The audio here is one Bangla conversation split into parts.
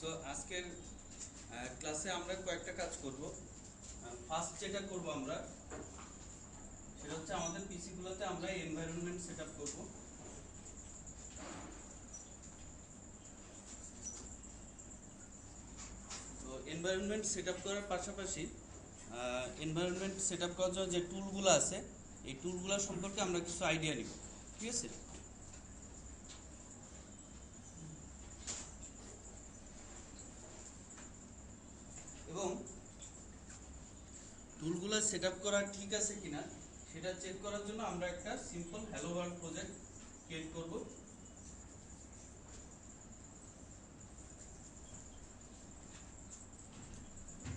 সো আজকের ক্লাসে আমরা কয়েকটা কাজ করব। ফার্স্ট যেটা করব আমরা সেটা হচ্ছে আমাদের পিসি গুলোতে আমরা এনভায়রনমেন্ট সেটআপ করব। তো এনভায়রনমেন্ট সেটআপ করার পাশাপাশি এনভায়রনমেন্ট সেটআপ করার জন্য যে টুলগুলো আছে এই টুলগুলো সম্পর্কে আমরা কিছু আইডিয়া নিব, ঠিক আছে? এবং টুলগুলো সেটআপ করা ঠিক আছে কিনা সেটা চেক করার জন্য আমরা একটা simple hello world project create করব।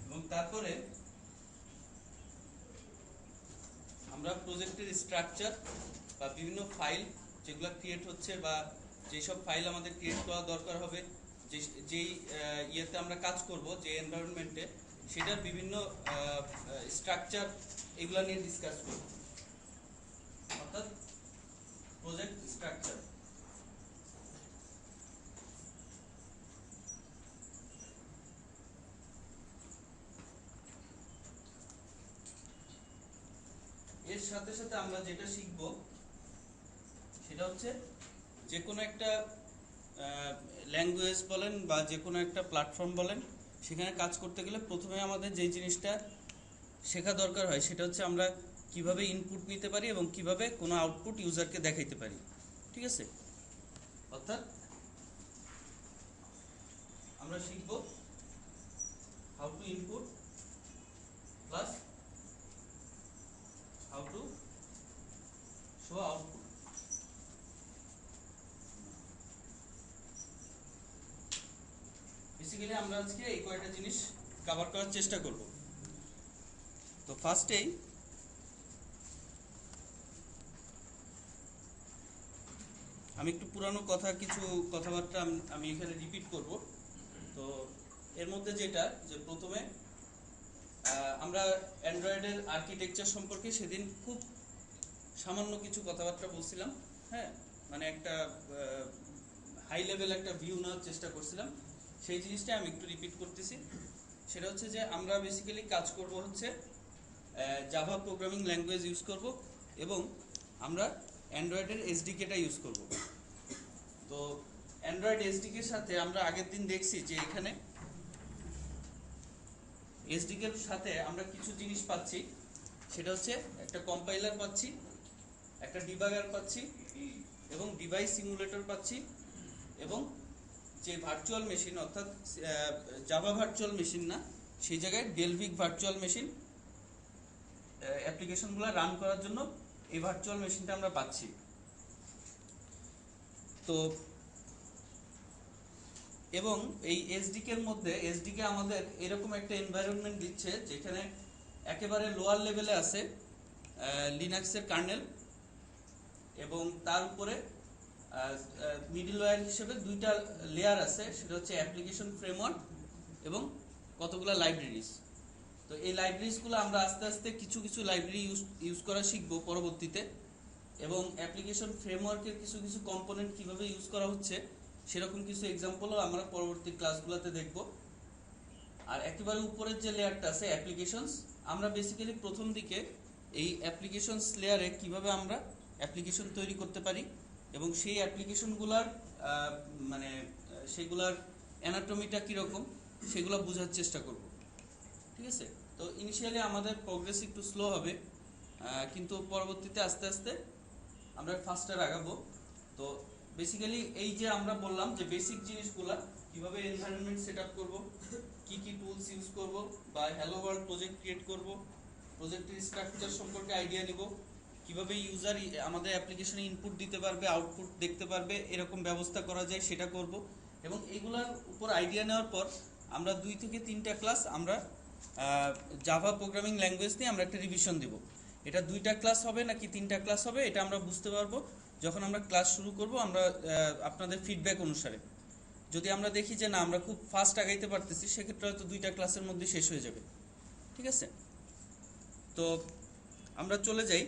এবং তারপরে আমরা প্রজেক্টের স্ট্রাকচার বা বিভিন্ন ফাইল যেগুলো ক্রিয়েট হচ্ছে বা যেসব ফাইল আমাদের ক্রিয়েট করা দরকার হবে, যেই ইয়েতে আমরা কাজ করব, যে এনভায়রনমেন্টে, সেটার বিভিন্ন স্ট্রাকচার এগুলো নিয়ে ডিসকাস করব, অর্থাৎ প্রজেক্ট স্ট্রাকচার। এর সাথে সাথে আমরা যেটা শিখব সেটা হচ্ছে যে কোনো একটা ল্যাঙ্গুয়েজ বলেন বা যে কোনো একটা প্ল্যাটফর্ম বলেন, সেখানে কাজ করতে গেলে প্রথমে আমাদের যে জিনিসটা শেখা দরকার হয় সেটা হচ্ছে আমরা কিভাবে ইনপুট নিতে পারি এবং কিভাবে কোনো আউটপুট ইউজারকে দেখাইতে পারি, ঠিক আছে? অর্থাৎ আমরা শিখব how to input plus how to show output. Basically আমরা আজকে এই কয়েকটা জিনিস কভার করার চেষ্টা করব। তো ফার্স্টেই আমি একটু পুরানো কিছু কথাবার্তা আমি এখানে রিপিট করব। তো এর মধ্যে যেটা যে প্রথমে আমরা অ্যান্ড্রয়েডের আর্কিটেকচার সম্পর্কে সেদিন খুব সামান্য কিছু কথাবার্তা বলছিলাম, হ্যাঁ, মানে একটা হাই লেভেল একটা ভিউ নেওয়ার চেষ্টা করছিলাম। সেই জিনিসটা আমি একটু রিপিট করতেছি। সেটা হচ্ছে যে আমরা বেসিক্যালি কাজ করব হচ্ছে জাভা প্রোগ্রামিং ল্যাঙ্গুয়েজ ইউজ করব এবং আমরা অ্যান্ড্রয়েডের এসডিকেটা ইউজ করব। তো অ্যান্ড্রয়েড এসডিকের সাথে আমরা আগের দিন দেখছি যে এখানে এসডিকের সাথে আমরা কিছু জিনিস পাচ্ছি। সেটা হচ্ছে একটা কম্পাইলার পাচ্ছি, একটা ডিবাগার পাচ্ছি এবং ডিভাইস সিমুলেটর পাচ্ছি এবং যে ভার্চুয়াল মেশিন, অর্থাৎ জাভা ভার্চুয়াল মেশিন না, সেই জায়গায় ডেলভিক ভার্চুয়াল মেশিন অ্যাপ্লিকেশনগুলো রান করার জন্য এই ভার্চুয়াল মেশিনটা আমরা পাচ্ছি। তো এবং এই এসডিকে এর মধ্যে এসডিকে আমাদের এরকম একটা এনভায়রনমেন্ট দিচ্ছে যেখানে একেবারে লোয়ার লেভেলে আছে লিনাক্সের কার্নেল এবং তার উপরে মিডলওয়্যার হিসেবে দুইটা লেয়ার আছে, সেটা হচ্ছে অ্যাপ্লিকেশন ফ্রেমওয়ার্ক এবং কতগুলো লাইব্রেরিজ। তো এই লাইব্রেরিজগুলো আমরা আস্তে আস্তে কিছু কিছু লাইব্রেরি ইউজ করা শিখবো পরবর্তীতে, এবং অ্যাপ্লিকেশন ফ্রেমওয়ার্কের কিছু কিছু কম্পোনেন্ট কিভাবে ইউজ করা হচ্ছে সেরকম কিছু এক্সাম্পলও আমরা পরবর্তী ক্লাসগুলোতে দেখব। আর একেবারে উপরের যে লেয়ারটা আছে অ্যাপ্লিকেশনস, আমরা বেসিক্যালি প্রথম দিকে এই অ্যাপ্লিকেশনস লেয়ারে কিভাবে আমরা অ্যাপ্লিকেশন তৈরি করতে পারি এবং সেই অ্যাপ্লিকেশনগুলোর মানে সেগুলার অ্যানাটমিটা কীরকম সেগুলো বোঝার চেষ্টা করব, ঠিক আছে? তো ইনিশিয়ালি আমাদের প্রোগ্রেস একটু স্লো হবে, কিন্তু পরবর্তীতে আস্তে আস্তে আমরা ফাস্টার আগাবো। তো বেসিক্যালি এই যে আমরা বললাম যে বেসিক জিনিসগুলা, কিভাবে এনভায়রনমেন্ট সেটআপ করব, কি কি টুলস ইউজ করব, বা হ্যালো ওয়ার্ল্ড প্রজেক্ট ক্রিয়েট করব, প্রজেক্টের স্ট্রাকচার সম্পর্কে আইডিয়া নিব, কিভাবে ইউজার আমাদের অ্যাপ্লিকেশনে ইনপুট দিতে পারবে, আউটপুট দেখতে পারবে, এরকম ব্যবস্থা করা যায় সেটা করব। এবং এইগুলোর উপর আইডিয়া নেওয়ার পর আমরা 2 থেকে 3টা ক্লাস আমরা জাভা প্রোগ্রামিং ল্যাঙ্গুয়েজ নিয়ে আমরা একটা রিভিশন দেব। এটা 2টা ক্লাস হবে নাকি 3টা ক্লাস হবে এটা আমরা বুঝতে পারবো যখন আমরা ক্লাস শুরু করব। আমরা আপনাদের ফিডব্যাক অনুসারে যদি আমরা দেখি যে না আমরা খুব ফাস্ট আগাইতে পারতেছি, সেক্ষেত্রে হয়তো 2টা ক্লাসের মধ্যে শেষ হয়ে যাবে, ঠিক আছে? তো আমরা চলে যাই।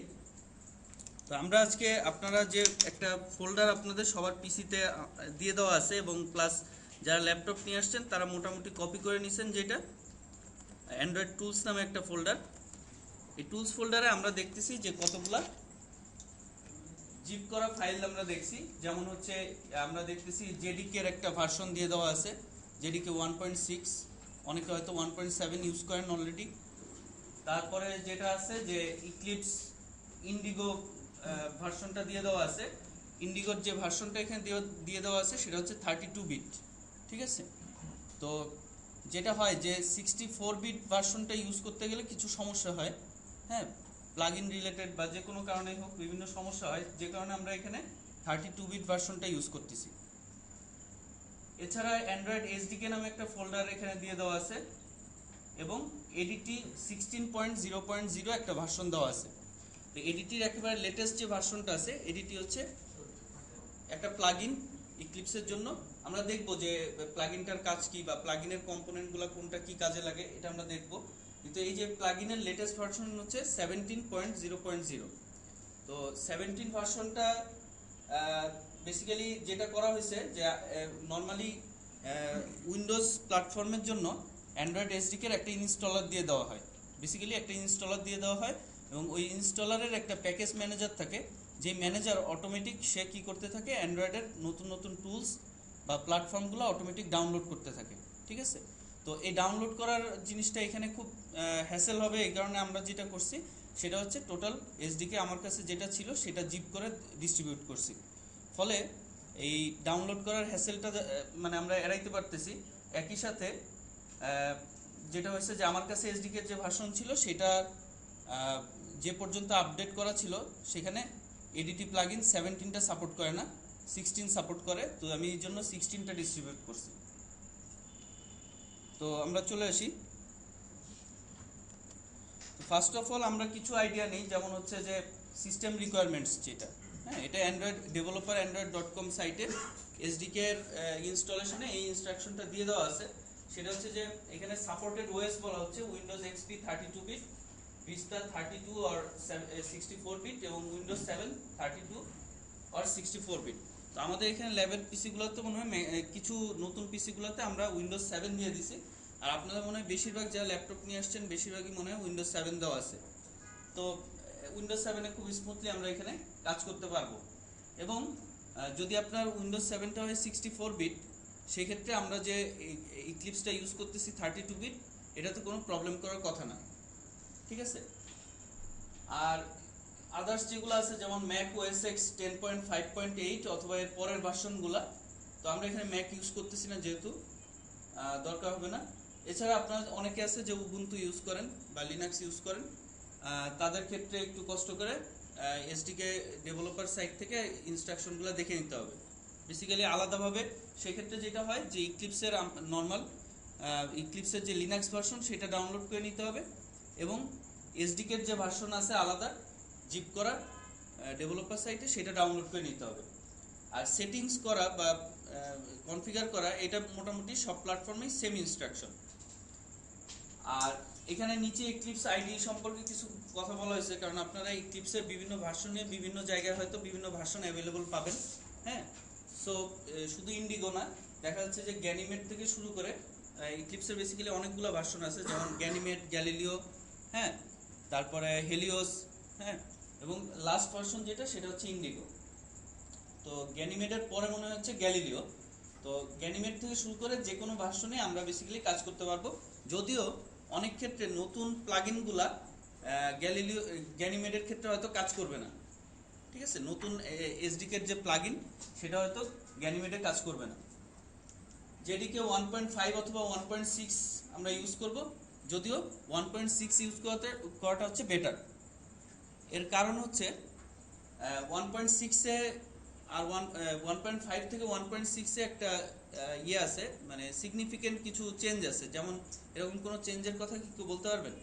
তো আমরা আজকে আপনারা যে একটা ফোল্ডার আপনাদের সবার পিসিতে দিয়ে দেওয়া আছে এবং প্লাস যারা ল্যাপটপ নিয়ে আসছেন তারা মোটামুটি কপি করে নিছেন, যেটা অ্যান্ড্রয়েড টুলস নামে একটা ফোল্ডার। এই টুলস ফোল্ডারে আমরা দেখতেছি যে কতগুলা জিপ করা ফাইল আমরা দেখছি। যেমন হচ্ছে আমরা দেখতেছি জেডিকে এর একটা ভার্সন দিয়ে দেওয়া আছে, জেডিকে 1.6, অনেকে হয়তো 1.7 ইউজ করেন অলরেডি। তারপরে যেটা আছে যে ইক্লিপস ইন্ডিগো ভার্সনটা দিয়ে দেওয়া আছে। ইন্ডিগোর যে ভার্সনটা এখানে দিয়ে দেওয়া আছে সেটা হচ্ছে 32 বিট, ঠিক আছে। তো যেটা হয় যে 64 বিট ভার্সনটা ইউজ করতে গেলে কিছু সমস্যা হয়, হ্যাঁ, প্লাগ ইন রিলেটেড বা যে কোনো কারণেই হোক বিভিন্ন সমস্যা হয়, যে কারণে আমরা এখানে 32 বিট ভার্সনটা ইউজ করতেছি। এছাড়া অ্যান্ড্রয়েড এসডিকে নামে একটা ফোল্ডার এখানে দিয়ে দেওয়া আছে এবং এডিটি 16.0.0 একটা ভার্সন দেওয়া আছে। তো এডিটির একেবারে লেটেস্ট যে ভার্সনটা আছে, এডিটি হচ্ছে একটা প্লাগইন ইক্লিপসের জন্য। আমরা দেখব যে প্লাগইনটার কাজ কি বা প্লাগইনের কম্পোনেন্টগুলো কোনটা কি কাজে লাগে এটা আমরা দেখব। কিন্তু এই যে প্লাগইনের লেটেস্ট ভার্সন হচ্ছে 17.0.0। তো 17 ভার্সনটা বেসিক্যালি যেটা করা হয়েছে যে নর্মালি উইন্ডোজ প্ল্যাটফর্মের জন্য অ্যান্ড্রয়েড এসডিকে এর একটা ইনস্টলার দিয়ে দেওয়া হয়, বেসিক্যালি একটা ইনস্টলার দিয়ে দেওয়া হয় এবং ওই ইনস্টলারের একটা প্যাকেজ ম্যানেজার থাকে, যে ম্যানেজার অটোমেটিক সে কি করতে থাকে, অ্যান্ড্রয়েডের নতুন নতুন টুলস বা প্ল্যাটফর্মগুলো অটোমেটিক ডাউনলোড করতে থাকে, ঠিক আছে। তো এই ডাউনলোড করার জিনিসটা এখানে খুব হ্যাসেল হবে, এই কারণে আমরা যেটা করছি সেটা হচ্ছে টোটাল এসডিকে আমার কাছে যেটা ছিল সেটা জিপ করে ডিস্ট্রিবিউট করছি। ফলে এই ডাউনলোড করার হ্যাসেলটা মানে আমরা এড়াইতে পারতেছি। একই সাথে যেটা হয়েছে যে আমার কাছে এসডিকে যে ভার্সন ছিল সেটা যে পর্যন্ত আপডেট করা ছিল সেখানে এডিটি প্লাগইন 17টা সাপোর্ট করে না, 16 সাপোর্ট করে। তো আমি এই জন্য 16টা ডিস্ট্রিবিউট করছি। তো আমরা চলে আসি। ফার্স্ট অফ অল আমরা কিছু আইডিয়া নেই, যেমন হচ্ছে যে সিস্টেম রিকোয়ারমেন্টস যেটা, হ্যাঁ, এটা অ্যান্ড্রয়েড ডেভেলপার android.com সাইটে এসডিকে এর ইনস্টলেশনে এই ইনস্ট্রাকশনটা দিয়ে দেওয়া আছে। সেটা হচ্ছে যে এখানে সাপোর্টেড ওএস বলা হচ্ছে Windows XP 32 bit, Vista 32 or 64 bit এবং উইন্ডোজ 7 32 or 64 বিট। তো আমাদের এখানে ল্যাবের পিসিগুলোতে মনে হয় কিছু নতুন পিসিগুলোতে আমরা উইন্ডোজ 7 দিয়ে দিছি, আর আপনাদের মনে হয় বেশিরভাগ যারা ল্যাপটপ নিয়ে আসছেন বেশিরভাগই মনে হয় উইন্ডোজ 7 দেওয়া আছে। তো উইন্ডোজ 7 এ খুব স্মুথলি আমরা এখানে কাজ করতে পারবো। এবং যদি আপনার উইন্ডোজ 7টা হয় 64 বিট, সেই ক্ষেত্রে আমরা যে ইক্লিপসটা ইউজ করতেছি 32 বিট, এটাতে কোনো প্রবলেম করার কথা না, ঠিক আছে। আর আদার্স যেগুলো আছে যেমন ম্যাক ওএস এক্স 10.5.8 অথবা এর পরের ভার্সনগুলো, তো আমরা এখানে ম্যাক ইউজ করতেছি না যেহেতু দরকার হবে না। এছাড়া আপনার অনেকে আছে যে উবুন্টু ইউজ করেন বা লিনাক্স ইউজ করেন, তাদের ক্ষেত্রে একটু কষ্ট করে এসডিকে ডেভেলপার সাইট থেকে ইনস্ট্রাকশনগুলো দেখে নিতে হবে বেসিক্যালি আলাদাভাবে। সেক্ষেত্রে যেটা হয় যে ইক্লিপসের নর্মাল ইক্লিপসের যে লিনাক্স ভার্সন সেটা ডাউনলোড করে নিতে হবে এবং এসডিকের যে ভার্সন আছে আলাদা জিপ করা ডেভেলপার সাইটে সেটা ডাউনলোড করে নিতে হবে। আর সেটিংস করা বা কনফিগার করা এটা মোটামুটি সব প্ল্যাটফর্মেই সেম ইনস্ট্রাকশন। আর এখানে নিচে ইক্লিপস আইডি সম্পর্কে কিছু কথা বলা হয়েছে, কারণ আপনারা ইক্লিপসের বিভিন্ন ভার্সনে বিভিন্ন জায়গায় হয়তো বিভিন্ন ভার্সন অ্যাভেলেবল পাবেন, হ্যাঁ। সো শুধু ইন্ডিগো না, দেখা যাচ্ছে যে গ্যানিমেট থেকে শুরু করে ইক্লিপসের বেসিক্যালি অনেকগুলো ভার্সন আছে, যেমন গ্যানিমেট, গ্যালিলিও, হ্যাঁ, তারপরে হেলিওস, হ্যাঁ, এবং লাস্ট ভার্সন যেটা সেটা হচ্ছে ইন্ডিগো। তো গ্যানিমেটের পরে মনে হচ্ছে গ্যালিলিও। তো গ্যানিমেট থেকে শুরু করে যে কোনো ভার্সনে আমরা বেসিক্যালি কাজ করতে পারবো, যদিও অনেক ক্ষেত্রে নতুন প্লাগইনগুলা গ্যালিলিও গ্যানিমেটের ক্ষেত্রে হয়তো কাজ করবে না, ঠিক আছে। নতুন এসডিকে এর যে প্লাগইন সেটা হয়তো গ্যানিমেটে কাজ করবে না। জেডিকে 1.5 অথবা 1.6 আমরা ইউজ করব, যদিও 1.6 ইউজ করাটা হচ্ছে বেটার। এর কারণ হচ্ছে 1.6 এ আর 1.5 থেকে 1.6 এ একটা ইয়ে আছে, মানে সিগনিফিকেন্ট কিছু চেঞ্জ আছে। যেমন এরকম কোনো চেঞ্জের কথা কি কেউ বলতে পারবেন?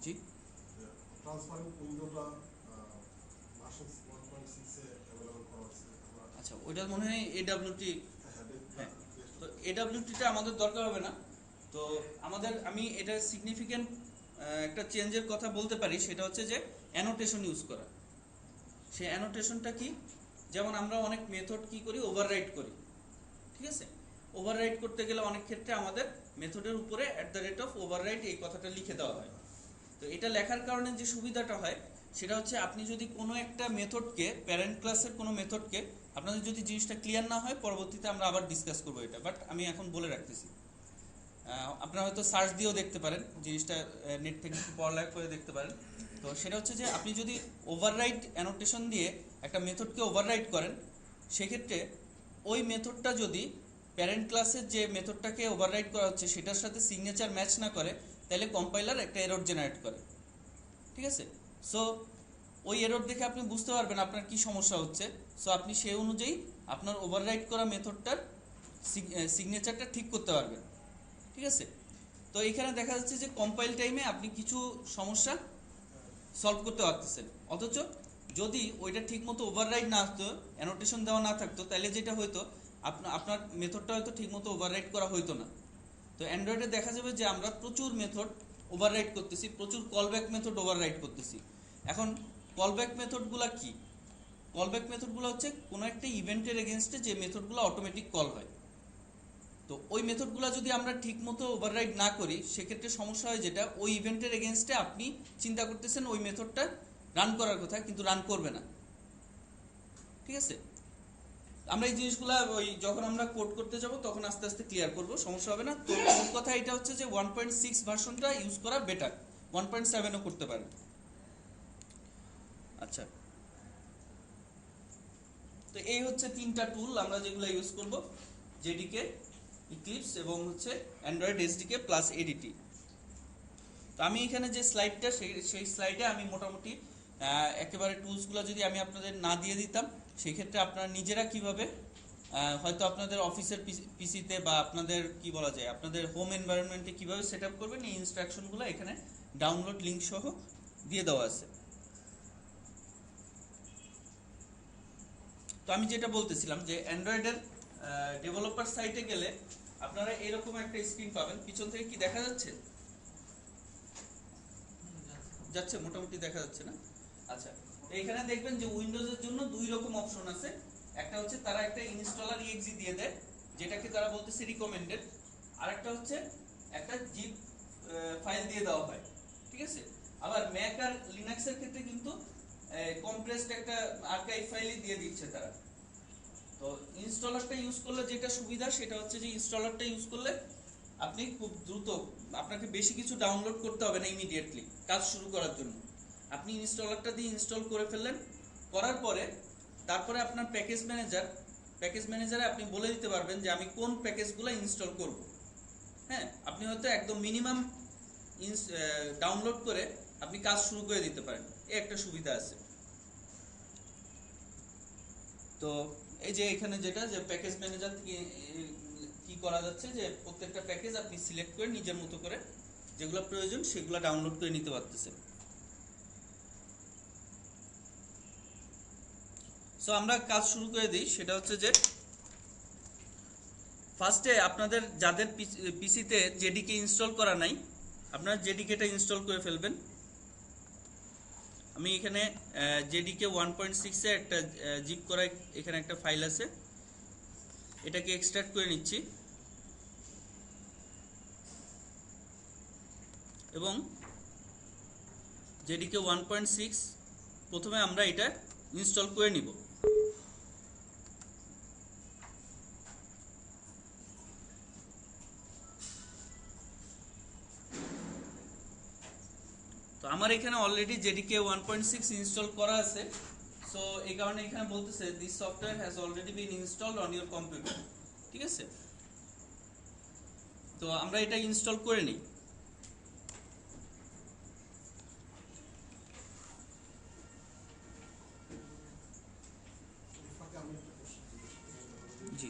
জি, ট্রান্সপারেন্ট উইন্ডোটা ভার্সন 1.6 এ अवेलेबल করা আছে। আচ্ছা, ওইটা মনে হয় এডব্লিউটি। হ্যাঁ, তো এডব্লিউটিটা আমাদের দরকার হবে না। তো আমি এটা সিগনিফিকেন্ট একটা চেঞ্জের কথা বলতে পারি, সেটা হচ্ছে যে অ্যানোটেশন ইউজ করা। সেই অ্যানোটেশনটা কি, যেমন আমরা অনেক মেথড কি করি, ওভাররাইড করি, ঠিক আছে। ওভাররাইড করতে গেলে অনেক ক্ষেত্রে আমাদের মেথডের উপরে @ওভাররাইড এই কথাটা লিখে দেওয়া হয়। তো এটা লেখার কারণে যে সুবিধাটা হয় সেটা হচ্ছে, আপনি যদি কোনো একটা মেথডকে, প্যারেন্ট ক্লাসের কোনো মেথডকে, আপনাদের যদি জিনিসটা ক্লিয়ার না হয় পরবর্তীতে আমরা আবার ডিসকাস করবো এটা, বাট আমি এখন বলে রাখতেছি। আপনারা হয়তো সার্চ দিয়েও দেখতে পারেন জিনিসটা, নেট থেকে একটু পড়ালেখা করে দেখতে পারেন। তো সেটা হচ্ছে যে আপনি যদি ওভাররাইড অ্যানোটেশন দিয়ে একটা মেথডকে ওভাররাইড করেন, সেক্ষেত্রে ওই মেথডটা যদি প্যারেন্ট ক্লাসের যে মেথডটাকে ওভাররাইড করা হচ্ছে সেটার সাথে সিগনেচার ম্যাচ না করে, তাহলে কম্পাইলার একটা এরর জেনারেট করে, ঠিক আছে। সো ওই এরর দেখে আপনি বুঝতে পারবেন আপনার কি সমস্যা হচ্ছে। সো আপনি সেই অনুযায়ী আপনার ওভাররাইড করা মেথডটার সিগনেচারটা ঠিক করতে পারবেন, ঠিক আছে। তো এখানে দেখা যাচ্ছে যে কম্পাইল টাইমে আপনি কিছু সমস্যা সলভ করতে পারতেছেন, অথচ যদি ওইটা ঠিকমতো ওভাররাইড না হতো, অ্যানোটেশন দেওয়া না থাকতো, তাহলে যেটা হতো আপনার মেথডটা হয়তো ঠিকমতো ওভাররাইড করা হতো না। তো অ্যান্ড্রয়েডে দেখা যাবে যে আমরা প্রচুর মেথড ওভাররাইড করতেছি, প্রচুর কলব্যাক মেথড ওভাররাইড করতেছি। এখন কলব্যাক মেথডগুলো কি? কলব্যাক মেথডগুলো হচ্ছে কোনো একটা ইভেন্টের এগেনস্টে যে মেথডগুলো অটোমেটিক কল হয়। তো ওই মেথডগুলো যদি আমরা ঠিকমতো ওভাররাইড না করি, সেক্ষেত্রে সমস্যা হয় যেটা, ওই ইভেন্টের এগেনস্টে আপনি চিন্তা করতেছেন ওই মেথডটা রান করার কথা, কিন্তু রান করবে না, ঠিক আছে। আমরা এই জিনিসগুলো যখন আমরা কোড করতে যাব তখন আস্তে আস্তে ক্লিয়ার করব, সমস্যা হবে না। তো মূল কথা এটা হচ্ছে যে 1.6 ভার্সনটা ইউজ করা বেটার, 1.7ও করতে পারেন। আচ্ছা, তো এই হচ্ছে তিনটা টুল আমরা যেগুলো ইউজ করব, জেডিকে, ইক্লিপস এবং হচ্ছে অ্যান্ড্রয়েড এসডিকে প্লাস এডিটি। তো আমি এখানে যে স্লাইডটা, সেই স্লাইডে আমি মোটামুটি একেবারে টুলসগুলো যদি আমি আপনাদের না দিয়ে দিতাম, সেই ক্ষেত্রে আপনারা নিজেরা কিভাবে হয়তো আপনাদের অফিসের পিসিতে বা আপনাদের কি বলা যায় আপনাদের হোম এনভায়রনমেন্টে কিভাবে সেট আপ করবেন, এই ইনস্ট্রাকশনগুলো এখানে ডাউনলোড লিঙ্ক সহ দিয়ে দেওয়া আছে। তো আমি যেটা বলতেছিলাম যে অ্যান্ড্রয়েডের ডেভেলপার সাইটে গেলে আপনারা এরকম একটা স্ক্রিন পাবেন। পিছন থেকে কি দেখা যাচ্ছে? যাচ্ছে, মোটামুটি দেখা যাচ্ছে না? আচ্ছা, তো এখানে দেখবেন যে উইন্ডোজের জন্য দুই রকম অপশন আছে। একটা হচ্ছে তারা একটা ইনস্টলার exe দিয়ে দেয়, যেটাকে তারা বলতেছে রিকমেন্ডেড। আর একটা হচ্ছে একটা জিপ ফাইল দিয়ে দেওয়া হয়, ঠিক আছে। আবার ম্যাক আর লিনাক্সের ক্ষেত্রে কিন্তু কম্প্রেসড একটা আর্কাইভ ফাইলই দিয়ে দিচ্ছে তারা। তো ইনস্টলারটা ইউজ করলে যেটা সুবিধা সেটা হচ্ছে যে ইনস্টলারটা ইউজ করলে আপনি খুব দ্রুত, আপনাকে বেশি কিছু ডাউনলোড করতে হবে না ইমিডিয়েটলি কাজ শুরু করার জন্য। আপনি ইনস্টলারটা দিয়ে ইনস্টল করে ফেললেন, করার পরে তারপরে আপনার প্যাকেজ ম্যানেজারে আপনি বলে দিতে পারবেন যে আমি কোন প্যাকেজগুলো ইনস্টল করব। হ্যাঁ, আপনি হয়তো একদম মিনিমাম ডাউনলোড করে আপনি কাজ শুরু করে দিতে পারেন, এই একটা সুবিধা আছে। তো এই যে এখানে যেটা যে প্যাকেজ ম্যানেজার থেকে কি করা যাচ্ছে যে প্রত্যেকটা প্যাকেজ আপনি সিলেক্ট করে নিজের মতো করে যেগুলো প্রয়োজন সেগুলো ডাউনলোড করে নিতে পারতেছেন। সো আমরা কাজ শুরু করে দিই। সেটা হচ্ছে যে ফার্স্টে আপনাদের যাদের পিসিতে জেডিকে ইনস্টল করা নাই, আপনারা জেডিকেটা ইনস্টল করে ফেলবেন। আমি এখানে জেডিকে 1.6 এ একটা জিপ করা এখানে একটা ফাইল আছে, এটাকে এক্সট্রাক্ট করে নিচ্ছি এবং জেডিকে 1.6 প্রথমে আমরা এটা ইনস্টল করে নিব। তো আমার এখানে অলরেডি জেডিকে 1.6 ইনস্টল করা আছে। সো এই কারণে এখানে বলতেছে this software has already been installed on your computer, ঠিক আছে। তো আমরা এটা ইনস্টল করে নিই। আমি একটা প্রশ্ন জিজ্ঞেস করি। জি,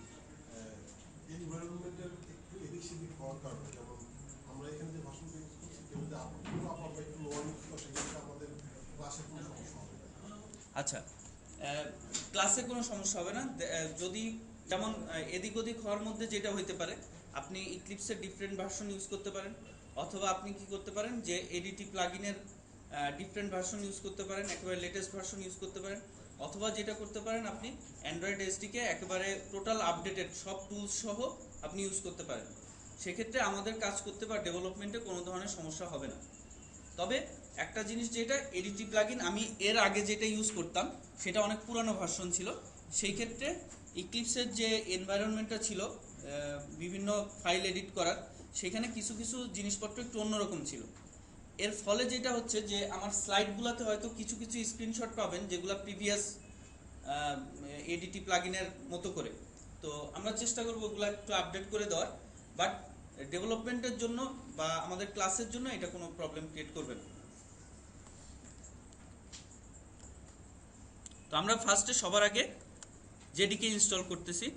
এনভায়রনমেন্টের একটু এদিক সেদিক হওয়ার কারণে, যেমন আমরা এখানে যে ভাষণটা ইউজ করছি, কেউ যদি আপার বা একটু লোয়ার ইউজ করে, সেক্ষেত্রে আমাদের ক্লাসে কোনো সমস্যা হবে না। আচ্ছা, ক্লাসে কোনো সমস্যা হবে না। যদি যেমন এদিক ওদিক হওয়ার মধ্যে যেটা হইতে পারে, আপনি ইক্লিপসের ডিফারেন্ট ভার্সন ইউজ করতে পারেন, অথবা আপনি কি করতে পারেন যে এডিটি প্লাগইনের ডিফারেন্ট ভার্সন ইউজ করতে পারেন, একেবারে লেটেস্ট ভার্সন ইউজ করতে পারেন, অথবা যেটা করতে পারেন আপনি অ্যান্ড্রয়েড এসডিকে একেবারে টোটাল আপডেটেড সব টুলস সহ আপনি ইউজ করতে পারেন। সেক্ষেত্রে আমাদের কাজ করতে বা ডেভেলপমেন্টে কোনো ধরনের সমস্যা হবে না। তবে একটা জিনিস, যেটা এডিটি প্লাগইন আমি এর আগে যেটা ইউজ করতাম সেটা অনেক পুরানো ভার্সন ছিল। সেই ক্ষেত্রে ইক্লিপসের যে এনভায়রনমেন্টটা ছিল বিভিন্ন ফাইল এডিট করার, সেখানে কিছু কিছু জিনিসপত্র একটু অন্যরকম ছিল। এর ফলে যেটা হচ্ছে যে আমার স্লাইডগুলোতে হয়তো কিছু কিছু স্ক্রিনশট পাবেন যেগুলো প্রিভিয়াস এডিটি প্লাগইনের মতো করে। তো আমরা চেষ্টা করবো ওগুলো একটু আপডেট করে দেওয়ার, বাট ডেভেলপমেন্টের জন্য বা আমাদের ক্লাসের জন্য এটা কোনো প্রবলেম ক্রিয়েট করবে না। তো আমরা ফার্স্টে সবার আগে জেডিকে ইনস্টল করতেছি।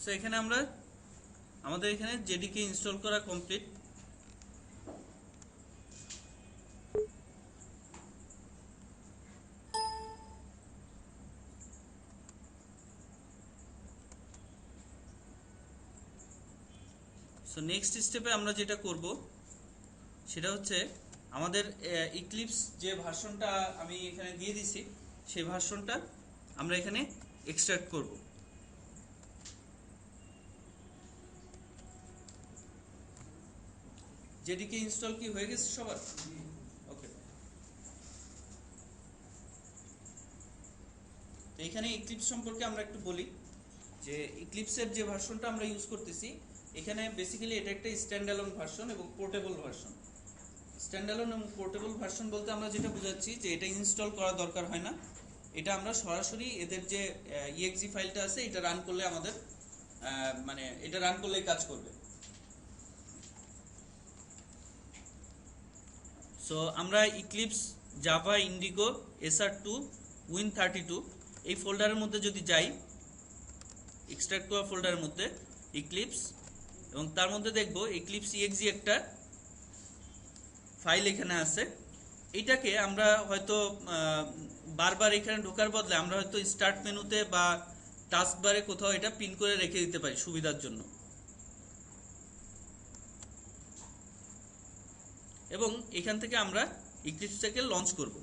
সো এখানে আমাদের এখানে জেডিকে ইনস্টল করা কমপ্লিট। সো নেক্সট স্টেপে আমরা যেটা করব সেটা হচ্ছে আমাদের ইক্লিপস যে ভার্সনটা আমি এখানে দিয়ে দিছি সেই ভার্সনটা আমরা এখানে এক্সট্রাক্ট করব। জেডিকে ইনস্টল কি হয়ে গেছে সবার? ওকে। তো এখানে ইক্লিপস সম্পর্কে আমরা একটু বলি যে ইক্লিপসের যে ভার্সনটা আমরা ইউজ করতেছি এখানে বেসিক্যালি এটা একটা স্ট্যান্ডঅ্যালোন ভার্সন এবং পোর্টেবল ভার্সন। স্ট্যান্ডঅ্যালোন এবং পোর্টেবল ভার্সন বলতে আমরা যেটা বোঝাচ্ছি যে এটা ইনস্টল করা দরকার হয় না, এটা আমরা সরাসরি এদের যে ইএক্সি ফাইলটা আছে এটা রান করলে আমাদের মানে এটা রান করলেই কাজ করবে। সো আমরা eclipse, Java, Indigo, SR2, Win32 এই ফোল্ডারের মধ্যে যদি যাই, এক্সট্রাক্ট করা ফোল্ডারের মধ্যে ইক্লিপস, এবং তার মধ্যে দেখব ইক্লিপস ইএক্সি একটা ফাইল এখানে আছে। এটাকে আমরা হয়তো বারবার এখানে ঢোকার বদলে আমরা হয়তো স্টার্ট মেনুতে বা টাস্ক বারে কোথাও এটা পিন করে রেখে দিতে পারি সুবিধার জন্য। এবং এখান থেকে আমরা ইক্লিপসটাকে লঞ্চ করব।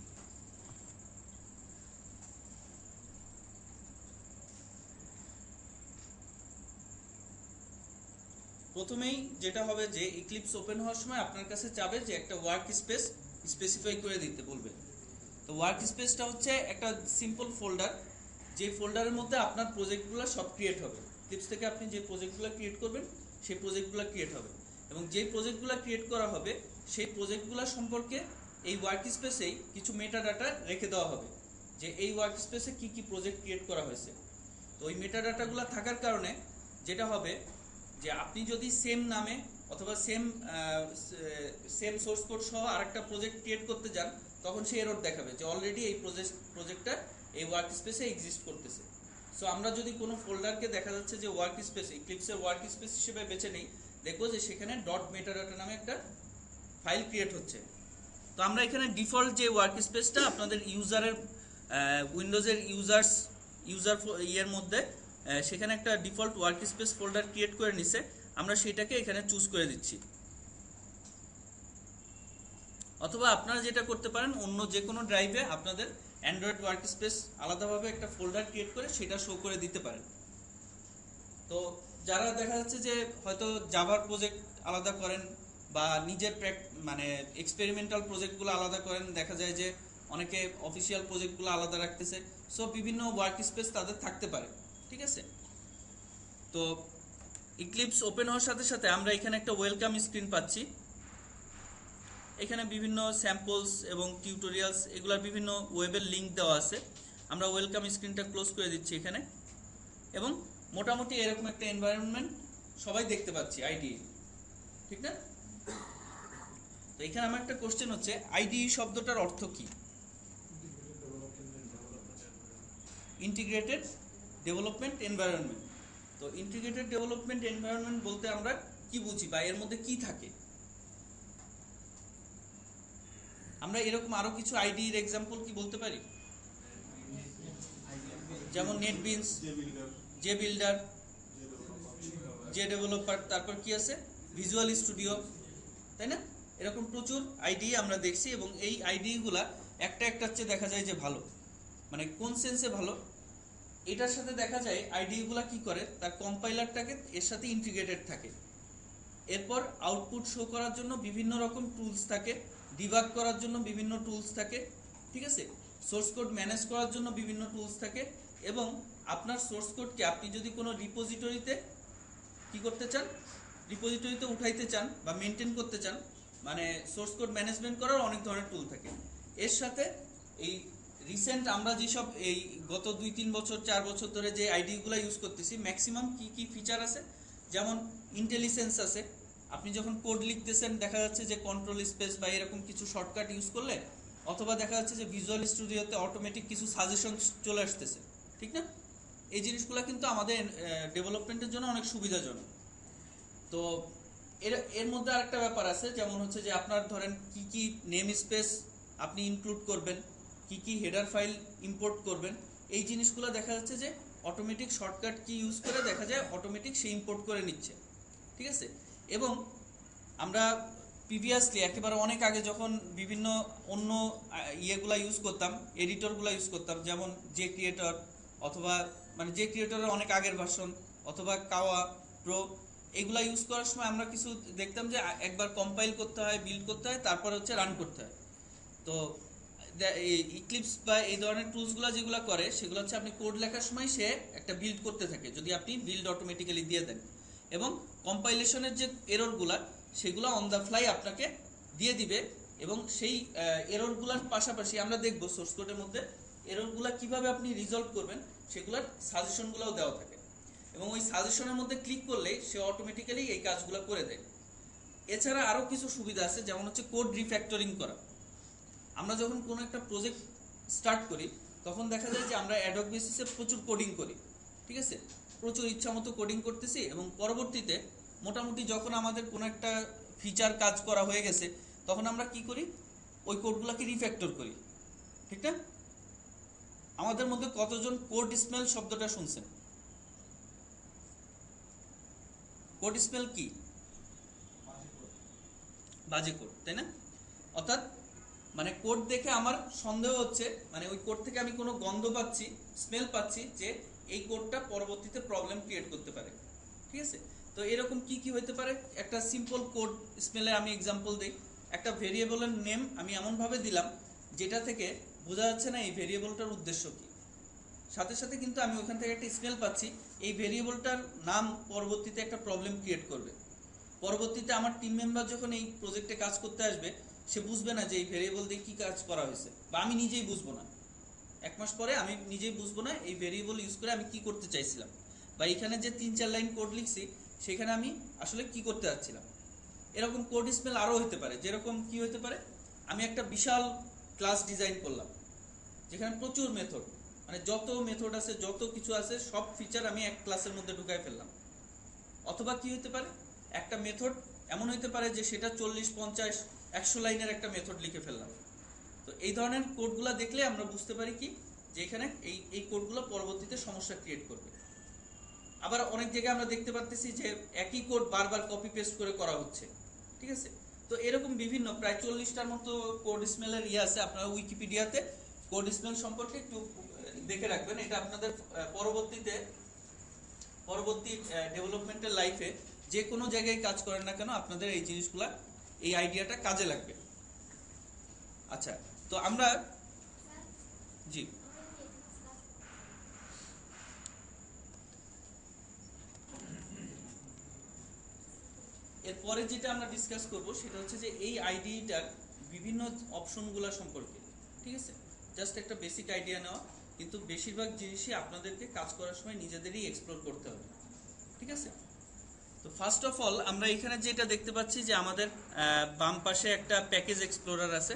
প্রথমেই যেটা হবে যে ইক্লিপস ওপেন হওয়ার সময় আপনার কাছে চাবে যে একটা ওয়ার্ক স্পেস স্পেসিফাই করে দিতে বলবে। তো ওয়ার্ক স্পেসটা হচ্ছে একটা সিম্পল ফোল্ডার, যে ফোল্ডারের মধ্যে আপনার প্রজেক্টগুলো সব ক্রিয়েট হবে। ইক্লিপস থেকে আপনি যে প্রজেক্টগুলো ক্রিয়েট করবেন সেই প্রজেক্টগুলো ক্রিয়েট হবে, এবং যে প্রজেক্টগুলো ক্রিয়েট করা হবে সেই প্রজেক্টগুলো সম্পর্কে এই ওয়ার্ক স্পেসেই কিছু মেটা ডাটা রেখে দেওয়া হবে। যে এই ওয়ার্ক স্পেসে কি কি প্রজেক্ট ক্রিয়েট করা হয়েছে। তো ওই মেটাডাটাগুলো থাকার কারণে যেটা হবে যে আপনি যদি সেম নামে অথবা সেম সোর্স কোড সহ আরেকটা প্রজেক্ট ক্রিয়েট করতে যান, তখন সে এরর দেখাবে যে অলরেডি এই প্রজেক্টটা এই ওয়ার্ক স্পেসে এক্সিস্ট করতেছে। সো আমরা যদি কোনো ফোল্ডারকে দেখা যাচ্ছে যে ওয়ার্ক স্পেস ইক্লিপসের ওয়ার্ক স্পেস হিসেবে বেছে নেই, দেখবো যে সেখানে ডট মেটাডাটা নামে একটা ফাইল ক্রিয়েট হচ্ছে। তো আমরা এখানে ডিফল্ট যে ওয়ার্ক স্পেসটা আপনাদের ইউজারের উইন্ডোজের ইউজার ইয়ের মধ্যে সেখানে একটা default work space folder create করে নিছে, আমরা সেটাকে এখানে চুজ করে দিচ্ছি। অথবা আপনারা যেটা করতে পারেন, অন্য যে কোনো ড্রাইভে আপনাদের অ্যান্ড্রয়েড ওয়ার্ক স্পেস আলাদাভাবে একটা ফোল্ডার ক্রিয়েট করে সেটা শো করে দিতে পারেন। তো যারা দেখা যাচ্ছে যে হয়তো জাভার প্রজেক্ট আলাদা করেন বা নিজের মানে এক্সপেরিমেন্টাল প্রজেক্টগুলো আলাদা করেন, দেখা যায় যে অনেকে অফিসিয়াল প্রজেক্টগুলো আলাদা রাখতেছে। সো বিভিন্ন ওয়ার্ক স্পেস তাদের থাকতে পারে, ঠিক আছে। তো ইক্লিপস ওপেন হওয়ার সাথে সাথে আমরা এখানে একটা ওয়েলকাম স্ক্রিন পাচ্ছি। এখানে বিভিন্ন স্যাম্পলস এবং টিউটোরিয়ালস এগুলোর বিভিন্ন ওয়েবের লিঙ্ক দেওয়া আছে। আমরা ওয়েলকাম স্ক্রিনটা ক্লোজ করে দিচ্ছি এখানে, এবং মোটামুটি এরকম একটা এনভায়রনমেন্ট সবাই দেখতে পাচ্ছি আইডিই, ঠিক না? তো এখানে আমার একটা কোশ্চেন হচ্ছে, আইডিই শব্দটার অর্থ কি? Integrated development environment. তো ইন্টিগ্রেটেড ডেভেলপমেন্ট এনভায়রনমেন্ট বলতে আমরা কি বুঝি বা এর মধ্যে কি থাকে? আমরা এরকম আরো কিছু আইডির এক্সাম্পল কি বলতে পারি? যেমন NetBeans, J builder, J developer, তারপর কি আছে ভিজুয়াল স্টুডিও, তাই না? এরকম প্রচুর আইডি আমরা দেখছি, এবং এই আইডি গুলা একটা একটার চেয়ে দেখা যায় যে ভালো। মানে কোন সেন্সে ভালো? এটার সাথে দেখা যায় আইডি গুলা কি করে, তার কম্পাইলারটাকে এর সাথে ইন্টিগ্রেটেড থাকে। এরপর আউটপুট শো করার জন্য বিভিন্ন রকম টুলস থাকে, ডিবাগ করার জন্য বিভিন্ন টুলস থাকে, ঠিক আছে। সোর্স কোড ম্যানেজ করার জন্য বিভিন্ন টুলস থাকে, এবং আপনার সোর্স কোডকে আপনি যদি কোনো রিপোজিটরিতে কি করতে চান, রিপোজিটরিতে উঠাইতে চান বা মেনটেন করতে চান, মানে সোর্স কোড ম্যানেজমেন্ট করার অনেক ধরনের টুল থাকে। এর সাথে এই রিসেন্ট আমরা যেসব এই গত 2-3 বছর 4 বছর ধরে যে আইডিগুলো ইউজ করতেছি, ম্যাক্সিমাম কি কি ফিচার আছে, যেমন ইন্টেলিজেন্স আছে। আপনি যখন কোড লিখতেছেন দেখা যাচ্ছে যে কন্ট্রোল স্পেস বা এরকম কিছু শর্টকাট ইউজ করলে, অথবা দেখা যাচ্ছে যে ভিজুয়াল স্টুডিওতে অটোমেটিক কিছু সাজেশন চলে আসতেছে, ঠিক না? এই জিনিসগুলো কিন্তু আমাদের ডেভেলপমেন্টের জন্য অনেক সুবিধাজনক। তো এর মধ্যে আরেকটা ব্যাপার আছে, যেমন হচ্ছে যে আপনার ধরেন কি কি নেম স্পেস আপনি ইনক্লুড করবেন, কি কি হেডার ফাইল ইম্পোর্ট করবেন, এই জিনিসগুলো দেখা যাচ্ছে যে অটোমেটিক শর্টকাট কি ইউজ করে দেখা যায় অটোমেটিক সে ইম্পোর্ট করে নিচ্ছে, ঠিক আছে। এবং আমরা প্রিভিয়াসলি একেবারে অনেক আগে যখন বিভিন্ন অন্য ইয়েগুলা ইউজ করতাম, এডিটরগুলো ইউজ করতাম, যেমন জে ক্রিয়েটর, অথবা মানে জে ক্রিয়েটরের অনেক আগের ভার্সন, অথবা কাওয়া প্রো, এগুলা ইউজ করার সময় আমরা কিছু দেখতাম যে একবার কম্পাইল করতে হয়, বিল্ড করতে হয়, তারপর হচ্ছে রান করতে হয়। তো ইক্লিপস বা এই ধরনের টুলসগুলো যেগুলো করে সেগুলো হচ্ছে আপনি কোড লেখার সময় সে একটা বিল্ড করতে থাকে, যদি আপনি বিল্ড অটোমেটিক্যালি দিয়ে দেন, এবং কম্পাইলেশনের যে এররগুলা সেগুলো অন দ্য ফ্লাই আপনাকে দিয়ে দিবে। এবং সেই এররগুলোর পাশাপাশি আমরা দেখব সোর্স কোডের মধ্যে এররগুলা কিভাবে আপনি রিজলভ করবেন সেগুলোর সাজেশনগুলোও দেওয়া থাকে, এবং ওই সাজেশনের মধ্যে ক্লিক করলেই সে অটোমেটিক্যালি এই কাজগুলো করে দেয়। এছাড়া আরও কিছু সুবিধা আছে, যেমন হচ্ছে কোড রিফ্যাক্টরিং করা। আমরা যখন কোনো একটা প্রজেক্ট স্টার্ট করি তখন দেখা যায় যে আমরা অ্যাডহক বেসিসে প্রচুর কোডিং করি, ঠিক আছে, প্রচুর ইচ্ছা মতো কোডিং করতেছি, এবং পরবর্তীতে মোটামুটি যখন আমাদের কোনো একটা ফিচার কাজ করা হয়ে গেছে তখন আমরা কি করি, ওই কোডগুলোকে রিফ্যাক্টর করি, ঠিক না? আমাদের মধ্যে কতজন কোড স্মেল শব্দটা শুনছেন? কোড স্মেল কি? বাজে কোড, তাই না? অর্থাৎ মানে কোড দেখে আমার সন্দেহ হচ্ছে, মানে ওই কোড থেকে আমি কোনো গন্ধ পাচ্ছি, স্মেল পাচ্ছি, যে এই কোডটা পরবর্তীতে প্রবলেম ক্রিয়েট করতে পারে, ঠিক আছে। তো এরকম কি কি হতে পারে, একটা সিম্পল কোড স্মেলের আমি এক্সাম্পল দিই। একটা ভেরিয়েবলের নেম আমি এমনভাবে দিলাম যেটা থেকে বোঝা যাচ্ছে না এই ভেরিয়েবলটার উদ্দেশ্য কি, সাথে সাথে কিন্তু আমি ওখান থেকে একটা স্মেল পাচ্ছি, এই ভেরিয়েবলটার নাম পরবর্তীতে একটা প্রবলেম ক্রিয়েট করবে। পরবর্তীতে আমার টিম মেম্বার যখন এই প্রজেক্টে কাজ করতে আসবে সে বুঝবে না যে এই ভেরিয়েবল দিয়ে কি কাজ করা হয়েছে, বা আমি নিজেই বুঝবো না, 1 মাস পরে আমি নিজেই বুঝবো না এই ভেরিয়েবল ইউজ করে আমি কি করতে চাইছিলাম, বা এখানে যে 3-4 লাইন কোড লিখছি সেখানে আমি আসলে কি করতে যাচ্ছিলাম। এরকম কোড স্মেল আরও হতে পারে, যেরকম কি হতে পারে, আমি একটা বিশাল ক্লাস ডিজাইন করলাম যেখানে প্রচুর মেথড, মানে যত মেথড আছে যত কিছু আছে সব ফিচার আমি এক ক্লাসের মধ্যে ঢুকাই ফেললাম। অথবা কি হতে পারে, একটা মেথড এমন হতে পারে যে সেটা 40-50-100 লাইনের একটা মেথড লিখে ফেললাম। তো এই ধরনের কোডগুলো দেখলে আমরা বুঝতে পারি কি যে এখানে এই কোডগুলো পরবর্তীতে সমস্যা ক্রিয়েট করবে। আবার অনেক জায়গায় আমরা দেখতে পারতেছি যে একই কোড বারবার কপি পেস্ট করে করা হচ্ছে, ঠিক আছে। তো এরকম বিভিন্ন প্রায় 40টার মতো কোড স্মেলের আছে, আপনারা উইকিপিডিয়াতে কোড স্মেল সম্পর্কে একটু দেখে রাখবেন। এটা আপনাদের পরবর্তী ডেভেলপমেন্টের লাইফে যে কোনো জায়গায় কাজ করেন না কেন আপনাদের এই জিনিসগুলা, এই আইডিয়াটা কাজে লাগবে। আচ্ছা, তো আমরা জি এরপরে যেটা আমরা ডিসকাস করব সেটা হচ্ছে যে এই আইডিটার বিভিন্ন অপশনগুলো সম্পর্কে, ঠিক আছে। জাস্ট একটা বেসিক আইডিয়া নেওয়া, কিন্তু বেশিরভাগ জিনিসই আপনাদেরকে কাজ করার সময় নিজেদেরই এক্সপ্লোর করতে হবে, ঠিক আছে। তো ফার্স্ট অফ অল আমরা এখানে যেটা দেখতে পাচ্ছি যে আমাদের বাম পাশে একটা প্যাকেজ এক্সপ্লোরার আছে।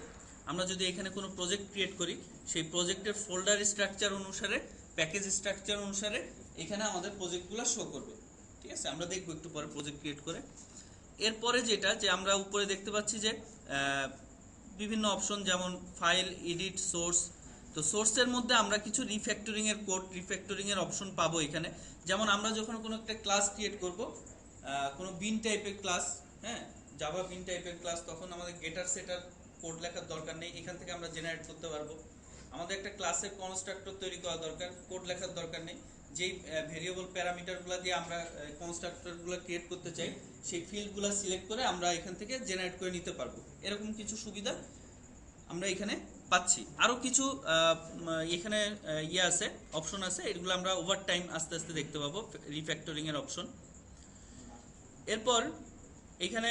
আমরা যদি এখানে কোনো প্রজেক্ট ক্রিয়েট করি, সেই প্রজেক্টের ফোল্ডার স্ট্রাকচার অনুসারে, প্যাকেজ স্ট্রাকচার অনুসারে এখানে আমাদের প্রজেক্টগুলো শো করবে, ঠিক আছে। আমরা দেখবো একটু পরে প্রজেক্ট ক্রিয়েট করে। এরপরে যেটা যে আমরা উপরে দেখতে পাচ্ছি যে বিভিন্ন অপশন, যেমন ফাইল, এডিট, সোর্স। তো সোর্সের মধ্যে আমরা কিছু রিফ্যাক্টরিং এর কোড, রিফ্যাক্টরিং এর অপশন পাবো এখানে। যেমন আমরা যখন কোনো একটা ক্লাস ক্রিয়েট করব, কোনো বিন টাইপের ক্লাস, হ্যাঁ, জাভা বিন টাইপের ক্লাস, তখন আমাদের গেটার সেটার কোড লেখার দরকার নেই, এখান থেকে আমরা জেনারেট করতে পারবো। আমাদের একটা ক্লাসের কনস্ট্রাক্টর তৈরি করা দরকার, কোড লেখার দরকার নেই, যেই ভেরিয়েবল প্যারামিটারগুলো দিয়ে আমরা কনস্ট্রাক্টরগুলো ক্রিয়েট করতে চাই সেই ফিল্ডগুলো সিলেক্ট করে আমরা এখান থেকে জেনারেট করে নিতে পারবো। এরকম কিছু সুবিধা আমরা এখানে পাচ্ছি। আরো কিছু এখানে আছে, অপশন আছে, এগুলো আমরা ওভার টাইম আস্তে আস্তে দেখতে পাবো, রিফ্যাক্টরিং এর অপশন। এরপর এখানে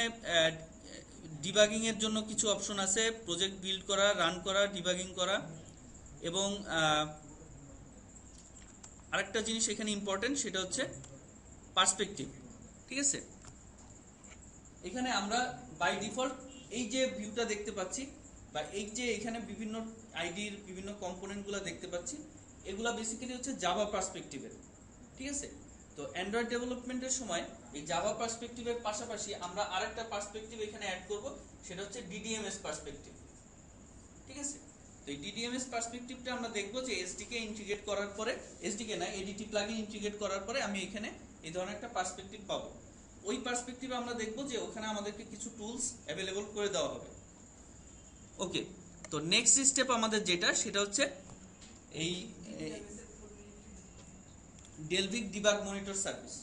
ডিবাগিং এর জন্য কিছু অপশন আছে, প্রজেক্ট বিল্ড করা, রান করা, ডিবাগিং করা। এবং আরেকটা জিনিস এখানে ইম্পর্টেন্ট, সেটা হচ্ছে পার্সপেক্টিভ, ঠিক আছে। এখানে আমরা বাই ডিফল্ট এই যে ভিউটা দেখতে পাচ্ছি, বা এই যে এখানে বিভিন্ন আইডির বিভিন্ন কম্পোনেন্টগুলো দেখতে পাচ্ছি, এগুলা বেসিক্যালি হচ্ছে জাভা পার্সপেক্টিভের, ঠিক আছে। তো অ্যান্ড্রয়েড ডেভেলপমেন্টের সময় এই জাভা পার্সপেক্টিভের পাশাপাশি আমরা আরেকটা পার্সপেক্টিভ এখানে অ্যাড করব, সেটা হচ্ছে ডিডিএমএস পার্সপেক্টিভ, ঠিক আছে। তো এই ডিডিএমএস পার্সপেক্টিভটা আমরা দেখব যে এসডিকে ইন্টিগ্রেট করার পরে, এসডিকে না এডিটি প্লাগইন ইন্টিগ্রেট করার পরে আমি এখানে এই ধরনের একটা পার্সপেক্টিভ পাবো। ওই পার্সপেক্টিভে আমরা দেখব যে ওখানে আমাদেরকে কিছু টুলস অ্যাভেলেবল করে দেওয়া হবে। ওকে, তো নেক্সট স্টেপ আমাদের যেটা, সেটা হচ্ছে এই ডেলভিক ডিবাগ মনিটর সার্ভিস।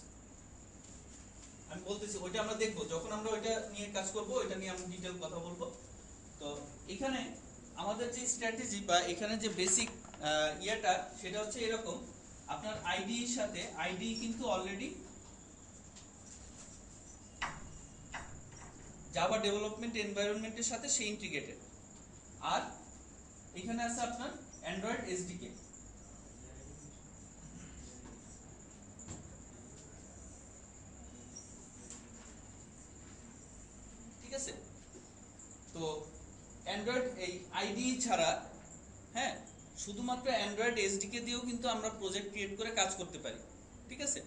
আমি বলতেছি ওইটা আমরা দেখবো যখন আমরা ওইটা নিয়ে কাজ করব, ওইটা নিয়ে আমরা ডিটেইল কথা বলবো। তো এখানে আমাদের যে স্ট্র্যাটেজি বা এখানে যে বেসিক ইয়েটা, সেটা হচ্ছে এরকম। আপনার আইডি এর সাথে, আইডি কিন্তু অলরেডি জাভা ডেভেলপমেন্ট এনভায়রনমেন্টের সাথে সে ইন্টিগ্রেটেড। আর এখানে আছে আপনার অ্যান্ড্রয়েড এসডিকে, ঠিক আছে। তো অ্যান্ড্রয়েড এই আইডি ছাড়া, হ্যাঁ, শুধুমাত্র অ্যান্ড্রয়েড এসডিকে দিয়েও কিন্তু আমরা প্রজেক্ট ক্রিয়েট করে কাজ করতে পারি, ঠিক আছে।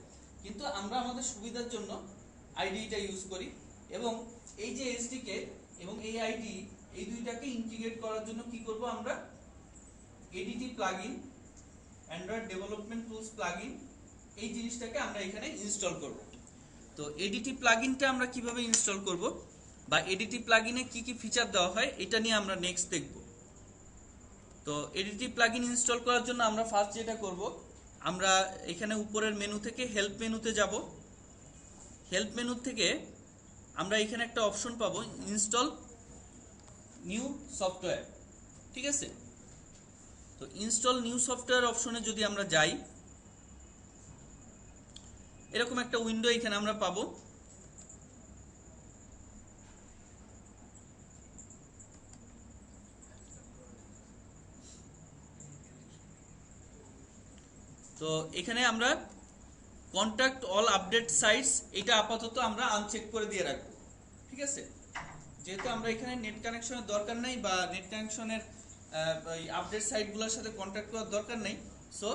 কিন্তু আমরা আমাদের সুবিধার জন্য আইডিটা ইউজ করি, এবং এই যে এসডিকে এবং এই আইডি, এই দুইটাকে ইন্টিগ্রেট করার জন্য কি করব আমরা, ADT plugin, Android development tools plugin, এই জিনিসটাকে আমরা এখানে ইনস্টল করব। তো এডিটি প্লাগইনটা আমরা কিভাবে ইনস্টল করব, বা এডিটি প্লাগইনে কি কি ফিচার দেওয়া হয়, এটা নিয়ে আমরা নেক্সট দেখব। তো এডিটি প্লাগইন ইনস্টল করার জন্য আমরা ফার্স্ট যেটা করব, আমরা এখানে উপরের মেনু থেকে হেল্প মেনুতে যাব। হেল্প মেনু থেকে আমরা এখানে একটা অপশন পাবো, ইনস্টল নিউ সফটওয়্যার, ঠিক আছে। তো ইনস্টল নিউ সফটওয়্যার অপশনে যদি আমরা যাই, এরকম একটা উইন্ডো এখানে আমরা পাবো। তো এখানে আমরা কন্ট্যাক্ট অল আপডেট সাইটস এটা আপাতত আমরা আনচেক করে দিয়ে রাখবো, ঠিক আছে। যেহেতু আমরা এখানে নেট কানেকশনের দরকার নাই বা নেট কানেকশনের আপডেট সাইটগুলোর সাথে কন্ট্যাক্ট করার দরকার নাই, সো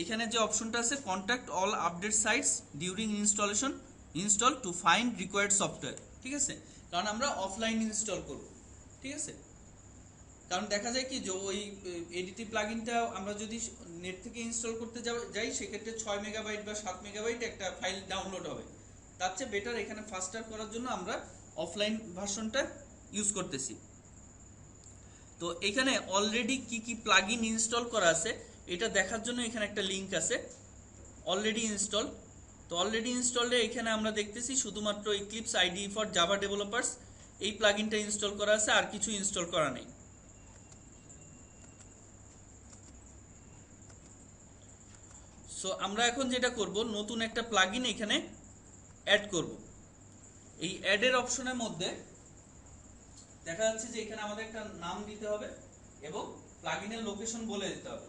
এখানে যে অপশনটা আছে contact all update sites during install to find required software, ঠিক আছে। কারণ আমরা অফলাইন ইনস্টল করব, ঠিক আছে। কারণ দেখা যায় কি যে ওই এডিটি প্লাগইনটা আমরা যদি নেট থেকে ইনস্টল করতে যাই সেক্ষেত্রে 6 মেগাবাইট বা 7 মেগাবাইট একটা ফাইল ডাউনলোড হবে। তার চেয়ে বেটার এখানে ফাস্টার করার জন্য আমরা অফলাইন ভার্সনটা ইউজ করতেছি। তো এখানে অলরেডি কি কি প্লাগইন ইনস্টল করা আছে এটা দেখার জন্য এখানে একটা লিংক আছে অলরেডি ইনস্টল। তো অলরেডি ইনস্টলডে এখানে আমরা দেখতেছি শুধুমাত্র eclipse ID for Java developers এই প্লাগইনটা ইনস্টল করা আছে, আর কিছু ইনস্টল করা নেই। সো আমরা এখন যেটা করব নতুন একটা প্লাগইন এখানে অ্যাড করব। এই অ্যাডের অপশনের মধ্যে দেখা যাচ্ছে যে এখানে আমাদের একটা নাম দিতে হবে এবং প্লাগইনের লোকেশন বলে দিতে হবে।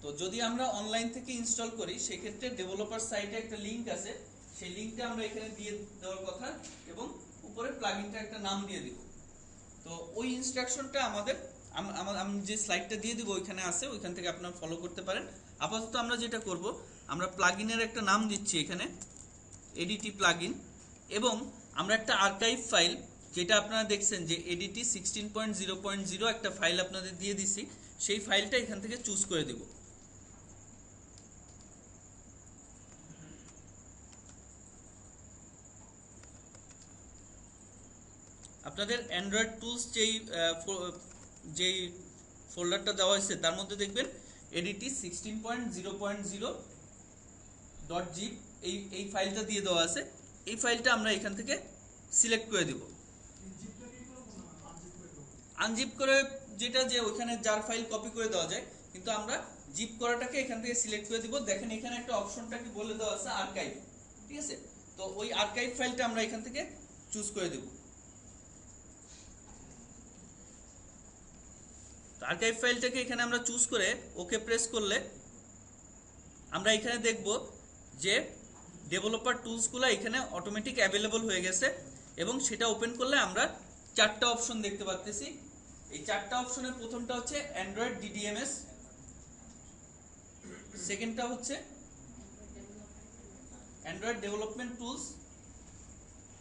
তো যদি আমরা অনলাইন থেকে ইনস্টল করি সেক্ষেত্রে ডেভেলপার সাইটে একটা লিংক আছে, সেই লিংকটা আমরা এখানে দিয়ে দেওয়ার কথা এবং উপরে প্লাগইনটা একটা নাম দিয়ে দিব। তো ওই ইনস্ট্রাকশনটা আমি যে স্লাইডটা দিয়ে দিব ওইখানে আছে, ওইখান থেকে আপনারা ফলো করতে পারেন। আপাতত আমরা যেটা করব আমরা প্লাগইনের একটা নাম দিচ্ছি এখানে এডিটি প্লাগইন, এবং আমরা একটা আর্কাইভ ফাইল যেটা আপনারা দেখছেন যে এডিটি 16.0.0 একটা ফাইল আপনাদের দিয়ে দিছি, সেই ফাইলটা এখান থেকে চুজ করে দেব। আপনাদের অ্যান্ড্রয়েড টুলস যেই ফোল্ডারটা দেওয়া হয়েছে তার মধ্যে দেখবেন এডিটি 16.0.0.zip এই ফাইলটা দিয়ে দেওয়া আছে। এই ফাইলটা আমরা এখান থেকে সিলেক্ট করে দেব। আনজিপ করে যেটা যে ওইখানে জার ফাইল কপি করে দেওয়া যায়, কিন্তু আমরা জিপ করাটাকে এখান থেকে সিলেক্ট করে দিব। দেখেন এখানে একটা অপশনটাকে বলে দেওয়া আছে আর্কাইভ, ঠিক আছে। তো ওই আর্কাইভ ফাইলটা আমরা এখান থেকে চুজ করে দেব। আর্কাইভ ফাইলটাকে এখানে আমরা চুজ করে ওকে প্রেস করলে আমরা এখানে দেখব যে ডেভেলপার টুলসগুলো এখানে অটোমেটিক অ্যাভেলেবল হয়ে গেছে, এবং সেটা ওপেন করলে আমরা চারটা অপশন দেখতে পাচ্ছি। এই চারটা অপশনের প্রথমটা হচ্ছে অ্যান্ড্রয়েড ডিডিএমএস, সেকেন্ডটা হচ্ছে Android development tools,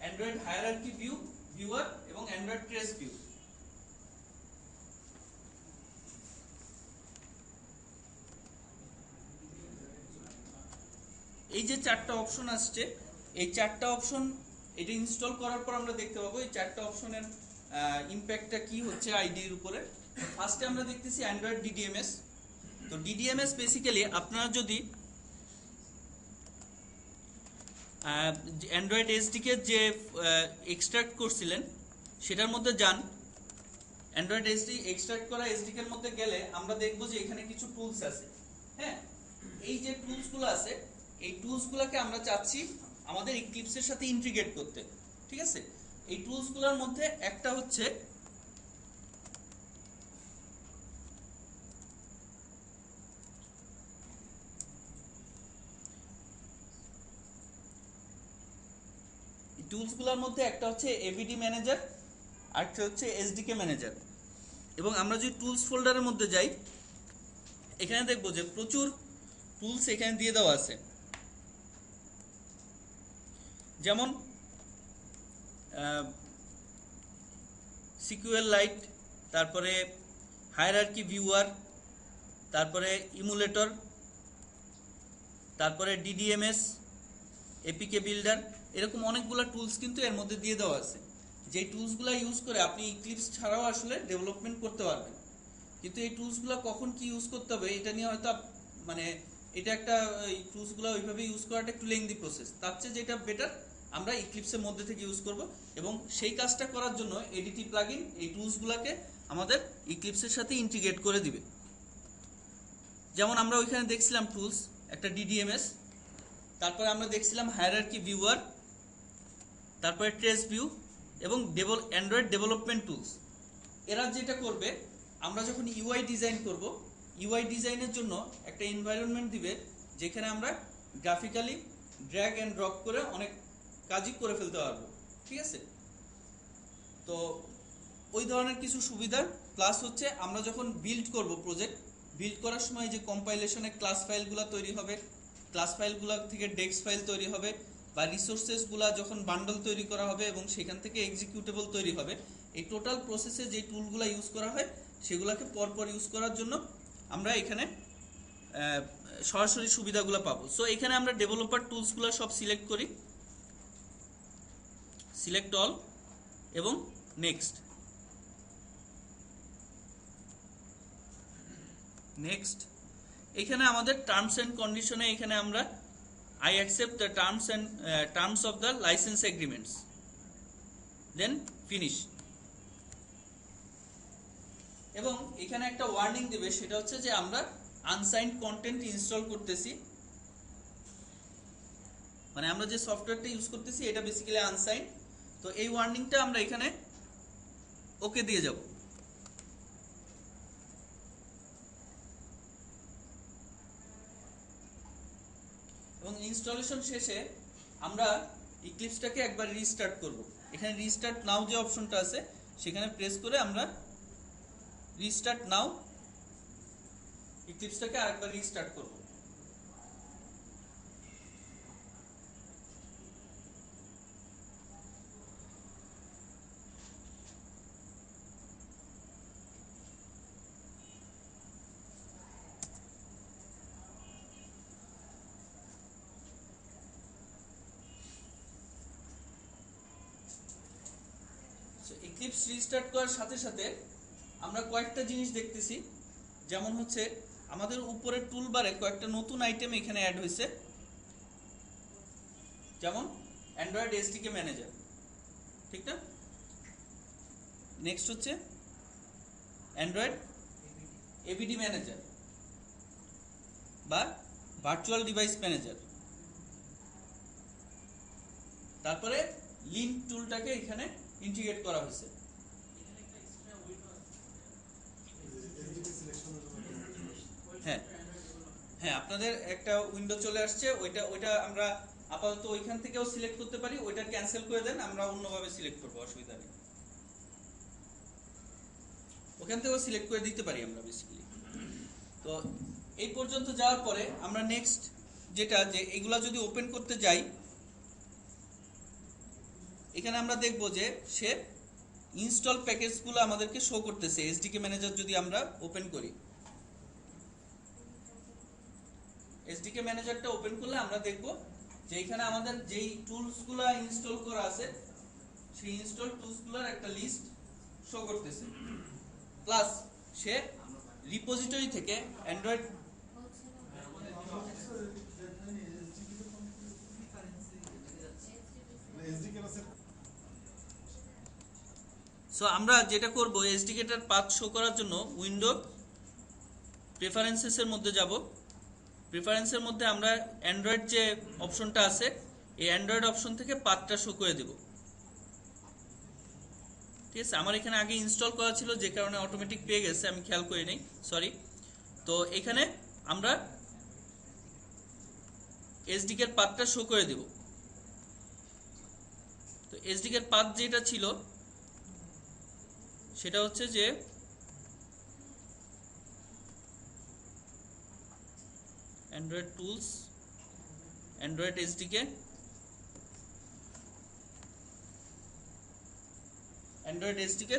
Android hierarchy viewer এবং অ্যান্ড্রয়েড ট্রেস ভিউ। এই যে চারটা অপশন আসছে, এই চারটা অপশন এটা ইনস্টল করার পর আমরা দেখতে পাবো এই চারটা অপশনের ইম্প্যাক্টটা কি হচ্ছে আইডির উপরে। ফার্স্টে আমরা দেখতেছি অ্যান্ড্রয়েড ডিডিএমএস। তো ডিডিএমএস বেসিক্যালি আপনারা যদি অ্যান্ড্রয়েড এসডিকে যে এক্সট্রাক্ট করছিলেন সেটার মধ্যে যান, অ্যান্ড্রয়েড এসডি এক্সট্রাক্ট করা এসডিকের মধ্যে গেলে আমরা দেখব যে এখানে কিছু টুলস আছে। হ্যাঁ, এই যে টুলসগুলো আছে এই টুলসগুলোকে আমরা চাচ্ছি আমাদের ইক্লিপসের সাথে ইন্টিগ্রেট করতে, ঠিক আছে। এই টুলসগুলোর মধ্যে একটা হচ্ছে এভিডি ম্যানেজার, আরেকটা হচ্ছে এসডিকে ম্যানেজার। এবং আমরা যদি টুলস ফোল্ডারের মধ্যে যাই এখানে দেখবো যে প্রচুর টুলস এখানে দিয়ে দেওয়া আছে, যেমন সিকিউএল লাইট, তারপরে হায়ারার্কি ভিউয়ার, তারপরে ইমুলেটর, তারপরে ডিডিএমএস, এপিকে বিল্ডার, এরকম অনেকগুলো টুলস কিন্তু এর মধ্যে দিয়ে দেওয়া আছে। যে টুলসগুলো ইউজ করে আপনি ইক্লিপস ছাড়াও আসলে ডেভেলপমেন্ট করতে পারবেন। কিন্তু এই টুলসগুলো কখন কি ইউজ করতে হবে এটা নিয়ে হয়তো মানে এটা একটা এই টুলসগুলো ওইভাবে ইউজ করাটা একটু লেংদি প্রসেস। তার চেয়ে যেটা বেটার আমরা ইক্লিপসের মধ্যে থেকে ইউজ করব, এবং সেই কাজটা করার জন্য এডিটি প্লাগইন এই টুলসগুলোকে আমাদের ইক্লিপসের সাথে ইন্টিগ্রেট করে দিবে। যেমন আমরা ওইখানে দেখছিলাম টুলস একটা ডিডিএমএস, তারপরে আমরা দেখছিলাম হায়ারার্কি ভিউয়ার, তারপরে ট্রেস ভিউ এবং অ্যান্ড্রয়েড ডেভেলপমেন্ট টুলস। এরা যেটা করবে আমরা যখন ইউআই ডিজাইন করব, ইউআই ডিজাইনের জন্য একটা এনভায়রনমেন্ট দিবে যেখানে আমরা গ্রাফিক্যালি ড্র্যাগ অ্যান্ড ড্রপ করে অনেক কাজই করে ফেলতে পারবো, ঠিক আছে। তো ওই ধরনের কিছু সুবিধা, প্লাস হচ্ছে আমরা যখন বিল্ড করব প্রজেক্ট, বিল্ড করার সময় যে কম্পাইলেশনে ক্লাস ফাইলগুলো তৈরি হবে, ক্লাস ফাইলগুলো থেকে ডেক্স ফাইল তৈরি হবে, বা রিসোর্সেসগুলো যখন বান্ডল তৈরি করা হবে এবং সেখান থেকে এক্সিকিউটেবল তৈরি হবে, এই টোটাল প্রসেসে যে টুলগুলো ইউজ করা হয় সেগুলোকে পরপর ইউজ করার জন্য আমরা এখানে সরাসরি সুবিধাগুলো পাবো। সো এখানে আমরা ডেভেলপার টুলসগুলো সব সিলেক্ট করি, সিলেক্ট অল এবং নেক্সট। নেক্সট এখানে আমাদের টার্মস অ্যান্ড কন্ডিশনে এখানে আমরা I accept the terms of the license agreements, then finish. এবং এখানে একটা ওয়ার্নিং দেবে, সেটা হচ্ছে যে আমরা আনসাইন্ড কন্টেন্ট ইনস্টল করতেছি, মানে আমরা যে সফটওয়্যারটা ইউজ করতেছি এটা বেসিক্যালি আনসাইন্ড। তো এই ওয়ার্নিংটা আমরা এখানে ওকে দিয়ে যাব। এবং ইনস্টলেশন শেষে আমরা ইক্লিপসটাকে একবার রিস্টার্ট করব। এখানে রিস্টার্ট নাও যে অপশনটা আছে সেখানে প্রেস করে আমরা রিস্টার্ট নাও ইক্লিপসটাকে আরেকবার রিস্টার্ট করব। ইক্লিপস রিস্টার্ট করার সাথে সাথে আমরা কয়েকটা জিনিস দেখতেছি, যেমন হচ্ছে আমাদের উপরের টুলবারে কয়েকটা নতুন আইটেম এখানে অ্যাড হয়েছে, যেমন অ্যান্ড্রয়েড এসডিকে ম্যানেজার, ঠিক না? নেক্সট হচ্ছে অ্যান্ড্রয়েড এবিডি ম্যানেজার বা ভার্চুয়াল ডিভাইস ম্যানেজার। তারপরে লিঙ্ক টুলটাকে এখানে ইন্টিগ্রেট করা হয়েছে। হ্যাঁ হ্যাঁ, আপনাদের একটা উইন্ডো চলে আসছে, ওইটা আমরা আপাতত ওইখান থেকেও সিলেক্ট করতে পারি, ওইটা ক্যান্সেল করে দেন, আমরা অন্যভাবে সিলেক্ট করবো, অসুবিধা নেই। ওখান থেকেও সিলেক্ট করে দিতে পারি আমরা বেসিক্যালি। তো এই পর্যন্ত যাওয়ার পরে আমরা নেক্সট যেটা, যে এগুলা যদি ওপেন করতে যাই, এখানে আমরা দেখব যে সে ইনস্টল প্যাকেজগুলো আমাদেরকে শো করতেছে। এসডিকে ম্যানেজার যদি আমরা ওপেন করি, এসডিকে ম্যানেজারটা ওপেন করলে আমরা দেখব যে এখানে আমাদের যেই টুলসগুলো ইনস্টল করা আছে সেই ইনস্টল টুলসগুলোর একটা লিস্ট শো করতেছে। প্লাস সে রিপোজিটরি থেকে অ্যান্ড্রয়েড সো আমরা যেটা করব, এসডিকেটার পাথ শো করার জন্য উইন্ডো প্রেফারেন্সেসের মধ্যে যাব। প্রেফারেন্সের মধ্যে আমরা অ্যান্ড্রয়েড যে অপশনটা আছে এই অ্যান্ড্রয়েড অপশন থেকে পাথটা শো করে দেব, ঠিক আছে। আমার এখানে আগে ইনস্টল করা ছিল যে কারণে অটোমেটিক পেয়ে গেছে, আমি খেয়াল করি নাই, সরি। তো এখানে আমরা এসডিকের পাথটা শো করে দেব। তো এসডিকের পাথ যেটা ছিল সেটা হচ্ছে যে Android tools, Android SDK, Android SDK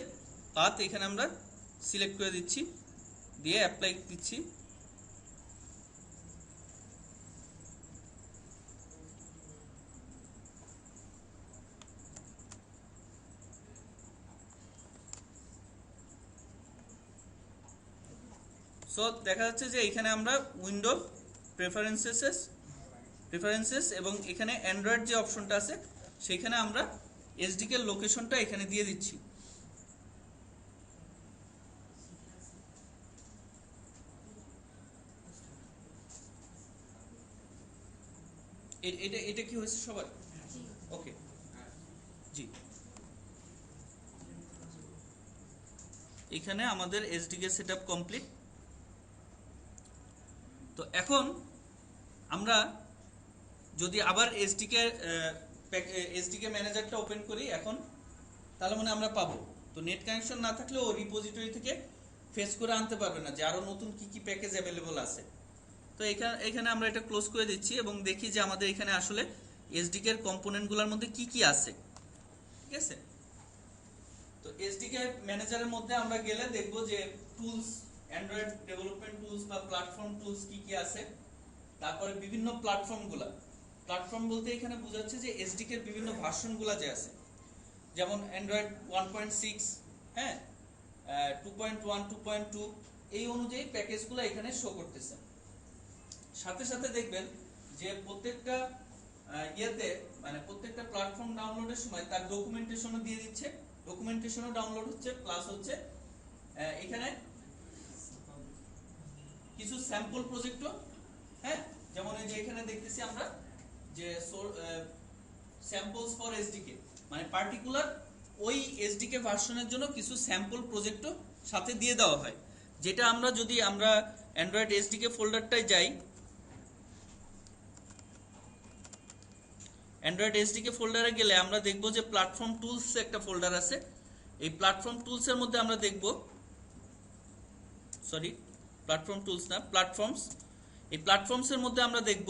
path এখানে আমরা সিলেক্ট করে দিচ্ছি, দিয়ে অ্যাপ্লাই দিচ্ছি। সো দেখা যাচ্ছে যে এখানে আমরা উইন্ডো প্রেফারেন্সেস এবং এখানে অ্যান্ড্রয়েড যে অপশনটা আছে সেখানে আমরা এসডিকে লোকেশনটা এখানে দিয়ে দিচ্ছি। এটা কি হয়েছে সবার? ওকে, জি। এখানে আমাদের এসডিকে সেটআপ কমপ্লিট। তো এখন আমরা যদি আবার এসডিকে ম্যানেজারটা ওপেন করি এখন, তাহলে মানে আমরা পাবো। তো নেট কানেকশন না থাকলে ও রিপোজিটরি থেকে ফেচ করে আনতে পারবে না যে আরো নতুন কি কি প্যাকেজ অ্যাভেলেবল আছে। তো এখানে আমরা এটা ক্লোজ করে দিচ্ছি এবং দেখি যে আমাদের এখানে আসলে এসডিকে এর কম্পোনেন্টগুলোর মধ্যে কি কি আছে। ঠিক আছে, তো এসডিকে ম্যানেজারের মধ্যে আমরা গেলে দেখব যে টুলস, অ্যান্ড্রয়েড ডেভেলপমেন্ট টুলস বা প্ল্যাটফর্ম টুলস কি কি আছে। তারপরে বিভিন্ন প্ল্যাটফর্ম বলতে এখানে বোঝাচ্ছে যে এসডিকে এর বিভিন্ন ভার্সনগুলো যে আছে, যেমন অ্যান্ড্রয়েড 1.6, হ্যাঁ, 2.1, 2.2, এই অনুযায়ী প্যাকেজগুলো এখানে শো করতেছে। সাথে সাথে দেখবেন যে প্রত্যেকটা মানে প্রত্যেকটা প্ল্যাটফর্ম ডাউনলোডের সময় তার ডকুমেন্টেশনও দিয়ে দিচ্ছে, ডকুমেন্টেশনও ডাউনলোড হচ্ছে, প্লাস হচ্ছে এখানে কিছু স্যাম্পল প্রজেক্টও, হ্যাঁ, যেমন এই যে এখানে দেখতেছি আমরা যে স্যাম্পলস ফর এসডিকে, মানে পার্টিকুলার ওই এসডিকে ভার্সনের জন্য কিছু স্যাম্পল প্রজেক্টও সাথে দিয়ে দেওয়া হয়, যেটা আমরা যদি আমরা অ্যান্ড্রয়েড এসডিকে ফোল্ডারটায় যাই, অ্যান্ড্রয়েড এসডিকে ফোল্ডারে গেলে আমরা দেখব যে প্ল্যাটফর্ম টুলস একটা ফোল্ডার আছে। এই প্ল্যাটফর্ম টুলস এর মধ্যে আমরা দেখব, প্ল্যাটফর্ম টুলস না, প্ল্যাটফর্মস। এই প্ল্যাটফর্মস এর মধ্যে আমরা দেখব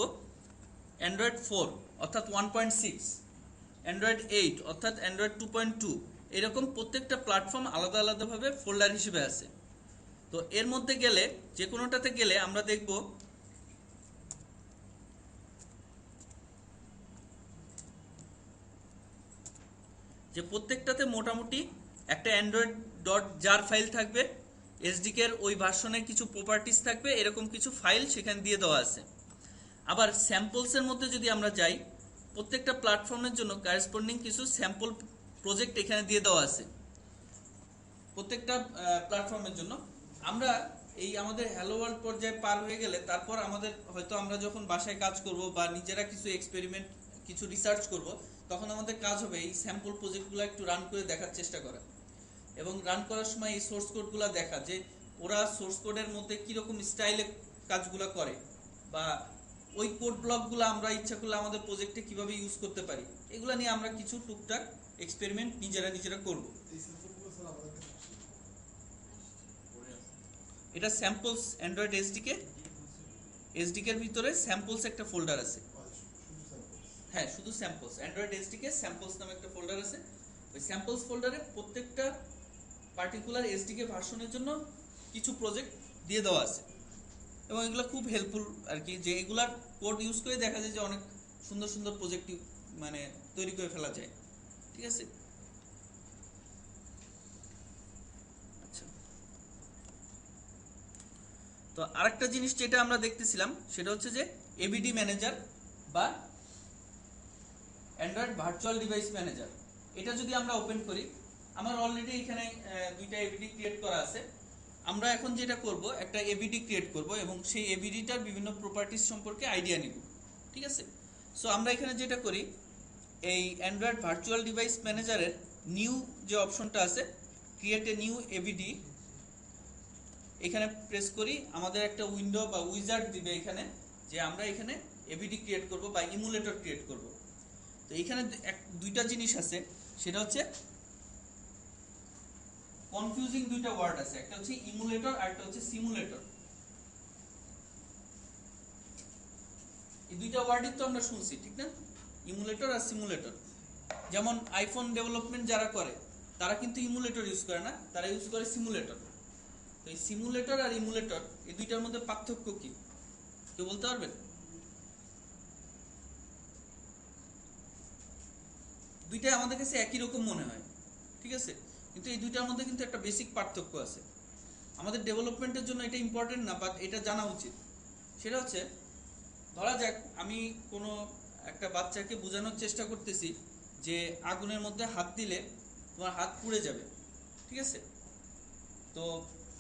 অ্যান্ড্রয়েড 4 অর্থাৎ 1.6, অ্যান্ড্রয়েড 8 অর্থাৎ অ্যান্ড্রয়েড 2.2, এরকম প্রত্যেকটা প্ল্যাটফর্ম আলাদা আলাদাভাবে ফোল্ডার হিসেবে আছে। তো এর মধ্যে গেলে, যে কোনোটাতে গেলে আমরা দেখব যে প্রত্যেকটাতে মোটামুটি একটা অ্যান্ড্রয়েড ডট জার ফাইল থাকবে, এসডিকে এর ওই ভার্সনের কিছু প্রপার্টিজ থাকবে, এরকম কিছু ফাইল সেখানে দিয়ে দেওয়া আছে। আবার স্যাম্পলস এর মধ্যে যদি আমরা যাই, প্রত্যেকটা প্ল্যাটফর্মের জন্য করেসপন্ডিং কিছু স্যাম্পল প্রজেক্ট এখানে দিয়ে দেওয়া আছে প্রত্যেকটা প্ল্যাটফর্মের জন্য। আমরা এই আমাদের হ্যালো ওয়ার্ল্ড পর্যায়ে পার হয়ে গেলে তারপর আমাদের হয়তো আমরা যখন বাসায় কাজ করব বা নিজেরা কিছু এক্সপেরিমেন্ট, কিছু রিসার্চ করব, তখন আমাদের কাজ হবে এই স্যাম্পল প্রজেক্টগুলো একটু রান করে দেখার চেষ্টা করা, এবং রান করার সময় এই সোর্স কোডগুলো দেখা যে ওরা সোর্স কোডের মধ্যে কিরকম স্টাইলে কাজগুলো করে, বা ওই কোড ব্লকগুলো আমরা ইচ্ছা করলে আমাদের প্রজেক্টে কিভাবে ইউজ করতে পারি, এগুলো নিয়ে আমরা কিছু টুকটাক এক্সপেরিমেন্ট নিজেরা করব। এটা স্যাম্পলস, অ্যান্ড্রয়েড এসডিকে এর ভিতরে স্যাম্পলস একটা ফোল্ডার আছে। হ্যাঁ, শুধু স্যাম্পলস, অ্যান্ড্রয়েড এসডিকে স্যাম্পলস নামে একটা ফোল্ডার আছে। ওই স্যাম্পলস ফোল্ডারে প্রত্যেকটা পার্টিকুলার এসডিকে ভার্সনের জন্য কিছু প্রজেক্ট দিয়ে দেওয়া আছে, এবং এগুলো খুব হেল্পফুল আর কি, যে এগুলার কোড ইউজ করে দেখা যায় যে অনেক সুন্দর সুন্দর প্রজেক্ট মানে তৈরি করে ফেলা যায়। ঠিক আছে, আচ্ছা, তো আরেকটা জিনিস যেটা আমরা দেখতেছিলাম সেটা হচ্ছে যে এবিডি ম্যানেজার বা অ্যান্ড্রয়েড ভার্চুয়াল ডিভাইস ম্যানেজার। এটা যদি আমরা ওপেন করি, আমার অলরেডি এখানে দুইটা এবিডি ক্রিয়েট করা আছে। আমরা এখন যেটা করব, একটা এবিডি ক্রিয়েট করব এবং সেই এবিডিটার বিভিন্ন প্রপার্টিজ সম্পর্কে আইডিয়া নিব। ঠিক আছে, সো আমরা এখানে যেটা করি, এই অ্যান্ড্রয়েড ভার্চুয়াল ডিভাইস ম্যানেজারের নিউ যে অপশনটা আছে, ক্রিয়েট এ নিউ এবিডি, এখানে প্রেস করি, আমাদের একটা উইন্ডো বা উইজার্ড দিবে এখানে যে আমরা এখানে এবিডি ক্রিয়েট করব বা ইমুলেটর ক্রিয়েট করব। তো এখানে দুইটা জিনিস আছে, সেটা হচ্ছে কনফিউজিং দুইটা ওয়ার্ড আছে, একটা হচ্ছে ইমুলেটর আর একটা হচ্ছে সিমুলেটর। এই দুইটা ওয়ার্ডই তো আমরা শুনছি, ঠিক না? ইমুলেটর আর সিমুলেটর। যেমন আইফোন ডেভেলপমেন্ট যারা করে তারা কিন্তু ইমুলেটর ইউজ করে না, তারা ইউজ করে সিমুলেটর। তো এই সিমুলেটর আর ইমুলেটর, এই দুইটার মধ্যে পার্থক্য কি কেউ বলতে পারবেন? দুইটাই আমাদের কাছে একই রকম মনে হয়, ঠিক আছে, কিন্তু এই দুইটার মধ্যে কিন্তু একটা বেসিক পার্থক্য আছে। আমাদের ডেভেলপমেন্টের জন্য এটা ইম্পর্টেন্ট না, বাট এটা জানা উচিত। সেটা হচ্ছে, ধরা যাক আমি কোনো একটা বাচ্চাকে বোঝানোর চেষ্টা করতেছি যে আগুনের মধ্যে হাত দিলে তোমার হাত পুড়ে যাবে, ঠিক আছে। তো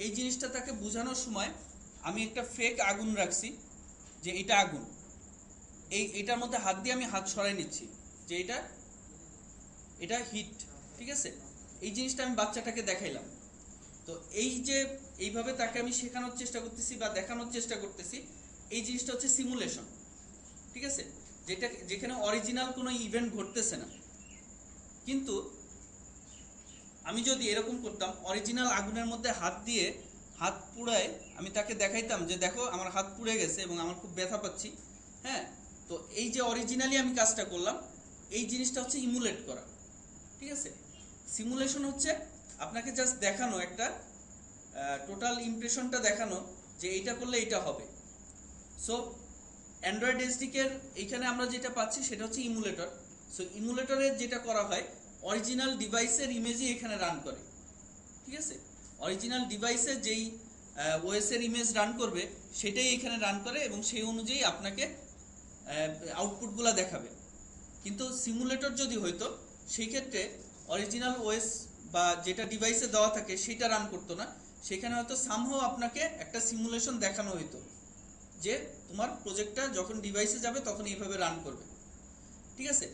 এই জিনিসটা তাকে বোঝানোর সময় আমি একটা ফেক আগুন রাখছি যে এটা আগুন, এটার মধ্যে হাত দিয়ে আমি হাত সরাই নিচ্ছি যে এটা হিট, ঠিক আছে। এই জিনিসটা আমি বাচ্চাটাকে দেখাইলাম। তো এই যে এইভাবে তাকে আমি শেখানোর চেষ্টা করতেছি বা দেখানোর চেষ্টা করতেছি, এই জিনিসটা হচ্ছে সিমুলেশন। ঠিক আছে, যেখানে অরিজিনাল কোনো ইভেন্ট ঘটতেছে না। কিন্তু আমি যদি এরকম করতাম, অরিজিনাল আগুনের মধ্যে হাত দিয়ে হাত পুড়ায় আমি তাকে দেখাইতাম যে দেখো আমার হাত পুড়ে গেছে এবং আমার খুব ব্যথা পাচ্ছি, হ্যাঁ, তো এই যে অরিজিনালি আমি কাজটা করলাম, এই জিনিসটা হচ্ছে ইমুলেট করা। ঠিক আছে, সিমুলেশন হচ্ছে আপনাকে জাস্ট দেখানো একটা টোটাল ইমপ্রেশনটা দেখানো যে এইটা করলে এইটা হবে। সো অ্যান্ড্রয়েড এসডিকের এইখানে আমরা যেটা পাচ্ছি সেটা হচ্ছে ইমুলেটর। সো ইমুলেটরের যেটা করা হয়, অরিজিনাল ডিভাইসের ইমেজই এখানে রান করে। ঠিক আছে, অরিজিনাল ডিভাইসে যেই ওএস এর ইমেজ রান করবে সেটাই এখানে রান করে এবং সেই অনুযায়ী আপনাকে আউটপুটগুলো দেখাবে। কিন্তু সিমুলেটর যদি হইতো সেই ক্ষেত্রে অরিজিনাল ওএস বা যেটা ডিভাইসে দেওয়া থাকে সেটা রান করতো না, সেখানে হয়তো সামহাও আপনাকে একটা সিমুলেশন দেখানো হইতো যে তোমার প্রজেক্টটা যখন ডিভাইসে যাবে তখন এইভাবে রান করবে। ঠিক আছে,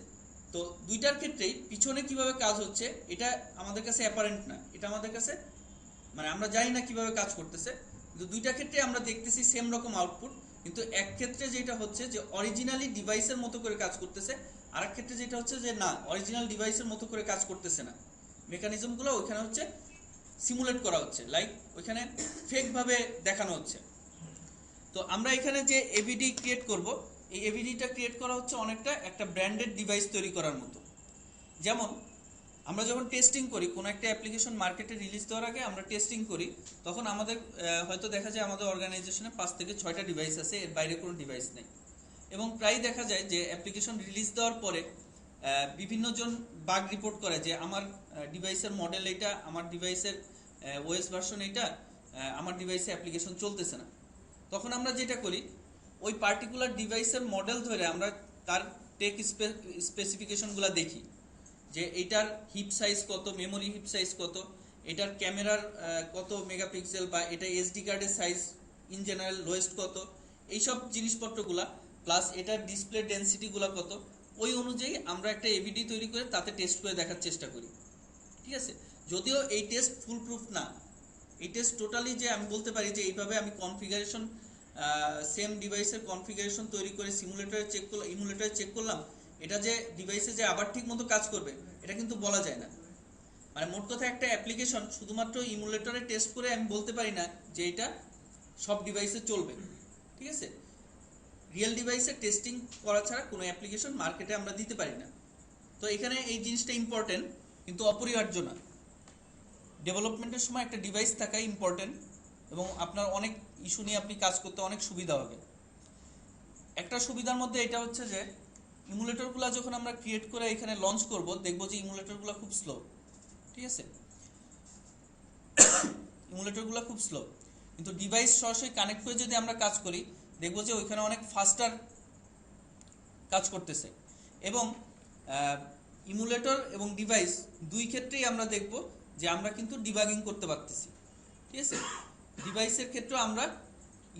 তো দুইটার ক্ষেত্রেই পিছনে কিভাবে কাজ হচ্ছে এটা আমাদের কাছে অ্যাপারেন্ট না, এটা আমাদের কাছে মানে আমরা জানি না কিভাবে কাজ করতেছে, কিন্তু দুইটা ক্ষেত্রে আমরা দেখতেছি সেম রকম আউটপুট। কিন্তু এক ক্ষেত্রে যেটা হচ্ছে যে অরিজিনালি ডিভাইসের মতো করে কাজ করতেছে, আর এক ক্ষেত্রে যেটা হচ্ছে যে না, অরিজিনাল ডিভাইসের মতো করে কাজ করতেছে না, মেকানিজমগুলো ওইখানে হচ্ছে সিমুলেট করা হচ্ছে, লাইক ওইখানে ফেক ভাবে দেখানো হচ্ছে। তো আমরা এখানে যে এভিডি ক্রিয়েট করব, এই এভিডিটা ক্রিয়েট করা হচ্ছে অনেকটা একটা ব্র্যান্ডেড ডিভাইস তৈরি করার মতো। যেমন আমরা যখন টেস্টিং করি, কোনো একটা অ্যাপ্লিকেশন মার্কেটে রিলিজ দেওয়ার আগে আমরা টেস্টিং করি, তখন আমাদের হয়তো দেখা যায় আমাদের অর্গানাইজেশনে 5 থেকে 6টা ডিভাইস আছে, এর বাইরে কোনো ডিভাইস নেই। এবং প্রায় দেখা যায় যে অ্যাপ্লিকেশন রিলিজ দেওয়ার পরে বিভিন্ন জন বাগ রিপোর্ট করে যে আমার ডিভাইসের মডেল এইটা, আমার ডিভাইসের ওএস ভার্সন এইটা, আমার ডিভাইসে অ্যাপ্লিকেশন চলতেছে না। তখন আমরা যেটা করি, ওই পার্টিকুলার ডিভাইসের মডেল ধরে আমরা তার টেক স্পেসিফিকেশনগুলো দেখি যে এটার হিপ সাইজ কত, মেমোরি হিপ সাইজ কত, এটার ক্যামেরার কত মেগাপিক্সেল, বা এটা এসডি কার্ডের সাইজ ইন জেনারেল লোয়েস্ট কত, এইসব জিনিসপত্রগুলা, প্লাস এটার ডিসপ্লে ডেনসিটিগুলো কত, ওই অনুযায়ী আমরা একটা এভিডি তৈরি করে তাতে টেস্ট করে দেখার চেষ্টা করি। ঠিক আছে, যদিও এই টেস্ট ফুল প্রুফ না, এই টেস্ট টোটালি যে আমি বলতে পারি যে এইভাবে আমি কনফিগারেশন সেম ডিভাইসের কনফিগারেশন তৈরি করে ইমুলেটরে চেক করলাম, এটা যে ডিভাইসে যে আবার ঠিক মতো কাজ করবে এটা কিন্তু বলা যায় না। মানে মোট কথা একটা অ্যাপ্লিকেশন শুধুমাত্র ইমুলেটরে টেস্ট করে আমি বলতে পারি না যে এটা সব ডিভাইসে চলবে। ঠিক আছে, রিয়েল ডিভাইসে টেস্টিং করা ছাড়া কোনো অ্যাপ্লিকেশন মার্কেটে আমরা দিতে পারি না। তো এখানে এই জিনিসটা ইম্পর্টেন্ট, কিন্তু অপরিহার্য না। ডেভেলপমেন্টের সময় একটা ডিভাইস থাকা ইম্পর্টেন্ট এবং আপনার অনেক ইস্যু নিয়ে আপনি কাজ করতে অনেক সুবিধা হবে। একটা সুবিধার মধ্যে এটা হচ্ছে যে ইমুলেটরগুলো যখন আমরা ক্রিয়েট করে এখানে লঞ্চ করব, দেখবো যে ইমুলেটরগুলো খুব স্লো। ঠিক আছে, ইমুলেটরগুলো খুব স্লো, কিন্তু ডিভাইস সরাসরি কানেক্ট করে যদি আমরা কাজ করি দেখবো যে ওইখানে অনেক ফাস্টার কাজ করতেছে। এবং ইমুলেটর এবং ডিভাইস দুই ক্ষেত্রেই আমরা দেখব যে আমরা কিন্তু ডিবাগিং করতে পারতেছি। ঠিক আছে, ডিভাইসের ক্ষেত্রে আমরা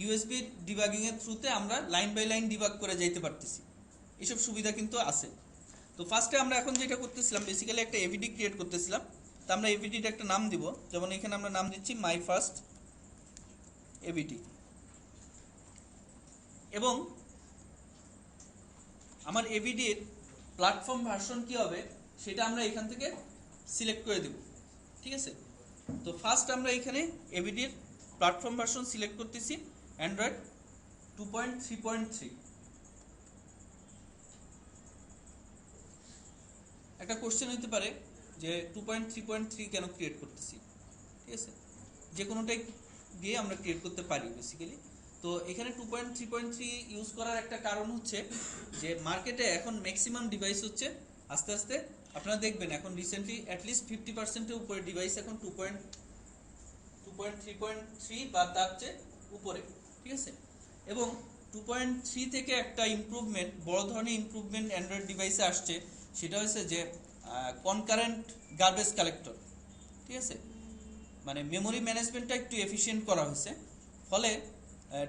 ইউএসবি ডিবাগিং এর থ্রুতে আমরা লাইন বাই লাইন ডিবাগ করে যাইতে পারতেছি, এইসব সুবিধা কিন্তু আছে। তো ফার্স্টে আমরা এখন যেটা করতেছিলাম, বেসিক্যালি একটা এভিডি ক্রিয়েট করতেছিলাম। তো আমরা এভিডির একটা নাম দিব, যেমন এখানে আমরা নাম দিচ্ছি মাই ফার্স্ট এভিডি। এবং আমার এভিডির প্ল্যাটফর্ম ভার্সন কি হবে সেটা আমরা এখান থেকে সিলেক্ট করে দেব। ঠিক আছে, তো ফার্স্ট আমরা এখানে এভিডির প্ল্যাটফর্ম ভার্সন সিলেক্ট করতেছি অ্যান্ড্রয়েড 2.3.3। একটা কোশ্চেন হতে পারে যে 2.3.3 কেন ক্রিয়েট করতেছি। ঠিক আছে, যে কোনোটাই দিয়ে আমরা ক্রিয়েট করতে পারি বেসিক্যালি। তো এখানে 2.3.3 ইউজ করার একটা কারণ হচ্ছে যে মার্কেটে এখন ম্যাক্সিমাম ডিভাইস হচ্ছে আস্তে আস্তে আপনারা দেখবেন এখন রিসেন্টলি অ্যাটলিস্ট 50%-এর উপরে ডিভাইস এখন 2.3.3 বা তার চেয়ে উপরে। ঠিক আছে, এবং 2.3 থেকে একটা ইমপ্রুভমেন্ট, বড় ধরনের ইমপ্রুভমেন্ট অ্যান্ড্রয়েড ডিভাইসে আসছে, সেটা হচ্ছে যে কনকারেন্ট গার্বেজ কালেক্টর। ঠিক আছে, মানে মেমোরি ম্যানেজমেন্টটা একটু এফিশিয়েন্ট করা হয়েছে, ফলে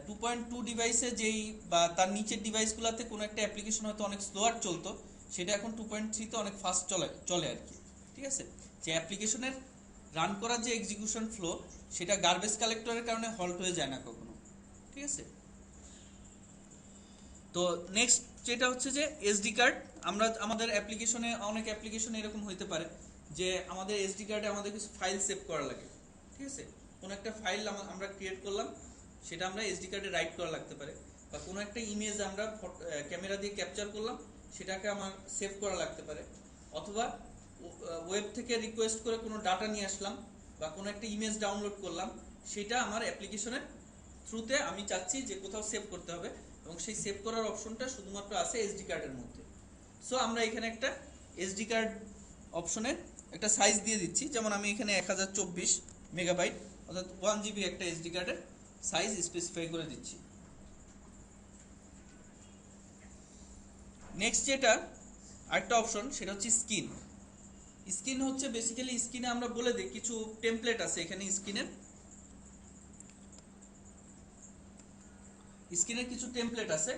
2.2 ডিভাইসে যেই বা তার নিচের ডিভাইসগুলোতে কোনো একটা অ্যাপ্লিকেশন হয়তো অনেক স্লোয়ার চলতো, সেটা এখন 2.3-তে অনেক ফাস্ট চলে আর কি। ঠিক আছে, যে অ্যাপ্লিকেশনের রান করার যে এক্সিকিউশন ফ্লো সেটা গার্বেজ কালেক্টরের কারণে হল্ট হয়ে যায় না কখনো। ঠিক আছে, তো নেক্সট যেটা হচ্ছে যে এসডি কার্ড। আমরা আমাদের অ্যাপ্লিকেশনে, অনেক অ্যাপ্লিকেশনে এরকম হইতে পারে যে আমাদের এসডি কার্ডে আমাদের কিছু ফাইল সেভ করা লাগে, ঠিক আছে? কোনো একটা ফাইল আমরা ক্রিয়েট করলাম, সেটা আমরা এসডি কার্ডে রাইট করা লাগতে পারে, বা কোনো একটা ইমেজ আমরা ক্যামেরা দিয়ে ক্যাপচার করলাম, সেটাকে আমার সেভ করা লাগতে পারে, অথবা ওয়েব থেকে রিকোয়েস্ট করে কোনো ডাটা নিয়ে আসলাম, বা কোনো একটা ইমেজ ডাউনলোড করলাম, সেটা আমার অ্যাপ্লিকেশনের থ্রুতে আমি চাচ্ছি যে কোথাও সেভ করতে হবে, এবং সেই সেভ করার অপশনটা শুধুমাত্র আছে এসডি কার্ডের মধ্যে। সো আমরা এখানে একটা এসডি কার্ড অপশনে একটা সাইজ দিয়ে দিচ্ছি, যেমন আমি এখানে 1024 মেগাবাইট অর্থাৎ 1 জিবি একটা এসডি কার্ডের সাইজ স্পেসিফাই করে দিচ্ছি। নেক্সট যেটা আরেকটা অপশন, সেটা হচ্ছে স্ক্রিন। স্ক্রিন হচ্ছে বেসিক্যালি, স্ক্রিনে আমরা বলে দিই কিছু টেমপ্লেট আছে এখানে। স্ক্রিনের কিছু টেমপ্লেট আছে।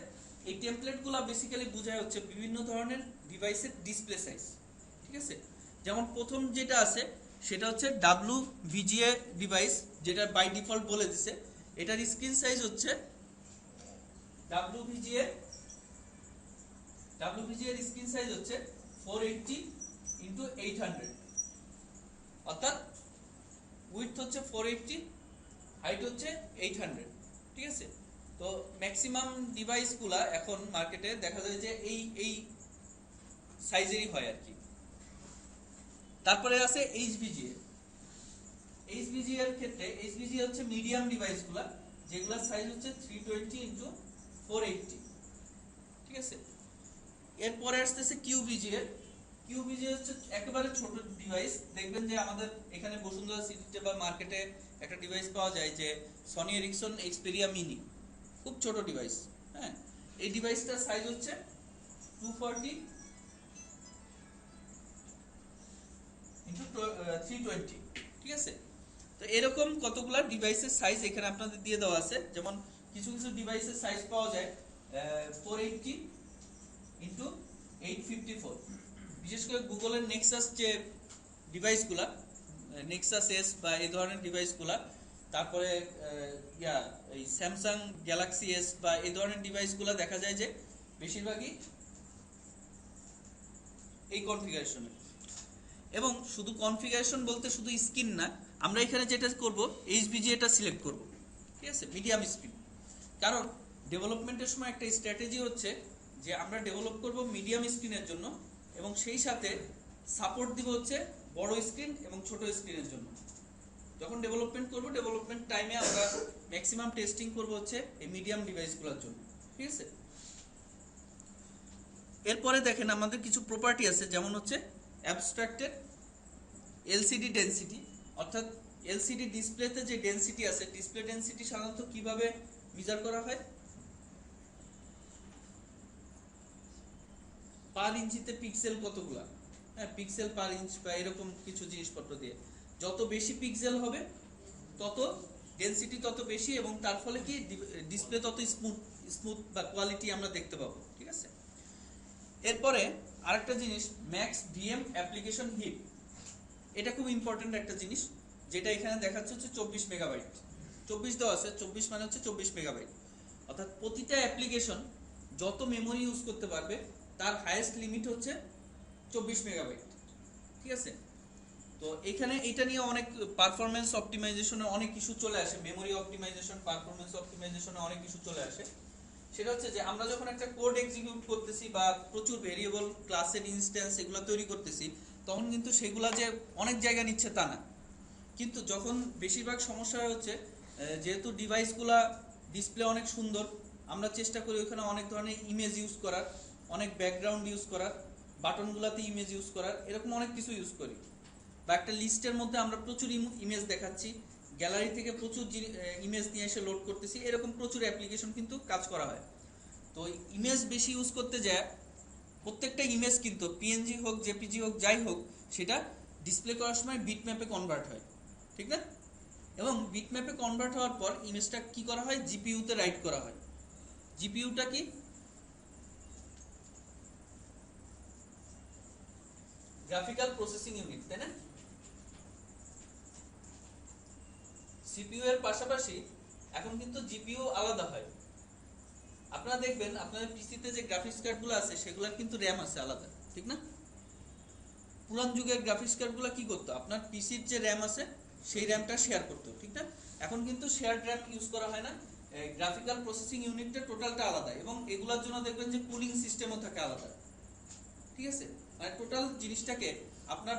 এই টেমপ্লেটগুলো বেসিক্যালি বোঝায় হচ্ছে বিভিন্ন ধরনের ডিভাইসের ডিসপ্লে সাইজ, ঠিক আছে? যেমন প্রথম যেটা আছে সেটা হচ্ছে WVGA ডিভাইস, যেটা বাই ডিফল্ট বলে দিছে এটার স্ক্রিন সাইজ হচ্ছে WVGA এর স্ক্রিন সাইজ হচ্ছে 480 ইনটু 800, অর্থাৎ উইডথ হচ্ছে 480, হাইট হচ্ছে 800, ঠিক আছে? তো ম্যাক্সিমাম ডিভাইসগুলা এখন মার্কেটে দেখা যায় যে এই সাইজেরই হয় আর কি। তারপরে আছে HVGA। HVGA এর ক্ষেত্রে HVGA হচ্ছে মিডিয়াম ডিভাইসগুলা, যেগুলোর সাইজ হচ্ছে 320 ইনটু 480, ঠিক আছে? এরপরে আসতেছে QVGA। QVGA হচ্ছে একেবারে ছোট ডিভাইস। দেখবেন যে আমাদের এখানে বসুন্ধরা সিটিতে বা মার্কেটে একটা ডিভাইস পাওয়া যায় যে সনি এরিকসন এক্সপেরিয়া মিনি, খুব ছোট ডিভাইস। হ্যাঁ, এই ডিভাইসটার সাইজ হচ্ছে 240 ইনটু 320, ঠিক আছে? তো এরকম কতগুলা ডিভাইসের সাইজ এখানে আপনাদের দিয়ে দেওয়া আছে। যেমন কিছু কিছু ডিভাইসের সাইজ পাওয়া যায় 480 ইনটু 854। বিশেষ করে গুগলের নেক্সাস যে ডিভাইসগুলা, নেক্সাস এস বা এই ধরনের ডিভাইসগুলা, তারপরে এই স্যামসাং গ্যালাক্সি এস বা এই ধরনের ডিভাইসগুলা দেখা যায় যে বেশিরভাগই এই কনফিগারেশনে। এবং শুধু কনফিগারেশন বলতে শুধু স্ক্রিন না, আমরা এখানে যেটা করব HVGA এটা সিলেক্ট করব, ঠিক আছে? Medium screen. কারণ ডেভেলপমেন্টের সময় একটা স্ট্র্যাটেজি হচ্ছে যে আমরা ডেভেলপ করব মিডিয়াম স্ক্রিনের জন্য, এবং সেই সাথে সাপোর্ট দিব হচ্ছে বড় স্ক্রিন এবং ছোট স্ক্রিনের জন্য। যখন ডেভেলপমেন্ট করব, ডেভেলপমেন্ট টাইমে আমরা ম্যাক্সিমাম টেস্টিং করব হচ্ছে এই মিডিয়াম ডিভাইসগুলোর জন্য, ঠিক আছে? এরপরে দেখেন আমাদের কিছু প্রপার্টি আছে, যেমন হচ্ছে অ্যাবস্ট্রাক্টেড এলসিডি ডেনসিটি, অর্থাৎ এলসিডি ডিসপ্লেতে যে ডেনসিটি আছে, ডিসপ্লে ডেনসিটি সাধারণত কিভাবে মেজার করা হয়? পার ইঞ্চিতে পিক্সেল কতগুলা, হ্যাঁ, পিক্সেল পার ইঞ্চ বা এরকম কিছু জিনিসপত্র দিয়ে। যত বেশি পিক্সেল হবে তত ডেনসিটি তত বেশি, এবং তার ফলে কি ডিসপ্লে তত স্মুথ বা কোয়ালিটি আমরা দেখতে পাবো, ঠিক আছে? এরপরে আরেকটা জিনিস, ম্যাক্স ভিএম অ্যাপ্লিকেশন হিপ। এটা খুব ইম্পর্টেন্ট একটা জিনিস, যেটা এখানে দেখাচ্ছে হচ্ছে 24 মেগাবাইট। 24 দেওয়া আছে, 24 মানে হচ্ছে 24 মেগাবাইট, অর্থাৎ প্রতিটা অ্যাপ্লিকেশন যত মেমোরি ইউজ করতে পারবে তার হাইয়েস্ট লিমিট হচ্ছে 24 মেগাবাইট, ঠিক আছে? তো এখানে এটা নিয়ে অনেক পারফরম্যান্স অপটিমাইজেশনে অনেক কিছু চলে আসে, মেমোরি অপটিমাইজেশন, পারফরম্যান্স অপটিমাইজেশনে অনেক কিছু চলে আসে। সেটা হচ্ছে যে আমরা যখন একটা কোড এক্সিকিউট করতেছি বা প্রচুর ভেরিয়েবল, ক্লাসের ইনস্ট্যান্স এগুলো তৈরি করতেছি, তখন কিন্তু সেগুলা যে অনেক জায়গা নিচ্ছে তা না। কিন্তু যখন বেশিরভাগ সমস্যা হচ্ছে যেহেতু ডিভাইসগুলা ডিসপ্লে অনেক সুন্দর, আমরা চেষ্টা করি ওখানে অনেক ধরনের ইমেজ ইউজ করার, অনেক ব্যাকগ্রাউন্ড ইউজ করার, বাটনগুলোতে ইমেজ ইউজ করার, এরকম অনেক কিছু ইউজ করি। বা একটা লিস্টের মধ্যে আমরা প্রচুর ইমেজ দেখাচ্ছি, গ্যালারি থেকে প্রচুর ইমেজ নিয়ে এসে লোড করতেছি, এরকম প্রচুর অ্যাপ্লিকেশন কিন্তু কাজ করা হয়। তো ইমেজ বেশি ইউজ করতে যায় প্রত্যেকটা ইমেজ কিন্তু পিএনজি হোক, জেপিজি হোক, যাই হোক, সেটা ডিসপ্লে করার সময় বিটম্যাপে কনভার্ট হয়, ঠিক না? এবং বিটম্যাপে কনভার্ট হওয়ার পর ইমেজটা কি করা হয়? জিপিইউতে রাইট করা হয়। জিপিইউটা কি? গ্রাফিক্যাল প্রসেসিং ইউনিট, তাই না? সিপিইউ এর পাশাপাশি এখন কিন্তু জিপিইউ আলাদা হয়। আপনারা দেখবেন আপনাদের পিসিতে যে গ্রাফিক্স কার্ডগুলো আছে সেগুলোর কিন্তু র্যাম আছে আলাদা, ঠিক না? পুরান যুগের গ্রাফিক্স কার্ডগুলো কি করতো, আপনার পিসির যে র্যাম আছে সেই র্যামটা শেয়ার করতো, ঠিক না? এখন কিন্তু শেয়ার র্যাম ইউজ করা হয় না, গ্রাফিক্যাল প্রসেসিং ইউনিটটা টোটালটা আলাদা, এবং এগুলোর জন্য দেখবেন যে কুলিং সিস্টেমও থাকে আলাদা, ঠিক আছে? মানে টোটাল জিনিসটাকে আপনার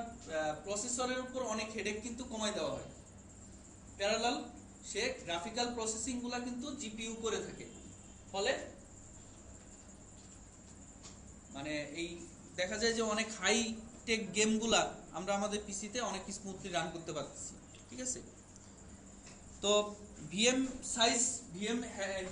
প্রসেসরের উপর অনেক হেডেক কিন্তু কমাই দেওয়া হয়। প্যারালাল সে গ্রাফিক্যাল প্রসেসিং গুলা কিন্তু জিপিইউ করে থাকে, ফলে মানে এই দেখা যায় যে অনেক হাই টেক গেমগুলা আমরা আমাদের পিসিতে অনেক স্মুথলি রান করতে পারতেছি, ঠিক আছে? তো VM size, VM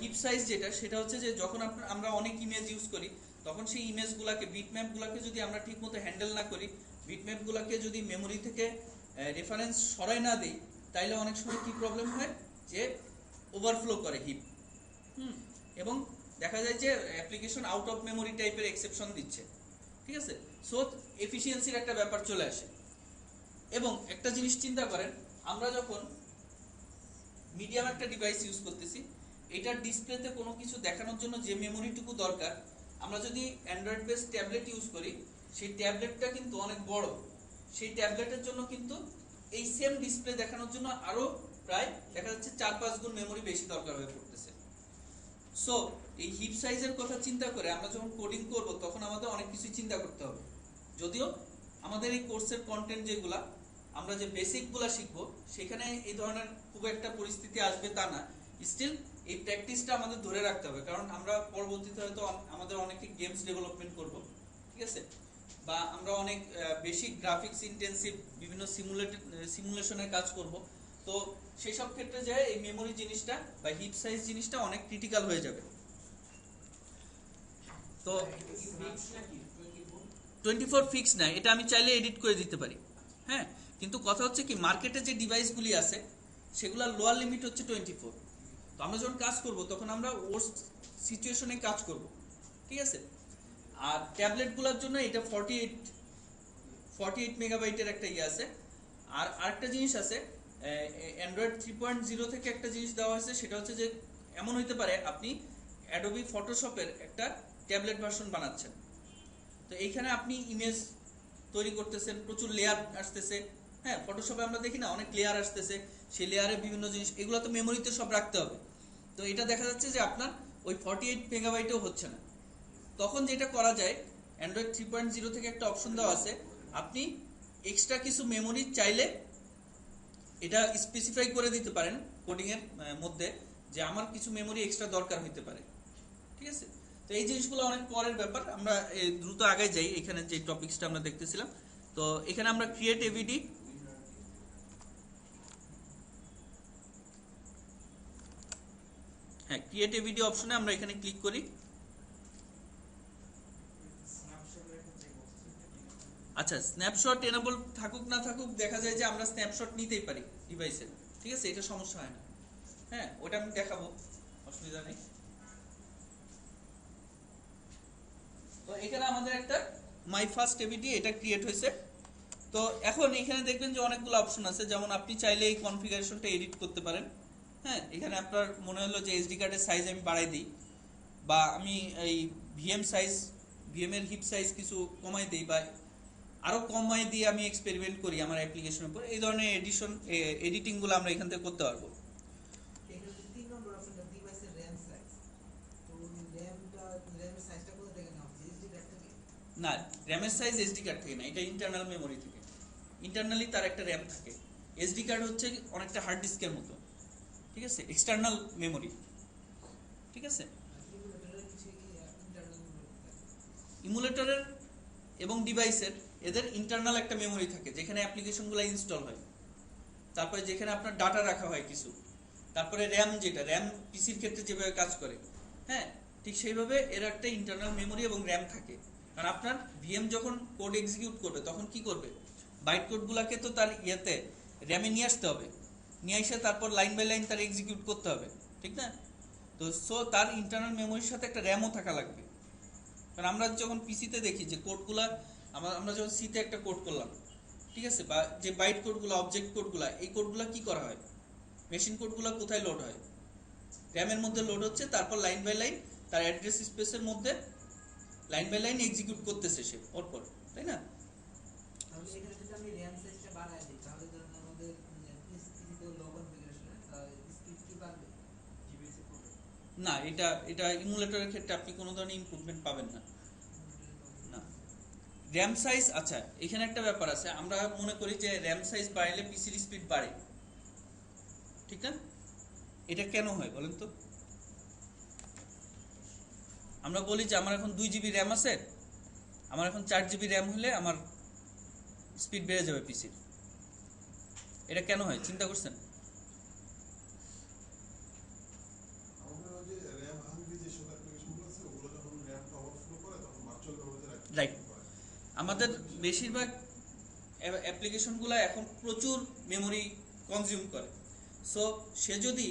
heap size যেটা, সেটা হচ্ছে যে যখন আমরা অনেক ইমেজ ইউজ করি তখন সেই ইমেজগুলোকে, বিটম্যাপগুলোকে যদি আমরা ঠিকমতো হ্যান্ডেল না করি, বিটম্যাপগুলোকে যদি মেমোরি থেকে রেফারেন্স সরাই না দিই, তাইলে অনেক সময় কি প্রবলেম হয় যে ওভারফ্লো করে হিপ, এবং দেখা যায় যে অ্যাপ্লিকেশন আউট অফ মেমোরি টাইপের এক্সেপশন দিচ্ছে, ঠিক আছে? সো এফিসিয়েন্সির একটা ব্যাপার চলে আসে। এবং একটা জিনিস চিন্তা করেন, আমরা যখন মিডিয়াম একটা ডিভাইস ইউজ করতেছি, এটার ডিসপ্লেতে কোনো কিছু দেখানোর জন্য যে মেমোরিটুকু দরকার, আমরা যদি অ্যান্ড্রয়েড বেস ট্যাবলেট ইউজ করি, সেই ট্যাবলেটটা কিন্তু অনেক বড়, সেই ট্যাবলেটের জন্য কিন্তু এই সেম ডিসপ্লে দেখানোর জন্য আরো প্রায় দেখা যাচ্ছে 4-5 গুণ মেমোরি বেশি দরকার হয়ে পড়তেছে। সো এই হিপ সাইজের কথা চিন্তা করে আমরা যখন কোডিং করব তখন আমাদের অনেক কিছু চিন্তা করতে হবে। যদিও আমাদের এই কোর্সের কন্টেন্ট যেগুলা, আমরা যে বেসিকগুলা শিখবো, সেখানে এই ধরনের খুব একটা পরিস্থিতি আসবে তা না, স্টিল এই প্র্যাকটিসটা আমাদের ধরে রাখতে হবে, কারণ আমরা পরবর্তীতে হয়তো আমাদের অনেকে গেমস ডেভেলপমেন্ট করব, ঠিক আছে? বা আমরা অনেক বেশি গ্রাফিক্স ইন্টেন্সিভ বিভিন্ন সিমুলেশনের কাজ করব, তো সেই সব ক্ষেত্রে যে এই মেমোরি জিনিসটা বা হিপ সাইজ জিনিসটা অনেক ক্রিটিক্যাল হয়ে যাবে। তো 24 ফিক্স না, এটা আমি চাইলে এডিট করে দিতে পারি, হ্যাঁ। কিন্তু কথা হচ্ছে কি, মার্কেটে যে ডিভাইসগুলি আছে সেগুলোর লোয়ার লিমিট হচ্ছে 24। তো আমরা যখন কাজ করব তখন আমরা ওর্স্ট সিচুয়েশনে কাজ করব, ঠিক আছে? আর ট্যাবলেটগুলোর জন্য এটা 48 মেগাবাইটের একটা ইয়ে আছে। আর আরেকটা জিনিস আছে, অ্যান্ড্রয়েড 3.0 থেকে একটা জিনিস দেওয়া হয়েছে, সেটা হচ্ছে যে এমন হইতে পারে আপনি অ্যাডোবি ফটোশপের একটা ট্যাবলেট ভার্সন বানাচ্ছেন, তো এইখানে আপনি ইমেজ তৈরি করতেছেন, প্রচুর লেয়ার আসতেছে, হ্যাঁ। ফটোশপে আমরা দেখি না অনেক লেয়ার আসতেছে, সেই লেয়ারে বিভিন্ন জিনিস, এগুলো তো মেমোরিতে সব রাখতে হবে। তো এটা দেখা যাচ্ছে যে আপনার ওই 48 মেগাবাইটেও হচ্ছে না। তখন যেটা করা যায়, অ্যান্ড্রয়েড 3.0 থেকে একটা অপশন দেওয়া আছে, আপনি এক্সট্রা কিছু মেমোরি চাইলে এটা স্পেসিফাই করে দিতে পারেন কোডিং এর মধ্যে, যে আমার কিছু মেমোরি এক্সট্রা দরকার হতে পারে, ঠিক আছে? তো এই জিনিসগুলো অনেক পরের ব্যাপার, আমরা দ্রুত আগে যাই। এখানে যে টপিকসটা আমরা দেখতেছিলাম, তো এখানে আমরা ক্রিয়েট এভিডি, হ্যাঁ, ক্রিয়েট এভিডি অপশনে আমরা এখানে ক্লিক করি। আচ্ছা, স্ন্যাপশট এনেবল থাকুক না থাকুক, দেখা যায় যে আমরা স্ন্যাপশট নিতেই পারি ডিভাইসে, ঠিক আছে? এটা সমস্যা হয় না, হ্যাঁ, ওটা আমি দেখাবো, অসুবিধা নেই। তো এখানে আমাদের একটা মাই ফার্স্ট এভিডি এটা ক্রিয়েট হয়েছে। তো এখন এখানে দেখবেন যে অনেকগুলো অপশন আছে, যেমন আপনি চাইলে এই কনফিগারেশনটা এডিট করতে পারেন, হ্যাঁ। এখানে আপনার মনে হলো যে এসডি কার্ডের সাইজ আমি বাড়াই দিই, বা আমি এই ভিএম সাইজ, ভিএম এর হিপ সাইজ কিছু কমাই দিই, বা আরো কমাই দিয়ে আমি এক্সপেরিমেন্ট করি আমার অ্যাপ্লিকেশনের উপর, এই ধরনের এডিটিং গুলো আমরা এখান থেকে করতে পারবো। না, র্যামের সাইজ এসডি কার্ড থেকে না, এটা ইন্টারনাল মেমোরি থেকে। ইন্টারনালি তার একটা র্যাম থাকে, এসডি কার্ড হচ্ছে অনেকটা হার্ড ডিস্কের মতো, ঠিক আছে? এক্সটার্নাল মেমোরি, ঠিক আছে? ইমুলেটরের এবং ডিভাইসের এদের ইন্টারনাল একটা মেমোরি থাকে, যেখানে অ্যাপ্লিকেশনগুলো ইনস্টল হয়, তারপরে যেখানে আপনার ডাটা রাখা হয় কিছু, তারপরে র্যাম, যেটা র্যাম পিসির ক্ষেত্রে যেভাবে কাজ করে, হ্যাঁ, ঠিক সেইভাবে এর একটা ইন্টারনাল মেমোরি এবং র্যাম থাকে। কারণ আপনার ভিএম যখন কোড এক্সিকিউট করবে তখন কি করবে, বাইট কোডগুলোকে তো তার ইয়েতে র্যামে নিয়ে আসতে হবে, নিয়ে এসে তারপর লাইন বাই লাইন তার এক্সিকিউট করতে হবে, ঠিক না? তো সো তার ইন্টারনাল মেমোরির সাথে একটা র্যামও থাকা লাগবে। কারণ আমরা যখন পিসিতে দেখি যে কোডগুলা, আমরা যখন সিতে একটা কোড করলাম, ঠিক আছে, বা যে বাইট কোডগুলো, অবজেক্ট কোডগুলা, এই কোডগুলা কি করা হয়, মেশিন কোডগুলা কোথায় লোড হয়, র্যামের মধ্যে লোড হচ্ছে, তারপর লাইন বাই লাইন তার অ্যাড্রেস স্পেসের মধ্যে লাইন বাই লাইন এক্সিকিউট করতেছে সে পরপর, তাই না? তাহলে এখানে যদি আমি RAM সাইজটা বাড়ায় দিই তাহলে ধরুন আমাদের পিসিতে লো কনফিগারেশনে স্পিড কি বাড়বে, জিবিএস কমবে? না, এটা ইমুলেটরের ক্ষেত্রে আপনি কোনো ধরনের ইমপ্রুভমেন্ট পাবেন না। না, র্যাম সাইজ, আচ্ছা এখানে একটা ব্যাপার আছে, আমরা মনে করি যে র্যাম সাইজ বাড়লে পিসির স্পিড বাড়ে, ঠিক না? এটা কেন হয় বলেন তো? আমরা বলি যে আমার এখন 2 জিবি র্যাম আছে, আমার এখন 4 জিবি র্যাম হলে আমার স্পিড বেড়ে যাবে পিসির। এটা কেন হয় চিন্তা করছেন? আমাদের ওই যে র্যাম হাঙ্গরি যে সব অ্যাপ্লিকেশনগুলো আছে ওগুলো যখন র্যামটা ওভারফ্লো করে তখন ভার্চুয়াল মেমোরিতে Right. করে। আমাদের বেশিরভাগ অ্যাপ্লিকেশনগুলো এখন প্রচুর মেমোরি কনজিউম করে। সো সে যদি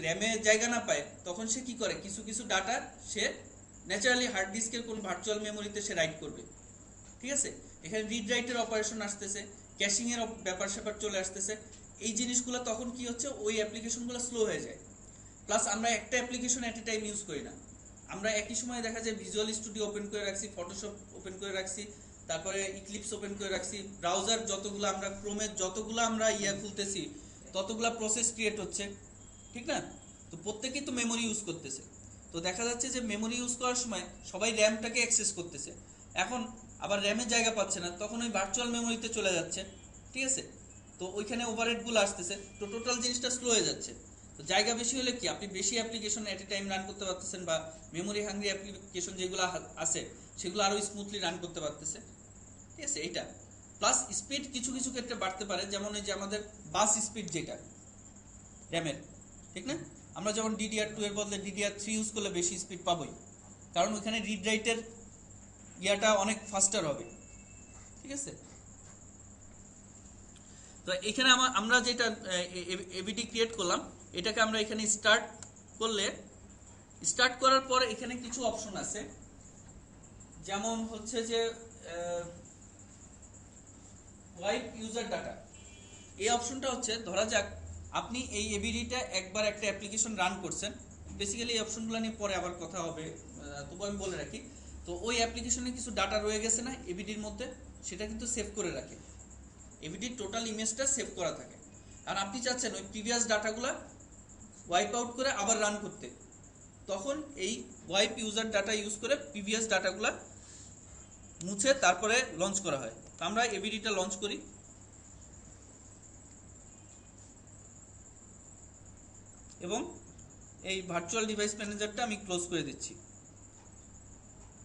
র্যামে জায়গা না পায় তখন সে কি করে, কিছু কিছু ডাটা সে ন্যাচারালি হার্ড ডিস্কের কোন ভার্চুয়াল মেমোরিতে সে রাইট করবে, ঠিক আছে? এখানে রিড রাইটের অপারেশন আসতেছে, ক্যাশিং এর ব্যাপার স্যাপার চলে আসতেছে। এই জিনিসগুলো তখন কি হচ্ছে, ওই অ্যাপ্লিকেশনগুলো স্লো হয়ে যায়। প্লাস আমরা একটা অ্যাপ্লিকেশন এট এ টাইম ইউজ করি না, আমরা একই সময় দেখা যায় ভিজুয়াল স্টুডিও ওপেন করে রাখছি, ফটোশপ ওপেন করে রাখছি, তারপরে ইক্লিপস ওপেন করে রাখছি, ব্রাউজার যতগুলো আমরা ক্রোমের যতগুলো আমরা খুলতেছি ততগুলা প্রসেস ক্রিয়েট হচ্ছে, ঠিক না? তো প্রত্যেকেই তো মেমোরি ইউজ করতেছে। তো দেখা যাচ্ছে যে মেমোরি ইউজ করার সময় সবাই র্যামটাকে অ্যাক্সেস করতেছে, এখন আবার র্যামের জায়গা পাচ্ছে না, তখন ওই ভার্চুয়াল মেমোরিতে চলে যাচ্ছে, ঠিক আছে? তো ওইখানে ওভারহেডগুলো আসতেছে, তো টোটাল জিনিসটা স্লো হয়ে যাচ্ছে। তো জায়গা বেশি হলে কি আপনি বেশি অ্যাপ্লিকেশন এট এ টাইম রান করতে পারতেছেন, বা মেমোরি হাঙ্গরি অ্যাপ্লিকেশন যেগুলো আছে সেগুলো আরো স্মুথলি রান করতে পারতেছে, ঠিক আছে? এইটা প্লাস স্পিড কিছু কিছু ক্ষেত্রে বাড়তে পারে, যেমন এই যে আমাদের বাস স্পিড যেটা র্যামের, ঠিক না? আমরা যখন DDR2 এর বদলে DDR3 ইউজ করলে বেশি স্পিড পাবোই, কারণ ওখানে রিড রাইটের ইয়াটা অনেক ফাস্টার হবে, ঠিক আছে? তো এখানে আমরা যেটা এবিডি ক্রিয়েট করলাম, এটাকে আমরা এখানে স্টার্ট করার পরে এখানে কিছু অপশন আছে, যেমন হচ্ছে যে ওয়াইপ ইউজার ডাটা। এই অপশনটা হচ্ছে, ধরা যাক আপনি এই এবিডিটা একবার একটা অ্যাপ্লিকেশন রান করছেন, বেসিক্যালি এই অপশনগুলো নিয়ে পরে আবার কথা হবে, তবু আমি বলে রাখি। তো ওই অ্যাপ্লিকেশনে কিছু ডাটা রয়ে গেছে না এবিডির মধ্যে, সেটা কিন্তু সেভ করে রাখে, এবিডির টোটাল ইমেজটা সেভ করা থাকে। আর আপনি চাচ্ছেন ওই প্রিভিয়াস ডাটাগুলো ওয়াইপ আউট করে আবার রান করতে, তখন এই ওয়াইপ ইউজার ডাটা ইউজ করে প্রিভিয়াস ডাটাগুলো মুছে তারপরে লঞ্চ করা হয়। তো আমরা এবিডিটা লঞ্চ করি, এবং এই ভার্চুয়াল ডিভাইস ম্যানেজারটা আমি ক্লোজ করে দিচ্ছি।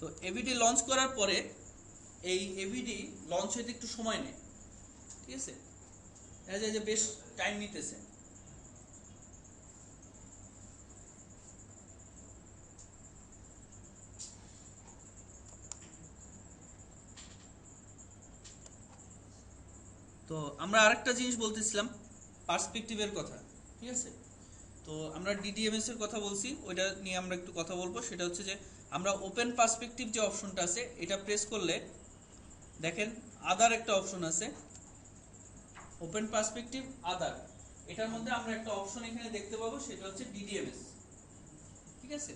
তো এবিডি লঞ্চ করার পরে এই এবিডি লঞ্চ হতে একটু সময় নেয়, ঠিক আছে? দেখা যায় যে বেশ টাইম নিতেছে। তো আমরা আরেকটা জিনিস বলতেছিলাম, পার্সপেক্টিভের কথা, ঠিক আছে? তো আমরা ডিডিএমএস এর কথা বলছি, ওইটা নিয়ে আমরা একটু কথা বলবো। সেটা হচ্ছে যে আমরা ওপেন পার্সপেক্টিভ যে অপশনটা আছে এটা প্রেস করলে দেখেন আদার একটা অপশন আছে, ওপেন পার্সপেক্টিভ আদার। এটার মধ্যে আমরা একটা অপশন এখানে দেখতে পাবো, সেটা হচ্ছে ডিডিএমএস, ঠিক আছে?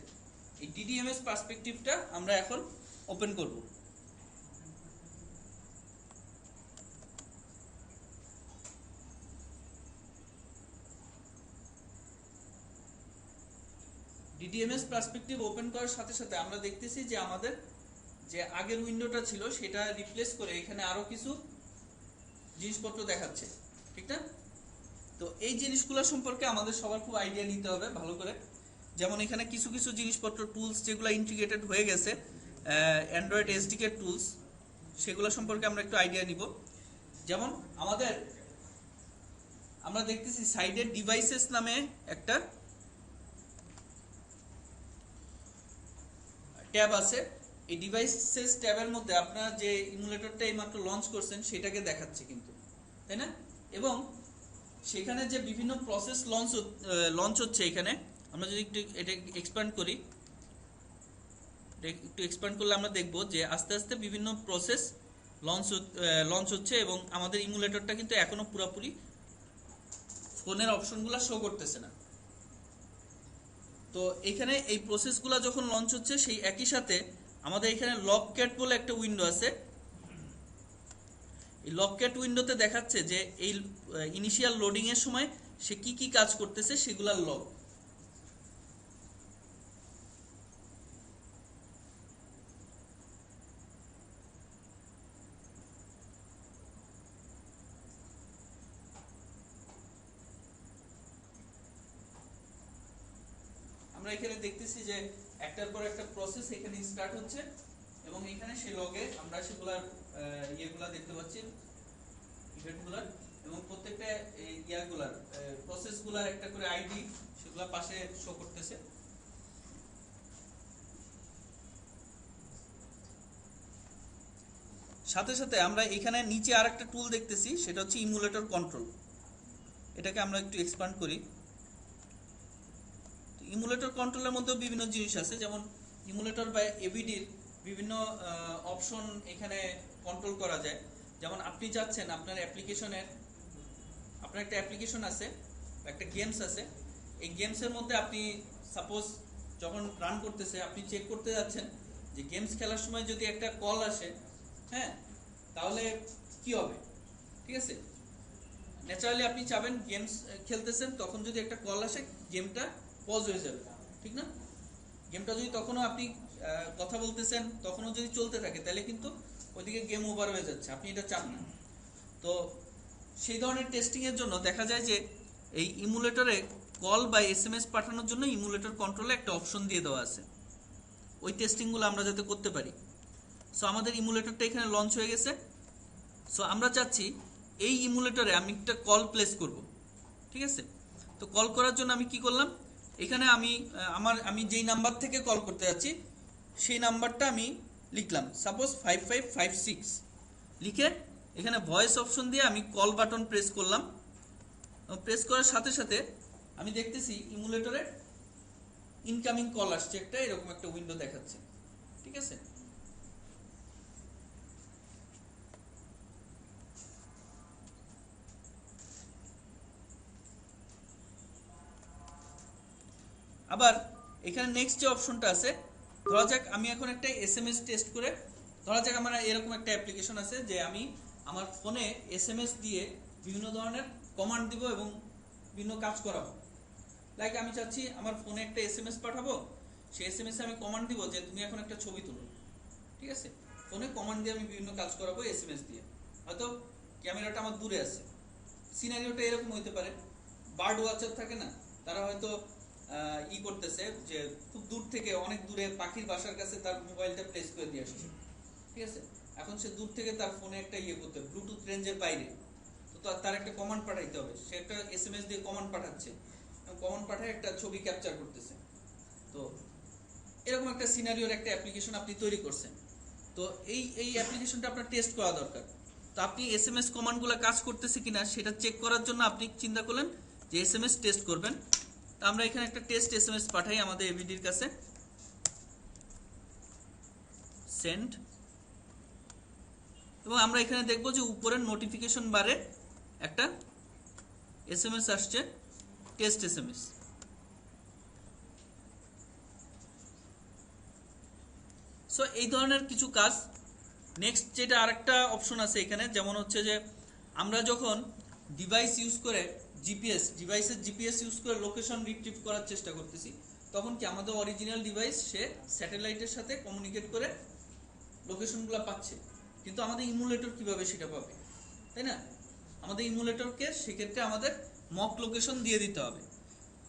এই ডিডিএমএস পার্সপেক্টিভটা আমরা এখন ওপেন করব। ডিডিএমএস পার্সপেক্টিভ ওপেন করার সাথে সাথে আমরা দেখতেছি যে আমাদের যে আগের উইন্ডোটা ছিল সেটা রিপ্লেস করে এখানে আরো কিছু জিনিসপত্র দেখাচ্ছে, ঠিক না? তো এই জিনিসগুলো সম্পর্কে আমাদের সবার খুব আইডিয়া নিতে হবে ভালো করে। যেমন এখানে কিছু কিছু জিনিসপত্র টুলস যেগুলো ইন্টিগ্রেটেড হয়ে গেছে, অ্যান্ড্রয়েড এসডিকে টুলস, সেগুলো সম্পর্কে আমরা একটু আইডিয়া নিব। যেমন আমরা দেখতেছি সাইডের ডিভাইসেস নামে একটা ট্যাব আছে। এই ডিভাইসেস ট্যাবের মধ্যে আপনারা যে ইমুলেটরটা এইমাত্র লঞ্চ করছেন সেটাকে দেখাচ্ছে কিন্তু, তাই না? এবং সেখানে যে বিভিন্ন প্রসেস লঞ্চ হচ্ছে, এখানে আমরা যদি একটু এটা এক্সপ্যান্ড করি, একটু এক্সপ্যান্ড করলে আমরা দেখব যে আস্তে আস্তে বিভিন্ন প্রসেস লঞ্চ হচ্ছে, এবং আমাদের ইমুলেটরটা কিন্তু এখনো পুরোপুরি ফোনের অপশনগুলো শো করতেছে না। তো তো এখানে এই প্রসেসগুলো যখন লঞ্চ হচ্ছে সেই একই সাথে আমাদের এখানে লক ক্যাট বলে একটা উইন্ডো আছে। এই লক ক্যাট উইন্ডোতে দেখাচ্ছে যে এই ইনিশিয়াল লোডিং এর সময় সে কি কি কাজ করতেছে সেগুলোর লগ। আমরা এখানে দেখতেছি যে একটার পর একটা প্রসেস এখানে স্টার্ট হচ্ছে এবং এখানে সেই লগে আমরা সেগুলার ইয়েগুলা দেখতে পাচ্ছি, ইভেন্টগুলার, এবং প্রত্যেকটা ইয়াগুলার প্রসেসগুলার একটা করে আইডি সেগুলা পাশে শো করতেছে। সাথে সাথে আমরা এখানে নিচে আরেকটা টুল দেখতেছি, সেটা হচ্ছে ইমুলেটর কন্ট্রোল। এটাকে আমরা একটু এক্সপ্যান্ড করি। ইমুলেটর কন্ট্রোলের মধ্যেও বিভিন্ন জিনিস আছে, যেমন ইমুলেটর বা এবিডির বিভিন্ন অপশন এখানে কন্ট্রোল করা যায়। যেমন আপনি চাচ্ছেন আপনার অ্যাপ্লিকেশনের, আপনার একটা অ্যাপ্লিকেশন আছে, একটা গেমস আছে, এই গেমসের মধ্যে আপনি সাপোজ যখন রান করতেছে আপনি চেক করতে যাচ্ছেন যে গেমস খেলার সময় যদি একটা কল আসে, হ্যাঁ, তাহলে কি হবে, ঠিক আছে। ন্যাচারালি আপনি চাবেন গেমস খেলতেছেন, তখন যদি একটা কল আসে গেমটা পজ হয়ে যাবে, ঠিক না। গেমটা যদি তখনও আপনি কথা বলতেছেন তখনও যদি চলতে থাকে তাহলে কিন্তু ওইদিকে গেম ওভার হয়ে যাচ্ছে, আপনি এটা চান না। তো সেই ধরনের টেস্টিং এর জন্য দেখা যায় যে এই ইমুলেটরে কল বা এসএমএস পাঠানোর জন্য ইমুলেটর কন্ট্রোলে একটা অপশন দিয়ে দেওয়া আছে, ওই টেস্টিংগুলো আমরা যাতে করতে পারি। সো আমাদের ইমুলেটরটা এখানে লঞ্চ হয়ে গেছে। সো আমরা চাচ্ছি এই ইমুলেটরে আমি একটা কল প্লেস করব, ঠিক আছে। তো কল করার জন্য আমি কি করলাম, এখানে আমি যেই নাম্বার থেকে কল করতে যাচ্ছি সেই নাম্বারটা আমি লিখলাম, সাপোজ 5556 লিখে এখানে ভয়েস অপশন দিয়ে আমি কল বাটন প্রেস করলাম। প্রেস করার সাথে সাথে আমি দেখতেছি ইমুলেটরে ইনকামিং কল আসছে, একটা এরকম একটা উইন্ডো দেখাচ্ছে, ঠিক আছে। আবার এখানে নেক্সট যে অপশনটা আছে, ধরা যাক আমি এখন একটা এসএমএস টেস্ট করে, ধরা যাক আমার এরকম একটা অ্যাপ্লিকেশন আছে যে আমি আমার ফোনে এসএমএস দিয়ে বিভিন্ন ধরনের কমান্ড দিব এবং বিভিন্ন কাজ করাবো। লাইক আমি চাচ্ছি আমার ফোনে একটা এসএমএস পাঠাবো, সেই এসএমএস আমি কমান্ড দিব যে তুমি এখন একটা ছবি তুলো, ঠিক আছে। ফোনে কমান্ড দিয়ে আমি বিভিন্ন কাজ করাবো এসএমএস দিয়ে। হয়তো ক্যামেরাটা আমার দূরে আছে, সিনারিওটা এরকম হইতে পারে, বার্ড ওয়াচার থাকে না, তারা হয়তো করতেছে যে খুব দূর থেকে, অনেক দূরে পাখির বাসার কাছে তার মোবাইলটা প্লেস করে দিয়ে আসছে, ঠিক আছে। এখন সে দূর থেকে তার ফোনে একটা করতে ব্লুটুথ রেঞ্জের বাইরে, তো তার একটা কমান্ড পাঠাইতে হবে, সে একটা এসএমএস দিয়ে কমান্ড পাঠাচ্ছে, কমান্ড পাঠায় একটা ছবি ক্যাপচার করতেছে। তো এরকম একটা সিনারিওর একটা অ্যাপ্লিকেশন আপনি তৈরি করছেন। তো এই অ্যাপ্লিকেশনটা আপনার টেস্ট করা দরকার। তো আপনি এসএমএস কমান্ডগুলো কাজ করতেছে কিনা সেটা চেক করার জন্য আপনি চিন্তা করলেন যে এসএমএস টেস্ট করবেন। তো আমরা এখানে একটা টেস্ট এসএমএস পাঠাই আমাদের এবিডির কাছে, সেন্ড, এবং আমরা এখানে দেখব যে উপরের নোটিফিকেশন বারে একটা এসএমএস আসছে, টেস্ট এসএমএস। সো এই ধরনের কিছু কাজ। নেক্সট যেটা আরেকটা অপশন আছে এখানে, যেমন হচ্ছে যে আমরা যখন ডিভাইস ইউজ করে ডিভাইসের জিপিএস ইউজ করে লোকেশন রিট্রিভ করার চেষ্টা করতেছি, তখন কি আমাদের অরিজিনাল ডিভাইস সে স্যাটেলাইটের সাথে কমিউনিকেট করে লোকেশনগুলো পাচ্ছে, কিন্তু আমাদের ইমুলেটর কিভাবে সেটা পাবে, তাই না। আমাদের ইমুলেটরকে সেক্ষেত্রে আমাদের মক লোকেশন দিয়ে দিতে হবে।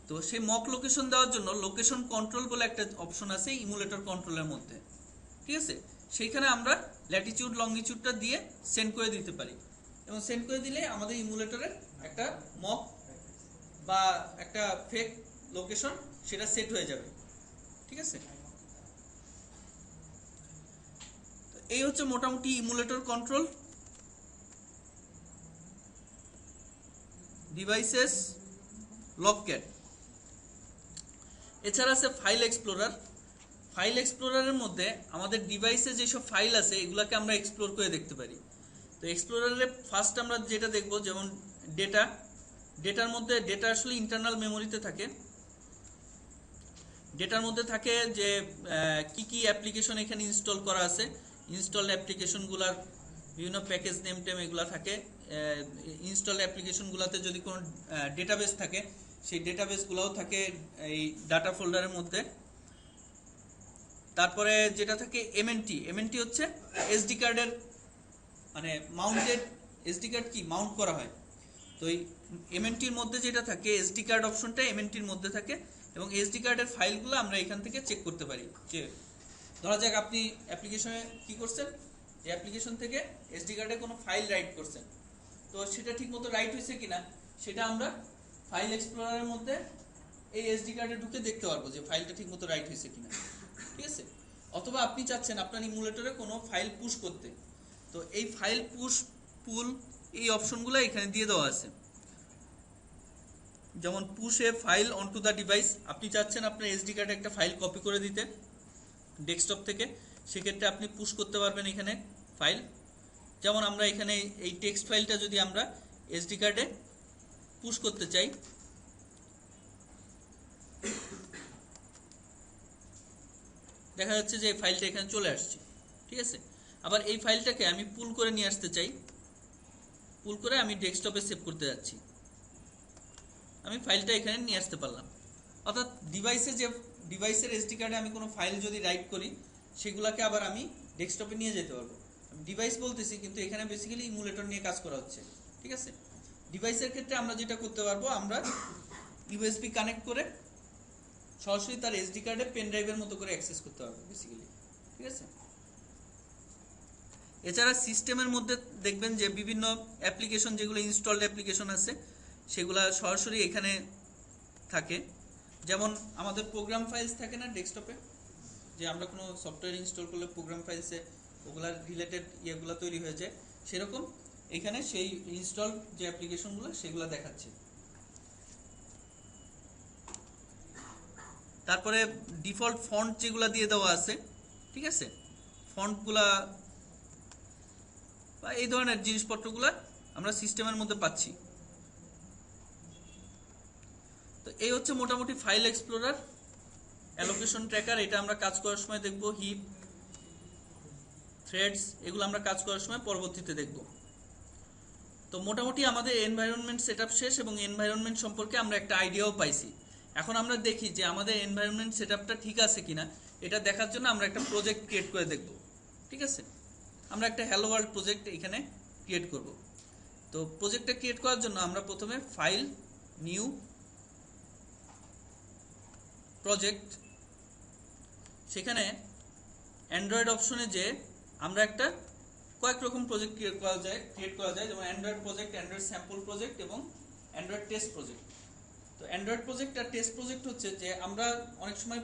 তো সেই মক লোকেশন দেওয়ার জন্য লোকেশন কন্ট্রোল বলে একটা অপশন আছে ইমুলেটর কন্ট্রোলের মধ্যে, ঠিক আছে। সেইখানে আমরা ল্যাটিটিউড লঙ্গিটিউডটা দিয়ে সেন্ড করে দিতে পারি, এবং সেন্ড করে দিলে আমাদের ইমুলেটরের একটা মক বা একটা ফেক লোকেশন সেটা সেট হয়ে যাবে, ঠিক আছে। এই হচ্ছে মোটামুটি ইমুলেটর কন্ট্রোল, ডিভাইসেস, লকক্যাট। এছাড়া আছে ফাইল এক্সপ্লোরার। ফাইল এক্সপ্লোরারের মধ্যে আমাদের ডিভাইসে যেসব ফাইল আছে এগুলাকে আমরা এক্সপ্লোর করে দেখতে পারি। তো এক্সপ্লোরারে ফার্স্ট আমরা যেটা দেখব, যেমন ডেটার মধ্যে ডেটা আসলে ইন্টারনাল মেমোরিতে থাকে। ডেটার মধ্যে থাকে যে কি কি অ্যাপ্লিকেশন এখানে ইনস্টল করা আছে, ইনস্টল অ্যাপ্লিকেশনগুলোর বিভিন্ন প্যাকেজ নেম টেম এগুলো থাকে। ইনস্টল অ্যাপ্লিকেশনগুলোতে যদি কোনো ডেটাবেস থাকে সেই ডেটাবেসগুলোও থাকে এই ডাটা ফোল্ডারের মধ্যে। তারপরে যেটা থাকে এমএনটি হচ্ছে এসডি কার্ডের মানে মাউন্টেড, এসডি কার্ড কি মাউন্ট করা হয়। তো এই এমএনটির মধ্যে যেটা থাকে এসডি কার্ড অপশনটা এমএনটির মধ্যে থাকে এবং এসডি কার্ডের ফাইলগুলো আমরা এখান থেকে চেক করতে পারি। যে ধরা যাক আপনি অ্যাপ্লিকেশনে কি করছেন, যে অ্যাপ্লিকেশন থেকে এসডি কার্ডে কোনো ফাইল রাইট করছেন, তো সেটা ঠিকমতো রাইট হয়েছে কিনা সেটা আমরা ফাইল এক্সপ্লোরারের মধ্যে এই এসডি কার্ডে ঢুকে দেখতে পারবো যে ফাইলটা ঠিকমতো রাইট হয়েছে কিনা, ঠিক আছে। অথবা আপনি চাচ্ছেন আপনার ইমুলেটরে কোনো ফাইল পুশ করতে, তো এই ফাইল পুশ পুল এই অপশনগুলো এখানে দিয়ে দেওয়া আছে। যেমন push A file অনটু the device, আপনি চাচ্ছেন আপনার এসডি কার্ডে একটা ফাইল কপি করে দিতে ডেস্কটপ থেকে, সেক্ষেত্রে আপনি পুশ করতে পারবেন এখানে ফাইল। যেমন আমরা এখানে এই টেক্সট ফাইলটা যদি আমরা এসডি কার্ডে পুশ করতে চাই, দেখা যাচ্ছে যে এই ফাইলটা এখানে চলে আসছে, ঠিক আছে। আবার এই ফাইলটাকে আমি পুল করে নিয়ে আসতে চাই, পুল করে আমি ডেস্কটপে সেভ করতে যাচ্ছি, আমি ফাইলটা এখানে নিয়ে আসতে পারলাম। অর্থাৎ ডিভাইসের এসডি কার্ডে আমি কোনো ফাইল যদি রাইট করি সেগুলোকে আবার আমি ডেস্কটপে নিয়ে যেতে পারবো। ডিভাইস বলতেছি কিন্তু এখানে বেসিক্যালি ইমুলেটর নিয়ে কাজ করা হচ্ছে, ঠিক আছে। ডিভাইসের ক্ষেত্রে আমরা যেটা করতে পারবো, আমরা ইউএসবি কানেক্ট করে সরাসরি তার এসডি কার্ডে পেন ড্রাইভের মতো করে অ্যাক্সেস করতে পারবো বেসিক্যালি, ঠিক আছে। এছাড়া সিস্টেমের মধ্যে দেখবেন যে বিভিন্ন অ্যাপ্লিকেশন যেগুলো ইনস্টলড অ্যাপ্লিকেশন আছে সেগুলো সরাসরি এখানে থাকে। যেমন আমাদের প্রোগ্রাম ফাইলস থাকে না ডেস্কটপে, যে আমরা কোনো সফটওয়্যার ইনস্টল করলে প্রোগ্রাম ফাইলসে ওগুলার রিলেটেড ইয়েগুলো তৈরি হয়ে যায়, সেরকম এখানে সেই ইনস্টল যে অ্যাপ্লিকেশনগুলো সেগুলো দেখাচ্ছে। তারপরে ডিফল্ট ফন্ট যেগুলো দিয়ে দেওয়া আছে, ঠিক আছে, ফন্টগুলা বা এই ধরনের জিনিসপত্রগুলো আমরা সিস্টেমের মধ্যে পাচ্ছি। তো এই হচ্ছে মোটামুটি ফাইল এক্সপ্লোরার, অ্যালোকেশন ট্র্যাকার, এটা আমরা কাজ করার সময় দেখব। হিপ, থ্রেডস, এগুলো আমরা কাজ করার সময় পরবর্তীতে দেখব। তো মোটামুটি আমাদের এনভায়রনমেন্ট সেটআপ শেষ এবং এনভায়রনমেন্ট সম্পর্কে আমরা একটা আইডিয়াও পাইছি। এখন আমরা দেখি যে আমাদের এনভায়রনমেন্ট সেটআপটা ঠিক আছে কিনা, এটা দেখার জন্য আমরা একটা প্রজেক্ট ক্রিয়েট করে দেখব, ঠিক আছে। আমরা একটা হ্যালো ওয়ার্ল্ড প্রজেক্ট এখানে ক্রিয়েট করব। তো প্রজেক্টটা ক্রিয়েট করার জন্য আমরা প্রথমে ফাইল, নিউ প্রজেক্ট, সেখানে অ্যান্ড্রয়েড অপশনে যে আমরা একটা কয়েক রকম প্রজেক্ট ক্রিয়েট করা যায়, যেমন Android project, Android sample project এবং অ্যান্ড্রয়েড টেস্ট প্রজেক্ট। তো অ্যান্ড্রয়েড প্রজেক্ট আর টেস্ট প্রজেক্ট হচ্ছে যে আমরা অনেক সময়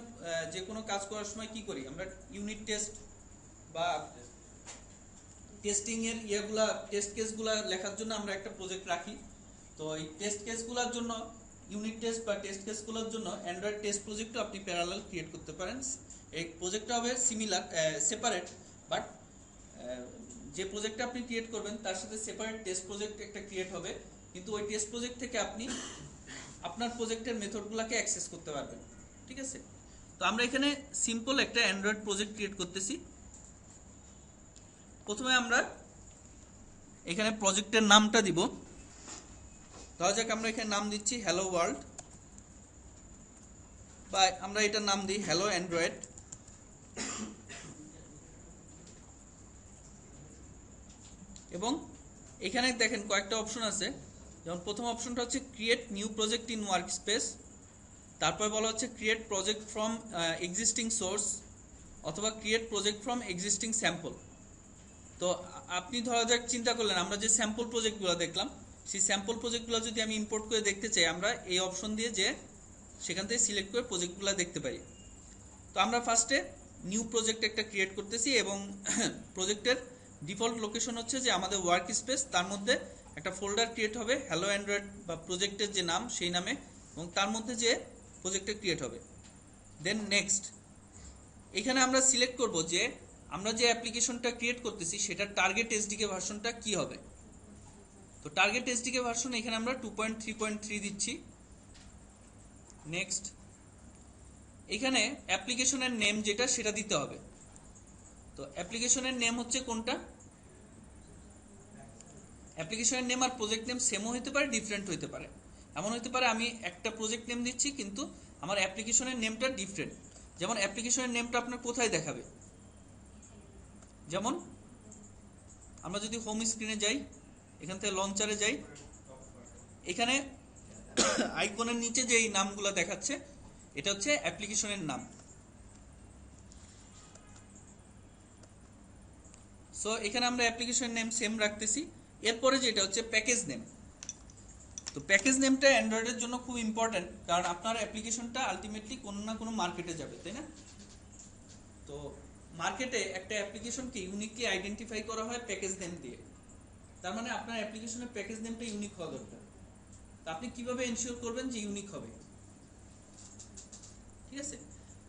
যে কোনো কাজ করার সময় কি করি, আমরা ইউনিট টেস্ট বা টেস্টিং এর ইয়েগুলা টেস্ট কেসগুলা লেখার জন্য আমরা একটা প্রজেক্ট রাখি। তো এই টেস্ট কেসগুলোর জন্য, ইউনিট টেস্ট বা টেস্ট কেসগুলোর জন্য অ্যান্ড্রয়েড টেস্ট প্রজেক্টও আপনি প্যারালাল ক্রিয়েট করতে পারেন। এই প্রজেক্টটা হবে সিমিলার, সেপারেট, বাট যে প্রজেক্টটা আপনি ক্রিয়েট করবেন তার সাথে সেপারেট টেস্ট প্রজেক্ট একটা ক্রিয়েট হবে, কিন্তু ওই টেস্ট প্রজেক্ট থেকে আপনি আপনার প্রজেক্টের মেথডগুলোকে অ্যাক্সেস করতে পারবেন, ঠিক আছে। তো আমরা এখানে সিম্পল একটা অ্যান্ড্রয়েড প্রজেক্ট ক্রিয়েট করতেছি। প্রথমে আমরা এখানে প্রজেক্টের নামটা দিব, ধরা যাক আমরা এখানে নাম দিচ্ছি হ্যালো ওয়ার্ল্ড, বা আমরা এটার নাম দিই হ্যালো অ্যান্ড্রয়েড। এবং এখানে দেখেন কয়েকটা অপশন আছে, যেমন প্রথম অপশনটা হচ্ছে create new project in workspace, তারপর বলা হচ্ছে create project from existing source, অথবা create project from existing sample. তো আপনি ধরা যাক চিন্তা করলেন আমরা যে স্যাম্পল প্রজেক্টগুলো দেখলাম, সেই স্যাম্পল প্রজেক্টগুলো যদি আমি ইম্পোর্ট করে দেখতে চাই, আমরা এই অপশন দিয়ে যে সেখান থেকে সিলেক্ট করে প্রজেক্টগুলো দেখতে পারি। তো আমরা ফার্স্টে নিউ প্রজেক্ট একটা ক্রিয়েট করতেছি এবং প্রজেক্টের ডিফল্ট লোকেশন হচ্ছে যে আমাদের ওয়ার্ক স্পেস, তার মধ্যে একটা ফোল্ডার ক্রিয়েট হবে হ্যালো অ্যান্ড্রয়েড বা প্রজেক্টের যে নাম সেই নামে, এবং তার মধ্যে যে প্রজেক্টটা ক্রিয়েট হবে। দেন নেক্সট, এখানে আমরা সিলেক্ট করব যে আমরা যে অ্যাপ্লিকেশনটা ক্রিয়েট করতেছি সেটার টার্গেট এসডিকে ভার্সনটা কি হবে। তো টার্গেট এসডিকে ভার্সন এখানে আমরা 2.3.3 দিচ্ছি। নেক্সট, এখানে অ্যাপ্লিকেশনের নেম যেটা সেটা দিতে হবে। তো অ্যাপ্লিকেশনের নেম হচ্ছে কোনটা, অ্যাপ্লিকেশনের নেম আর প্রজেক্ট নেম সেমও হতে পারে, ডিফারেন্ট হতে পারে। এমন হতে পারে আমি একটা প্রজেক্ট নেম দিচ্ছি কিন্তু আমার অ্যাপ্লিকেশনের নেমটা ডিফারেন্ট। যেমন অ্যাপ্লিকেশনের নেমটা আপনার কোথায় দেখাবে, যেমন আমরা যদি হোম স্ক্রিনে যাই, এখান থেকে লঞ্চারে যাই, এখানে আইকনের নিচে যে এই নামগুলো দেখাচ্ছে এটা হচ্ছে অ্যাপ্লিকেশনের নাম। সো এখানে আমরা অ্যাপ্লিকেশন নেম সেম রাখতেছি। এরপরে যেটা হচ্ছে প্যাকেজ নেম। তো প্যাকেজ নেমটা অ্যান্ড্রয়েডের জন্য খুব ইম্পর্টেন্ট, কারণ আপনার অ্যাপ্লিকেশনটা আলটিমেটলি কোনো না কোনো মার্কেটে যাবে, তাই না? তো মার্কেটে একটা অ্যাপ্লিকেশনকে ইউনিকলি আইডেন্টিফাই করা হয় প্যাকেজ নেম দিয়ে। তার মানে আপনার অ্যাপ্লিকেশনের প্যাকেজ নেমটা ইউনিক হওয়া দরকার। তো আপনি কিভাবে এনশিওর করবেন যে ইউনিক হবে? ঠিক আছে,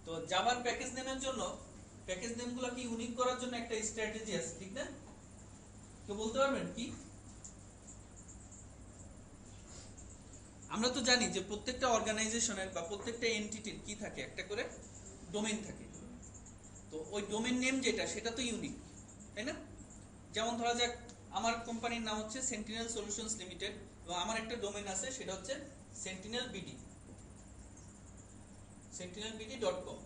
তো জাভার প্যাকেজ নেমের জন্য প্যাকেজ নেমগুলোকে ইউনিক করার জন্য একটা স্ট্র্যাটেজি আছে, ঠিক না? কেউ বলতে পারবেন কি? আমরা তো জানি যে প্রত্যেকটা অর্গানাইজেশনের বা প্রত্যেকটা এন্টিটির কি থাকে, একটা করে ডোমেইন থাকে। তো ওই ডোমেইন নেম যেটা সেটা তো ইউনিক, তাই না? যেমন ধরা যাক আমার কোম্পানির নাম হচ্ছে সেন্টিনেল সলিউশনস লিমিটেড এবং আমার একটা ডোমেইন আছে সেটা হচ্ছে sentinelbd.com।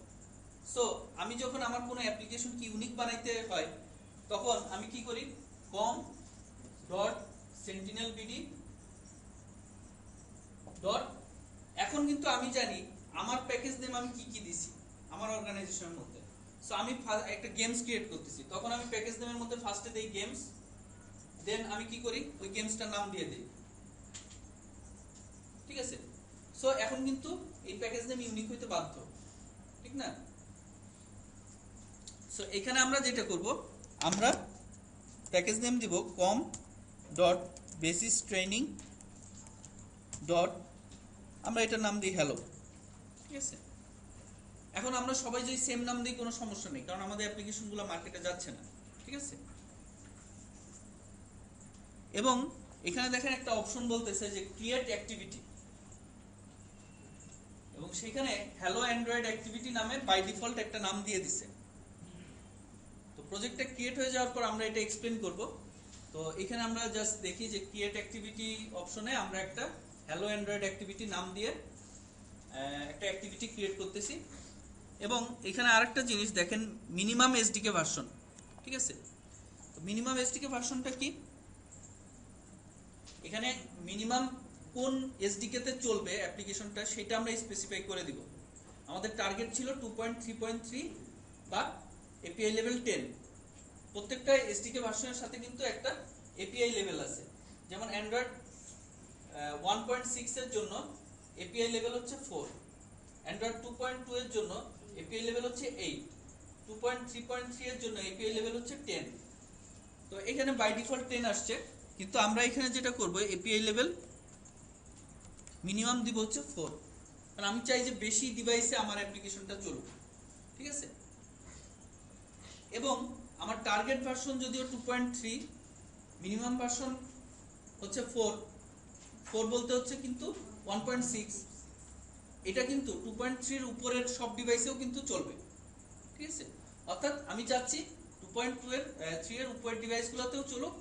সো আমি যখন আমার কোনো অ্যাপ্লিকেশন কি ইউনিক বানাইতে হয় তখন আমি কি করি, com.sentinelbd. এখন কিন্তু আমি জানি আমার প্যাকেজ নেম আমি কি কি দিছি আমার অর্গানাইজেশনের মধ্যে। সো আমি একটা গেমস ক্রিয়েট করতেছি, তখন আমি প্যাকেজ নেমের মধ্যে ফার্স্টে দেই গেমস, দেন আমি কি করি ওই গেমসটার নাম দিয়ে দিই। ঠিক আছে, সো এখন কিন্তু এই প্যাকেজ নেম ইউনিক হইতে বাধ্য, ঠিক না? সো এখানে আমরা যেটা করব, আমরা প্যাকেজ নেম দিব com.basistraining. আমরা এটার নাম দিই হ্যালো। ঠিক আছে, এখন আমরা সবাই যদি সেম নাম দিই কোনো সমস্যা নেই, কারণ আমাদের অ্যাপ্লিকেশনগুলো মার্কেটে যাচ্ছে না। ঠিক আছে, এবং এখানে দেখেন একটা অপশন বলতেছে যে ক্রিয়েট অ্যাক্টিভিটি, এবং সেখানে হ্যালো অ্যান্ড্রয়েড অ্যাক্টিভিটি নামে বাই ডিফল্ট একটা নাম দিয়ে দিছে। তো প্রজেক্টটা ক্রিয়েট হয়ে যাওয়ার পর আমরা এটা এক্সপ্লেন করব। তো এখানে আমরা জাস্ট দেখি যে ক্রিয়েট অ্যাক্টিভিটি অপশনে আমরা একটা হ্যালো অ্যান্ড্রয়েড অ্যাক্টিভিটি নাম দিয়ে একটা অ্যাক্টিভিটি ক্রিয়েট করতেছি। এবং এখানে আরেকটা জিনিস দেখেন, মিনিমাম এসডিকে ভার্সন। ঠিক আছে, তো মিনিমাম এসডিকে ভার্সনটা কি, এখানে মিনিমাম কোন এসডিকে তে চলবে অ্যাপ্লিকেশনটা সেটা আমরা স্পেসিফাই করে দিব। আমাদের টার্গেট ছিল 2.3.3 বা এপিআই লেভেল 10। প্রত্যেকটা এসডিকে ভার্সনের সাথে কিন্তু একটা এপিআই লেভেল আছে। যেমন অ্যান্ড্রয়েড 1.6 এর জন্য এপিআই লেভেল হচ্ছে 4, অ্যান্ড্রয়েড 2.2 এর জন্য এপিআই লেভেল হচ্ছে 8, 2.3.3 এর জন্য এপিআই লেভেল হচ্ছে 10। তো এখানে বাই ডিফল্ট 10 আসছে, কিন্তু আমরা এখানে যেটা করব এপিআই লেভেল মিনিমাম দিব হচ্ছে 4, কারণ আমি চাই যে বেশি ডিভাইসে আমার অ্যাপ্লিকেশনটা চলুক। ঠিক আছে, এবং আমার টার্গেট ভার্সন যদিও 2.3, মিনিমাম ভার্সন হচ্ছে 4 বলতে হচ্ছে কিন্তু 1.6, এটা কিন্তু 2.3 এর উপরের সব ডিভাইসেও কিন্তু চলবে। ঠিক আছে, অর্থাৎ আমি চাচ্ছি 2.2 এর 3 এর উপরের ডিভাইসগুলোতেও চলুক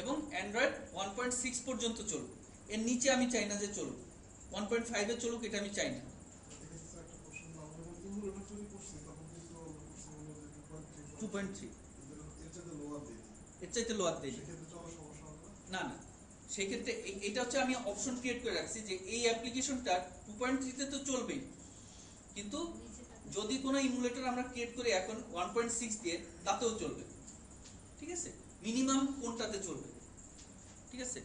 এবং অ্যান্ড্রয়েড 1.6 পর্যন্ত চলুক, এর নিচে আমি চাই না যে চলুক, 1.5 এ চলুক এটা আমি চাই না। এক্ষেত্রে একটা প্রশ্ন, আমরা যখন ইমুলেটর তৈরি করছি তখন কিন্তু আমরা করছি হলো যে 2.3 এর চাইতে লোয়ার দিই, এর চাইতে লোয়ার দেই সেক্ষেত্রে চলার সমস্যা হবে না। না, সেই ক্ষেত্রে এটা হচ্ছে আমি অপশন ক্রিয়েট করে রাখছি যে এই অ্যাপ্লিকেশনটা 2.3 তে তো চলবেই, কিন্তু যদি কোনো ইমুলেটর আমরা ক্রিয়েট করি এখন 1.6 দিয়ে তাতেও চলবে। ঠিক আছে, মিনিমাম কোনটাতে চলবে। ঠিক আছে,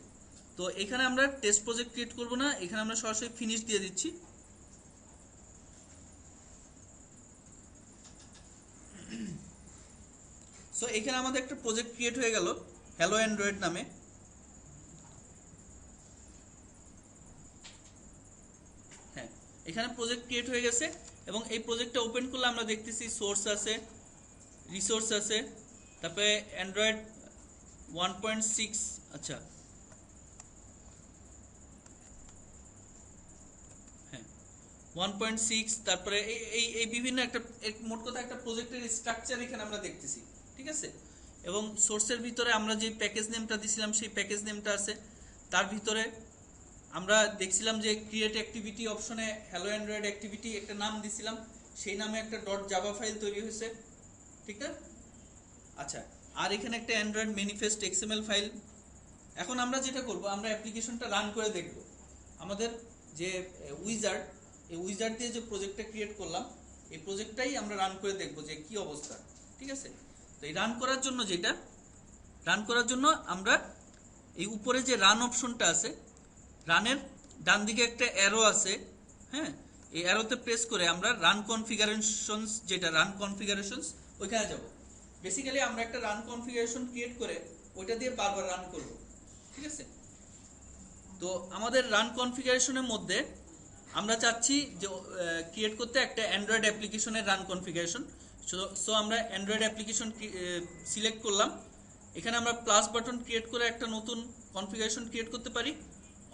তো এখানে আমরা টেস্ট প্রজেক্ট ক্রিয়েট করব না, এখানে আমরা সরাসরি ফিনিশ দিয়ে দিচ্ছি। সো এখানে আমাদের একটা প্রজেক্ট ক্রিয়েট হয়ে গেল হ্যালো অ্যান্ড্রয়েড নামে। হ্যাঁ, এখানে প্রজেক্ট ক্রিয়েট হয়ে গেছে এবং এই প্রজেক্টটা ওপেন করলে আমরা দেখতেছি সোর্স আছে, রিসোর্স আছে, তারপরে অ্যান্ড্রয়েড 1.6, আচ্ছা হ্যাঁ 1.6, তারপরে এই এই এই বিভিন্ন একটা মোট কথা একটা প্রজেক্টের স্ট্রাকচার এখানে আমরা দেখতেছি, ঠিক আছে। এবং সোর্সের ভিতরে আমরা যে প্যাকেজ নেমটা দিছিলাম সেই প্যাকেজ নেমটা আছে। তার ভিতরে আমরা দেখছিলাম যে ক্রিয়েট অ্যাক্টিভিটি অপশনে হ্যালো অ্যান্ড্রয়েড অ্যাক্টিভিটি একটা নাম দিছিলাম, সেই নামে একটা ডট জাভা ফাইল তৈরি হয়েছে, ঠিক না? আচ্ছা, আর এখানে একটা অ্যান্ড্রয়েড ম্যানিফেস্ট এক্সএমএল ফাইল। এখন আমরা যেটা করব, আমরা অ্যাপ্লিকেশনটা রান করে দেখব। আমাদের যে উইজার্ড, এই উইজার্ড দিয়ে যে প্রজেক্টটা ক্রিয়েট করলাম, এই প্রজেক্টটাই আমরা রান করে দেখব যে কি অবস্থা, ঠিক আছে। তো এই রান করার জন্য আমরা এই উপরে যে রান অপশনটা আছে, রানের ডান দিকে একটা অ্যারো আছে, হ্যাঁ, এই অ্যারোতে প্রেস করে আমরা রান কনফিগারেশনস, যেটা রান কনফিগারেশনস, ওইখানে যাব। বেসিক্যালি আমরা একটা রান কনফিগারেশন ক্রিয়েট করে ওইটা দিয়ে বারবার রান করব, ঠিক আছে। তো আমাদের রান কনফিগারেশনের মধ্যে আমরা চাচ্ছি যে ক্রিয়েট করতে একটা অ্যান্ড্রয়েড অ্যাপ্লিকেশনের রান কনফিগারেশন। সো আমরা অ্যান্ড্রয়েড অ্যাপ্লিকেশন সিলেক্ট করলাম। এখানে আমরা প্লাস বাটন ক্রিয়েট করে একটা নতুন কনফিগারেশন ক্রিয়েট করতে পারি,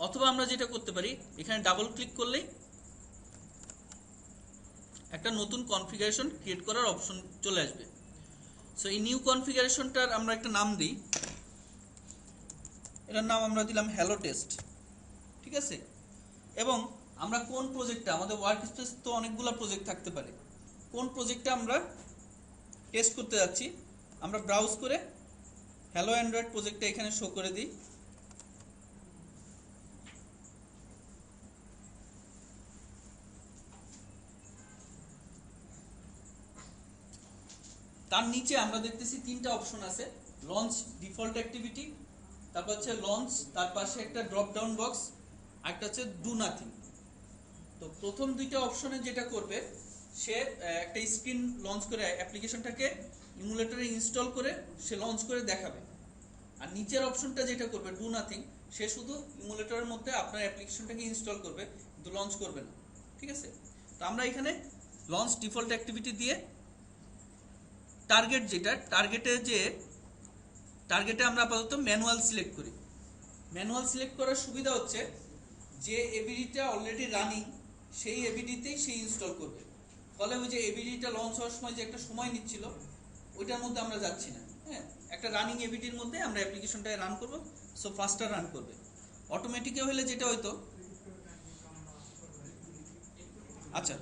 অথবা আমরা যেটা করতে পারি, এখানে ডাবল ক্লিক করলেই একটা নতুন কনফিগারেশন ক্রিয়েট করার অপশন চলে আসবে। সো এই নিউ কনফিগারেশনটার আমরা একটা নাম দিই, এটার নাম আমরা দিলাম হ্যালো টেস্ট, ঠিক আছে। এবং আমরা কোন প্রজেক্টটা, আমাদের ওয়ার্ক স্পেস তো অনেকগুলো প্রজেক্ট থাকতে পারে, কোন প্রজেক্টটা আমরা টেস্ট করতে যাচ্ছি, আমরা ব্রাউজ করে হ্যালো অ্যান্ড্রয়েড প্রজেক্টটা এখানে শো করে দিই। তার নিচে আমরা দেখতেছি তিনটা অপশন আছে, লঞ্চ ডিফল্ট অ্যাক্টিভিটি, তারপর হচ্ছে লঞ্চ, তার পাশে একটা ড্রপ ডাউন বক্স, একটা হচ্ছে ডু নাথিং। তো প্রথম দুইটা অপশনে যেটা করবে, সে একটা স্ক্রিন লঞ্চ করে অ্যাপ্লিকেশনটাকে ইমুলেটরে ইনস্টল করে সে লঞ্চ করে দেখাবে। আর নিচের অপশনটা যেটা করবে ডু নাথিং, সে শুধু ইমুলেটরের মধ্যে আপনার অ্যাপ্লিকেশনটাকে ইনস্টল করবে, কিন্তু লঞ্চ করবে না, ঠিক আছে। তো আমরা এখানে লঞ্চ ডিফল্ট অ্যাক্টিভিটি দিয়ে টার্গেট, যেটা টার্গেটে আমরা আপাতত ম্যানুয়াল সিলেক্ট করি। ম্যানুয়াল সিলেক্ট করার সুবিধা হচ্ছে যে এবিডিটা অলরেডি রানিং, সেই এবিডিতেই সে ইনস্টল করবে। ফলে ওই যে এবিডিটা লঞ্চ হওয়ার সময় যে একটা সময় নিচ্ছিল, ওইটার মধ্যে আমরা যাচ্ছি না, হ্যাঁ, একটা রানিং এবিডির মধ্যে আমরা অ্যাপ্লিকেশনটা রান করব, সো ফাস্টার রান করবে। অটোমেটিকে হলে যেটা হয়তো, আচ্ছা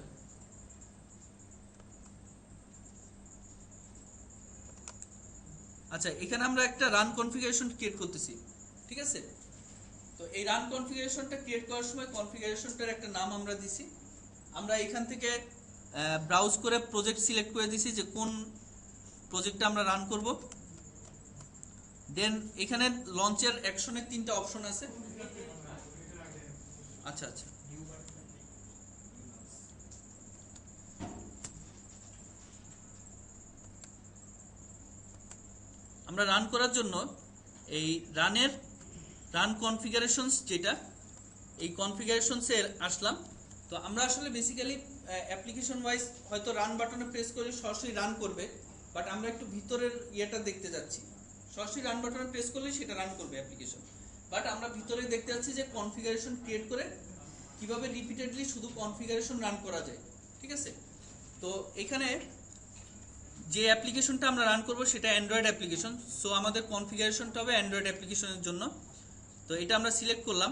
আচ্ছা এখানে আমরা একটা রান কনফিগারেশন ক্রিয়েট করতেছি, ঠিক আছে। তো এই রান কনফিগারেশনটা ক্রিয়েট করার সময় কনফিগারেশনটার একটা নাম আমরা দিছি। আমরা এখান থেকে ব্রাউজ করে প্রজেক্ট সিলেক্ট করে দিছি যে কোন প্রজেক্টটা আমরা রান করব। দেন এখানে লঞ্চের অ্যাকশনের তিনটা অপশন আছে। আচ্ছা আচ্ছা আমরা রান করার জন্য এই রান কনফিগারেশনস, যেটা এই কনফিগারেশনসে আসলাম। তো আমরা আসলে বেসিক্যালি অ্যাপ্লিকেশন ওয়াইজ হয়তো রান বাটনে প্রেস করে সরাসরি রান করবে, বাট আমরা একটু ভিতরের ইয়েটা দেখতে যাচ্ছি। সরাসরি রান বাটনে প্রেস করলেই সেটা রান করবে অ্যাপ্লিকেশন, বাট আমরা ভিতরে দেখতে যাচ্ছি যে কনফিগারেশন ক্রিয়েট করে কিভাবে রিপিটেডলি শুধু কনফিগারেশন রান করা যায়, ঠিক আছে। তো এখানে যে অ্যাপ্লিকেশনটা আমরা রান করব সেটা অ্যান্ড্রয়েড অ্যাপ্লিকেশন, সো আমাদের কনফিগারেশনটা হবে অ্যান্ড্রয়েড অ্যাপ্লিকেশনের জন্য। তো এটা আমরা সিলেক্ট করলাম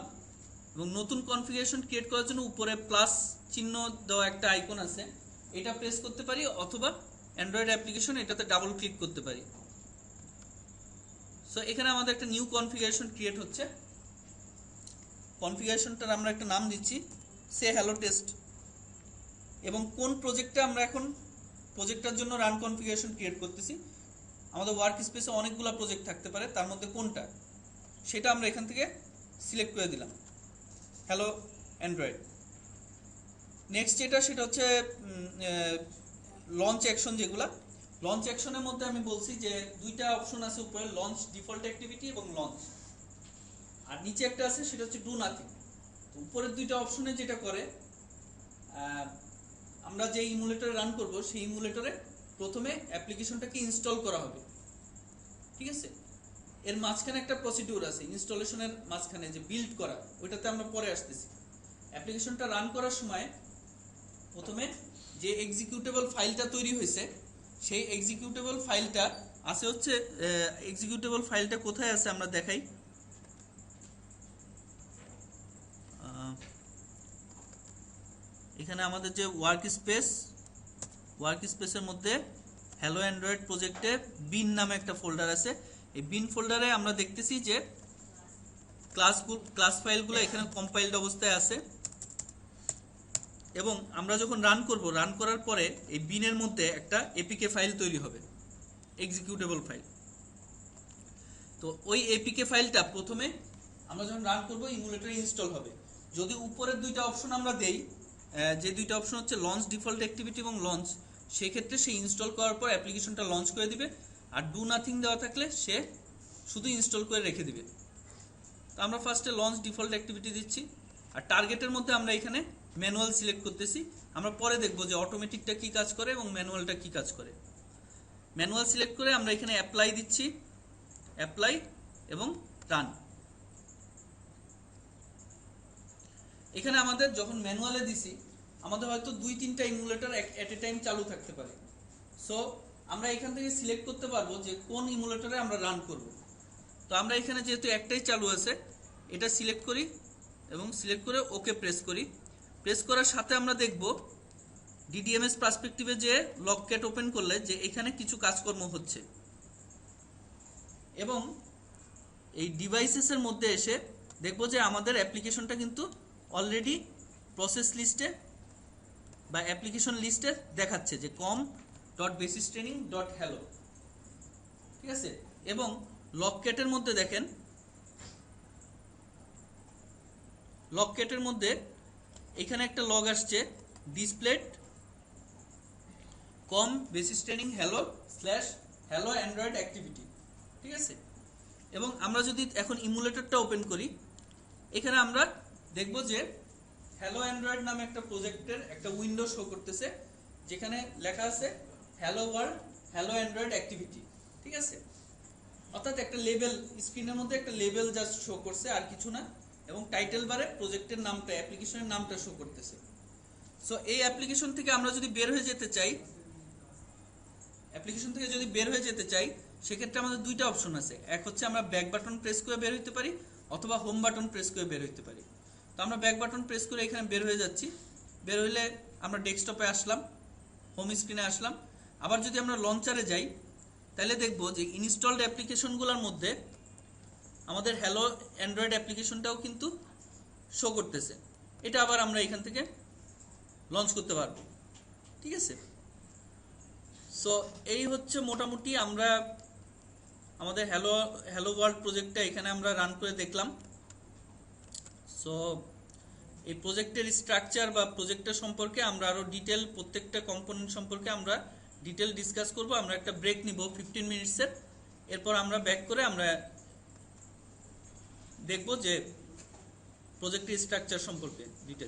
এবং নতুন কনফিগারেশন ক্রিয়েট করার জন্য উপরে প্লাস চিহ্ন দেওয়া একটা আইকন আছে, এটা প্রেস করতে পারি, অথবা অ্যান্ড্রয়েড অ্যাপ্লিকেশন এটাতে ডাবল ক্লিক করতে পারি। সো এখানে আমাদের একটা নিউ কনফিগারেশন ক্রিয়েট হচ্ছে। কনফিগারেশনটার আমরা একটা নাম দিচ্ছি সে হ্যালো টেস্ট, এবং কোন প্রজেক্টটা আমরা এখন প্রজেক্টটার জন্য রান কনফিগারেশন ক্রিয়েট করতেছি। আমাদের ওয়ার্ক স্পেসে অনেকগুলো প্রজেক্ট থাকতে পারে, তার মধ্যে কোনটা সেটা আমরা এখান থেকে সিলেক্ট করে দিলাম, হ্যালো অ্যান্ড্রয়েড। নেক্সট যেটা, সেটা হচ্ছে লঞ্চ অ্যাকশন। যেগুলা লঞ্চ অ্যাকশনের মধ্যে আমি বলছি যে দুইটা অপশন আছে, উপরে লঞ্চ ডিফল্ট অ্যাক্টিভিটি এবং লঞ্চ, আর নিচে একটা আছে সেটা হচ্ছে ডু নাথিং। তো উপরের দুইটা অপশনে যেটা করে, আমরা যে ইমুলেটরে রান করব সেই ইমুলেটরে প্রথমে অ্যাপ্লিকেশনটাকে ইনস্টল করা হবে, ঠিক আছে। এর মাঝখানে একটা প্রসিডিউর আছে, ইনস্টলেশনের মাঝখানে যে বিল্ড করা, ওইটাতে আমরা পরে আসতেছি। অ্যাপ্লিকেশনটা রান করার সময় প্রথমে যে এক্সিকিউটেবল ফাইলটা তৈরি হয়েছে সেই এক্সিকিউটেবল ফাইলটা আছে হচ্ছে, এক্সিকিউটেবল ফাইলটা কোথায় আছে আমরা দেখাই। এখানে আমাদের যে ওয়ার্ক স্পেসের মধ্যে হ্যালো অ্যান্ড্রয়েড প্রজেক্টে বিন নামে একটা ফোল্ডার আছে। এই বিন ফোল্ডারে আমরা দেখতেছি যে ক্লাস ফাইলগুলো এখানে কম্পাইলড অবস্থায় আছে, এবং আমরা যখন রান করার পরে এই বিনের মধ্যে একটা এপিকে ফাইল তৈরি হবে, এক্সিকিউটেবল ফাইল। তো ওই এপিকে ফাইলটা প্রথমে আমরা যখন রান করব ইমুলেটরে ইনস্টল হবে। যদি উপরের দুইটা অপশন আমরা দেই, যে দুইটা অপশন হচ্ছে লঞ্চ ডিফল্ট অ্যাক্টিভিটি এবং লঞ্চ, সেক্ষেত্রে সে ইনস্টল করার পর অ্যাপ্লিকেশনটা লঞ্চ করে দিবে। আর ডু নাথিং দেওয়া থাকলে সে শুধু ইনস্টল করে রেখে দিবে। তো আমরা ফার্স্টে লঞ্চ ডিফল্ট অ্যাক্টিভিটি দিচ্ছি, আর টার্গেটের মধ্যে আমরা এখানে ম্যানুয়াল সিলেক্ট করতেছি। আমরা পরে দেখব যে অটোমেটিকটা কি কাজ করে এবং ম্যানুয়ালটা কি কাজ করে। ম্যানুয়াল সিলেক্ট করে আমরা এখানে অ্যাপ্লাই দিচ্ছি, অ্যাপ্লাই এবং রান। এখানে আমাদের যখন ম্যানুয়ালে দিছি আমাদের হয়তো 2-3টা ইমুলেটর এট এ টাইম চালু থাকতে পারে। সো আমরা এখান থেকে সিলেক্ট করতে পারবো যে কোন ইমুলেটরে আমরা রান করব। তো আমরা এখানে যেহেতু একটাই চালু আছে এটা সিলেক্ট করি এবং সিলেক্ট করে ওকে প্রেস করি। প্রেস করার সাথে আমরা দেখব ডিডিএমএস পার্সপেক্টিভে যে লকক্যাট ওপেন করলে যে এখানে কিছু কাজকর্ম হচ্ছে, এবং এই ডিভাইসেসের মধ্যে এসে দেখব যে আমাদের অ্যাপ্লিকেশনটা কিন্তু অলরেডি প্রসেস লিস্টে বা অ্যাপ্লিকেশন লিস্টে দেখাচ্ছে যে com.basistraining.hello, ঠিক আছে। এবং লকক্যাটের মধ্যে দেখেন, লকক্যাটের মধ্যে এখানে একটা লগ আসছে ডিসপ্লেড com.basistraining.hello/hello অ্যান্ড্রয়েড অ্যাক্টিভিটি, ঠিক আছে। এবং আমরা যদি এখন ইমুলেটরটা ওপেন করি, এখানে আমরা দেখব যে হ্যালো অ্যান্ড্রয়েড নামে একটা প্রজেক্টের একটা উইন্ডো শো করতেছে, যেখানে লেখা আছে hello world hello Android activity, ঠিক আছে। অর্থাৎ একটা লেবেল, স্ক্রিনের মধ্যে একটা লেবেল জাস্ট শো করছে, আর কিছু না। এবং টাইটেল বারে প্রজেক্টের নামটা, অ্যাপ্লিকেশনের নামটা শো করতেছে। সো এই অ্যাপ্লিকেশন থেকে আমরা যদি বের হয়ে যেতে চাই, সেক্ষেত্রে আমাদের দুইটা অপশন আছে। এক হচ্ছে আমরা ব্যাক বাটন প্রেস করে বের হইতে পারি, অথবা হোম বাটন প্রেস করে বের হইতে পারি। তো আমরা ব্যাক বাটন প্রেস করে এখানে বের হয়ে যাচ্ছি। বের হইলে আমরা ডেস্কটপে আসলাম, হোম স্ক্রিনে আসলাম। আবার যদি আমরা লঞ্চারে যাই তাহলে দেখব যে ইনস্টলড অ্যাপ্লিকেশনগুলোর মধ্যে আমাদের হ্যালো অ্যান্ড্রয়েড অ্যাপ্লিকেশনটাও কিন্তু শো করতেছে। এটা আবার আমরা এখান থেকে লঞ্চ করতে পারবো, ঠিক আছে। সো এই হচ্ছে মোটামুটি আমরা আমাদের হ্যালো ওয়ার্ল্ড প্রজেক্টটা এখানে আমরা রান করে দেখলাম। সো এই প্রজেক্টের স্ট্রাকচার বা প্রজেক্টটা সম্পর্কে আমরা আরো ডিটেল, প্রত্যেকটা কম্পোনেন্ট সম্পর্কে আমরা ডিটেল ডিসকাস করব। আমরা একটা ব্রেক নিব 15 মিনিটসের, এরপর আমরা ব্যাক করে আমরা দেখব যে প্রজেক্টের স্ট্রাকচার সম্পর্কে ডিটেল।